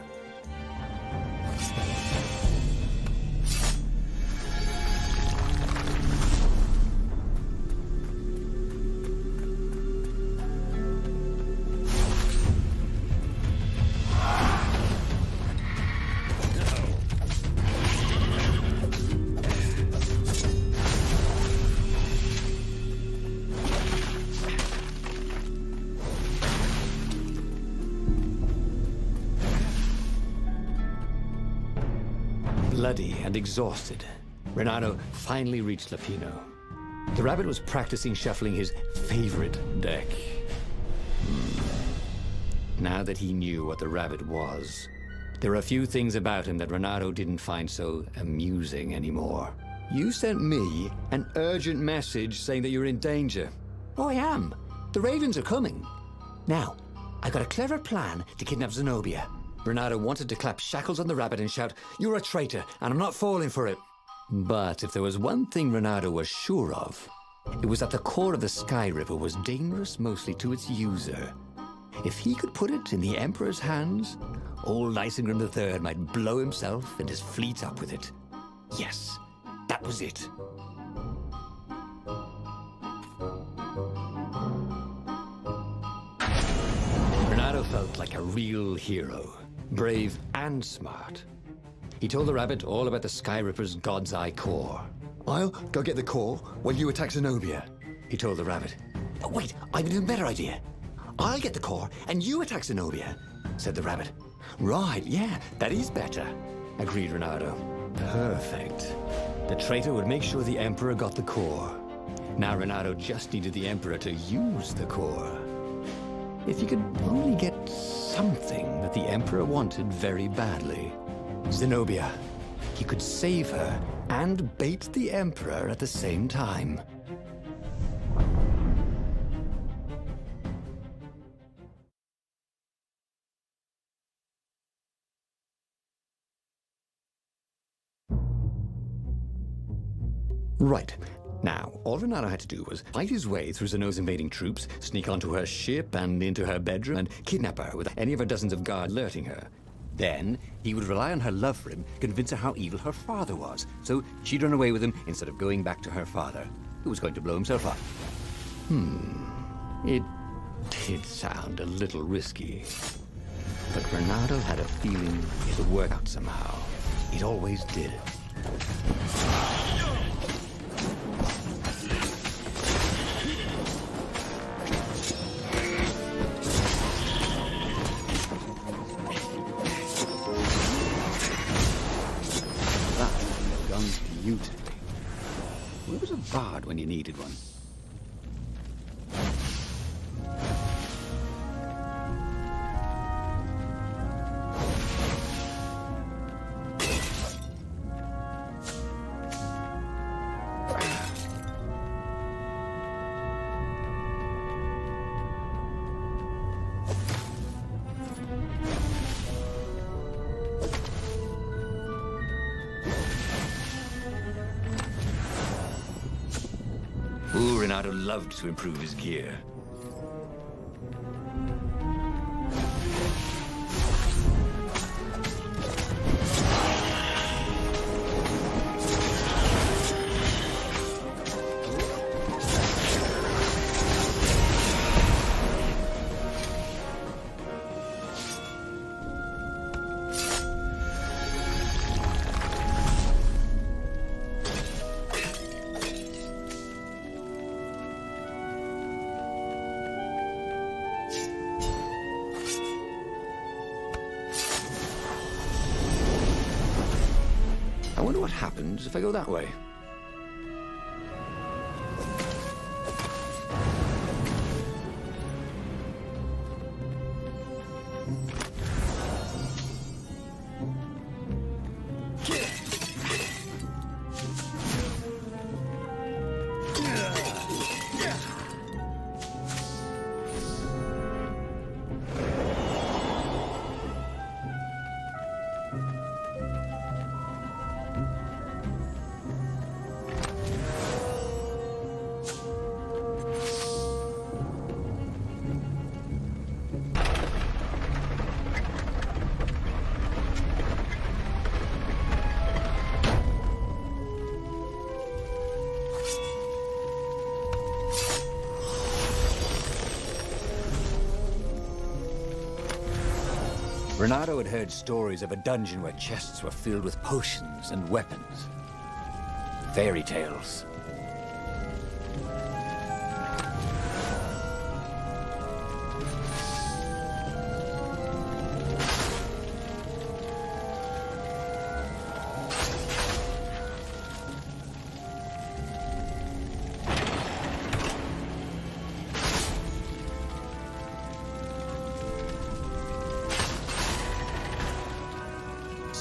Speaker 2: Bloody and exhausted, Renato finally reached Lapino. The rabbit was practicing shuffling his favorite deck. Now that he knew what the rabbit was, there were a few things about him that Renato didn't find so amusing anymore. You sent me an urgent message saying that you're in danger. Oh, I am. The ravens are coming. Now, I got a clever plan to kidnap Zenobia. Renato wanted to clap shackles on the rabbit and shout, "You're a traitor, and I'm not falling for it." But if there was one thing Renato was sure of, it was that the core of the Sky Ripper was dangerous mostly to its user. If he could put it in the Emperor's hands, old Isengrim III might blow himself and his fleet up with it. Yes, that was it. Renato felt like a real hero, brave and smart. He told the rabbit all about the Sky Ripper's God's Eye core. "I'll go get the core while you attack Zenobia," he told the rabbit. "Oh, wait, I've an even better idea. I'll get the core and you attack Zenobia," said the rabbit. "Right, yeah, that is better," agreed Renato. Perfect. The traitor would make sure the Emperor got the core. Now Renato just needed the Emperor to use the core. If he could only get something that the Emperor wanted very badly. Zenobia. He could save her and bait the Emperor at the same time. Right. Now, all Renato had to do was fight his way through Zeno's invading troops, sneak onto her ship and into her bedroom, and kidnap her with any of her dozens of guards alerting her. Then, he would rely on her love for him, convince her how evil her father was, so she'd run away with him instead of going back to her father, who was going to blow himself up. It did sound a little risky. But Renato had a feeling it would work out somehow. It always did. Beautifully. Where was a bard when you needed one? Renato loved to improve his gear. I wonder what happens if I go that way. Renato had heard stories of a dungeon where chests were filled with potions and weapons. Fairy tales.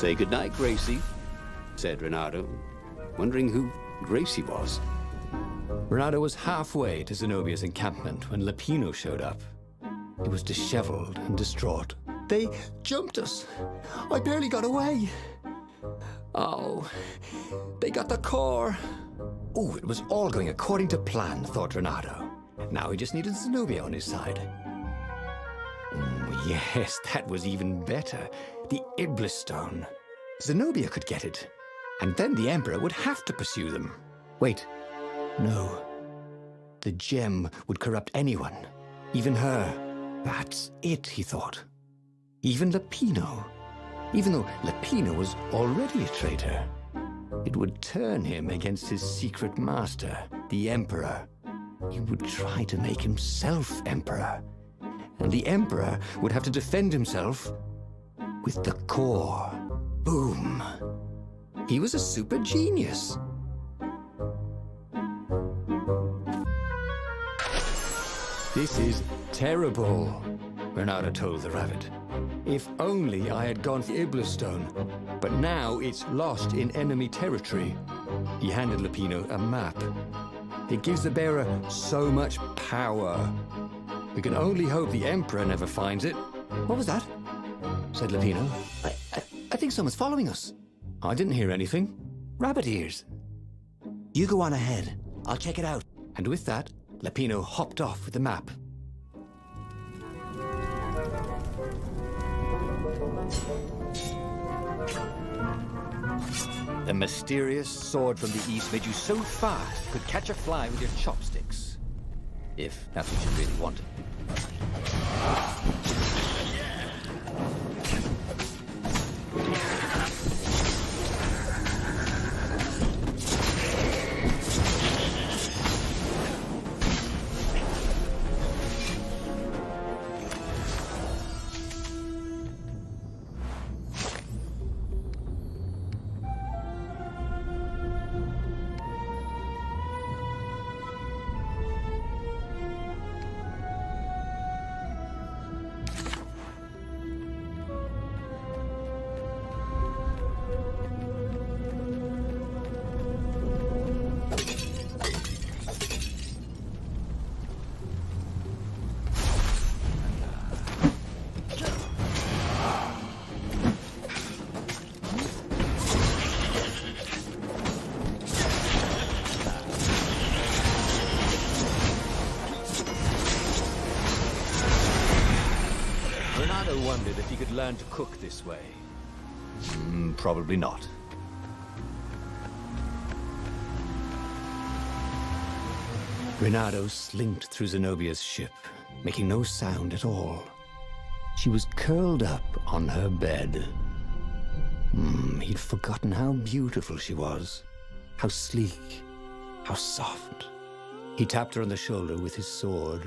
Speaker 5: Say goodnight, Gracie, said Renato, wondering who Gracie was.
Speaker 2: Renato was halfway to Zenobia's encampment when Lapino showed up. He was disheveled and distraught.
Speaker 3: They jumped us. I barely got away.
Speaker 2: Oh, they got the core. Oh, it was all going according to plan, thought Renato. Now he just needed Zenobia on his side. Yes, that was even better. The Iblis Stone. Zenobia could get it. And then the Emperor would have to pursue them. Wait. No. The gem would corrupt anyone. Even her. That's it, he thought. Even Lapino. Even though Lapino was already a traitor. It would turn him against his secret master, the Emperor. He would try to make himself Emperor. And the Emperor would have to defend himself with the core. Boom. He was a super genius. This is terrible, Renato told the rabbit. If only I had gone for Iblis Stone, but now it's lost in enemy territory. He handed Lapino a map. It gives the bearer so much power. We can only hope the Emperor never finds it. What was that? Said Lapino. I think someone's following us. I didn't hear anything. Rabbit ears.
Speaker 3: You go on ahead. I'll check it out.
Speaker 2: And with that, Lapino hopped off with the map. The mysterious sword from the east made you so fast you could catch a fly with your chopsticks. If that's what you really wanted. Wondered if he could learn to cook this way. Probably not. Renato slinked through Zenobia's ship, making no sound at all. She was curled up on her bed. He'd forgotten how beautiful she was, how sleek, how soft. He tapped her on the shoulder with his sword.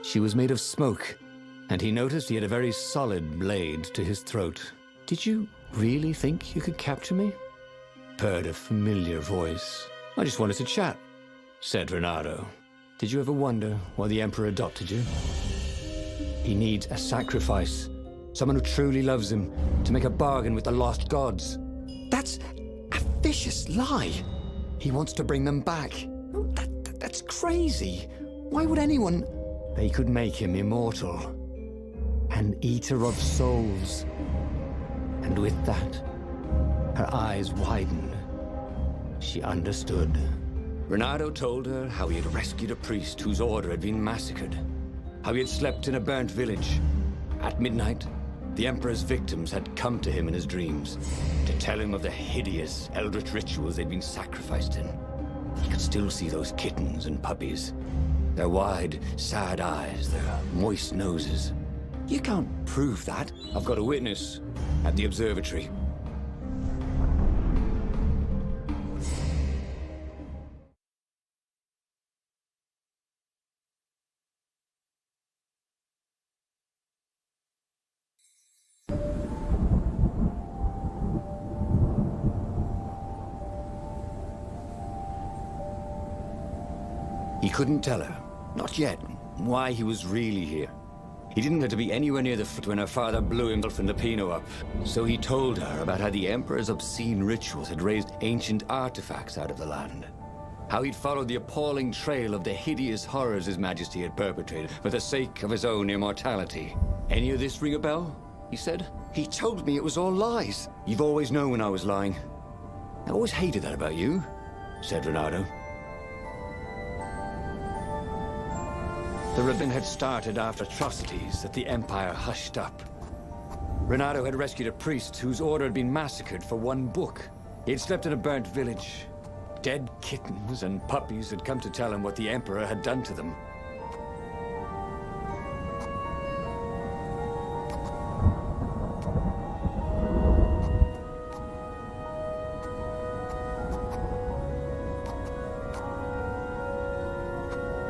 Speaker 2: She was made of smoke, and he noticed he had a very solid blade to his throat. Did you really think you could capture me? Heard a familiar voice. I just wanted to chat, said Renato. Did you ever wonder why the Emperor adopted you? He needs a sacrifice, someone who truly loves him, to make a bargain with the lost gods. That's a vicious lie. He wants to bring them back. That's crazy. Why would anyone... They could make him immortal. An eater of souls. And with that, her eyes widened. She understood. Renato told her how he had rescued a priest whose order had been massacred. How he had slept in a burnt village. At midnight, the Emperor's victims had come to him in his dreams to tell him of the hideous eldritch rituals they'd been sacrificed in. He could still see those kittens and puppies. Their wide, sad eyes, their moist noses. You can't prove that. I've got a witness at the observatory. He couldn't tell her, not yet, why he was really here. He didn't have to be anywhere near the foot when her father blew himself and the Pino up. So he told her about how the Emperor's obscene rituals had raised ancient artifacts out of the land. How he'd followed the appalling trail of the hideous horrors His Majesty had perpetrated for the sake of his own immortality. Any of this ring a bell? He said. He told me it was all lies. You've always known when I was lying. I always hated that about you, said Renato. The rebellion had started after atrocities that the Empire hushed up. Renato had rescued a priest whose order had been massacred for one book. He had slept in a burnt village. Dead kittens and puppies had come to tell him what the Emperor had done to them.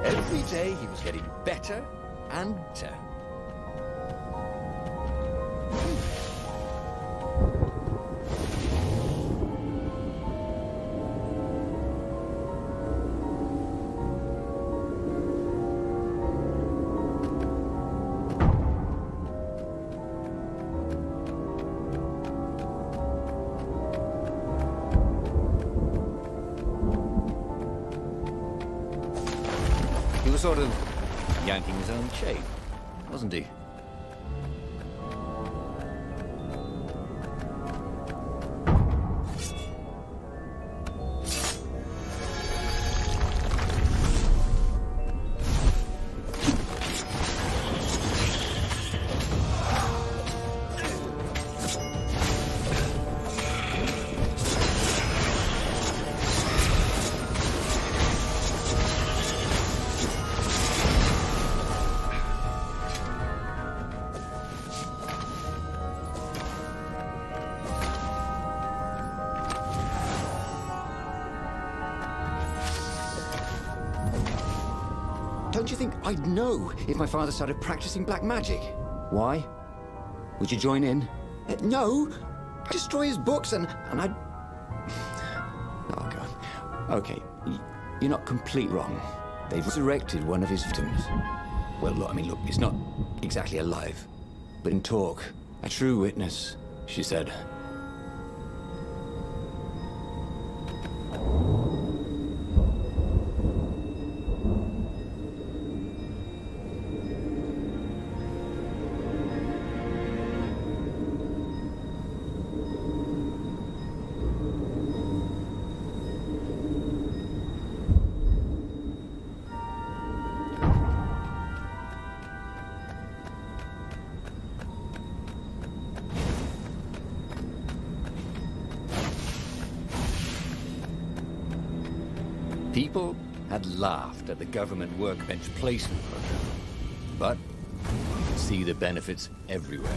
Speaker 2: Every day he was getting better and better.
Speaker 4: He was sort of yanking his own chain, wasn't he?
Speaker 2: Don't you think I'd know if my father started practicing black magic? Why? Would you join in? No! Destroy his books and I'd... Oh, God. Okay, you're not completely wrong. They've resurrected one of his victims. Well, look, I mean, look, it's not exactly alive, but in talk. A true witness, she said.
Speaker 4: People had laughed at the government workbench placement program, but you could see the benefits everywhere.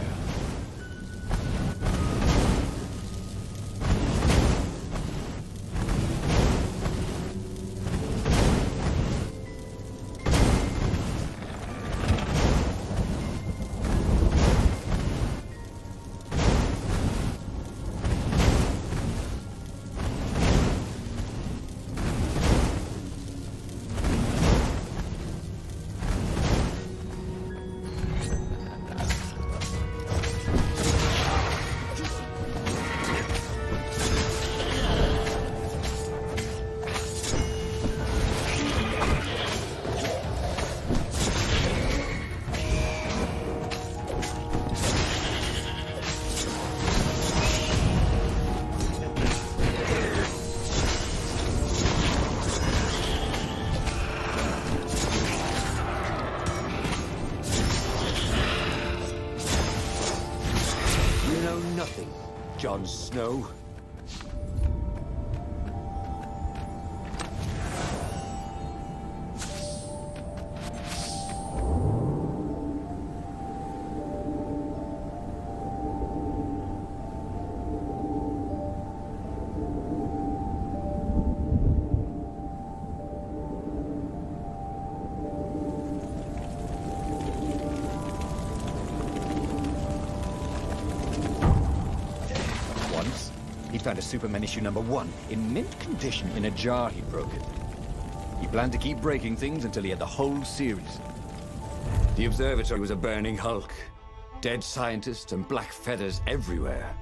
Speaker 2: Nothing, Jon Snow.
Speaker 4: He found a Superman issue #1 in mint condition in a jar he broke it. He planned to keep breaking things until he had the whole series.
Speaker 2: The observatory was a burning hulk. Dead scientists and black feathers everywhere.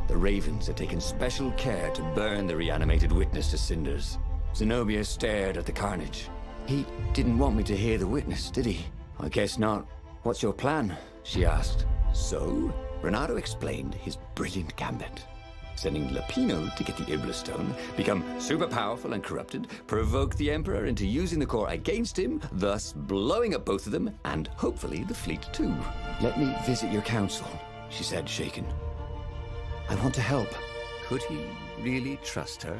Speaker 2: The Ravens had taken special care to burn the reanimated witness to cinders. Zenobia stared at the carnage. He didn't want me to hear the witness, did he? I guess not. What's your plan? She asked. So, Renato explained his brilliant gambit. Sending Lapino to get the Ibla Stone, become super powerful and corrupted, provoke the Emperor into using the core against him, thus blowing up both of them, and hopefully the fleet too. Let me visit your council, she said, shaken. I want to help.
Speaker 4: Could he really trust her?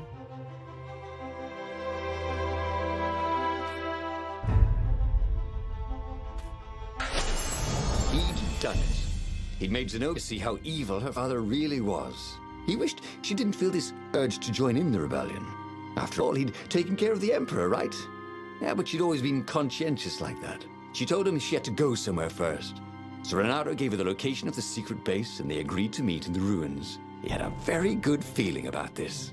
Speaker 2: He'd done it. He'd made Zenobia see how evil her father really was. He wished she didn't feel this urge to join in the rebellion. After all, he'd taken care of the Emperor, right? Yeah, but she'd always been conscientious like that. She told him she had to go somewhere first. So Renato gave her the location of the secret base, and they agreed to meet in the ruins. He had a very good feeling about this.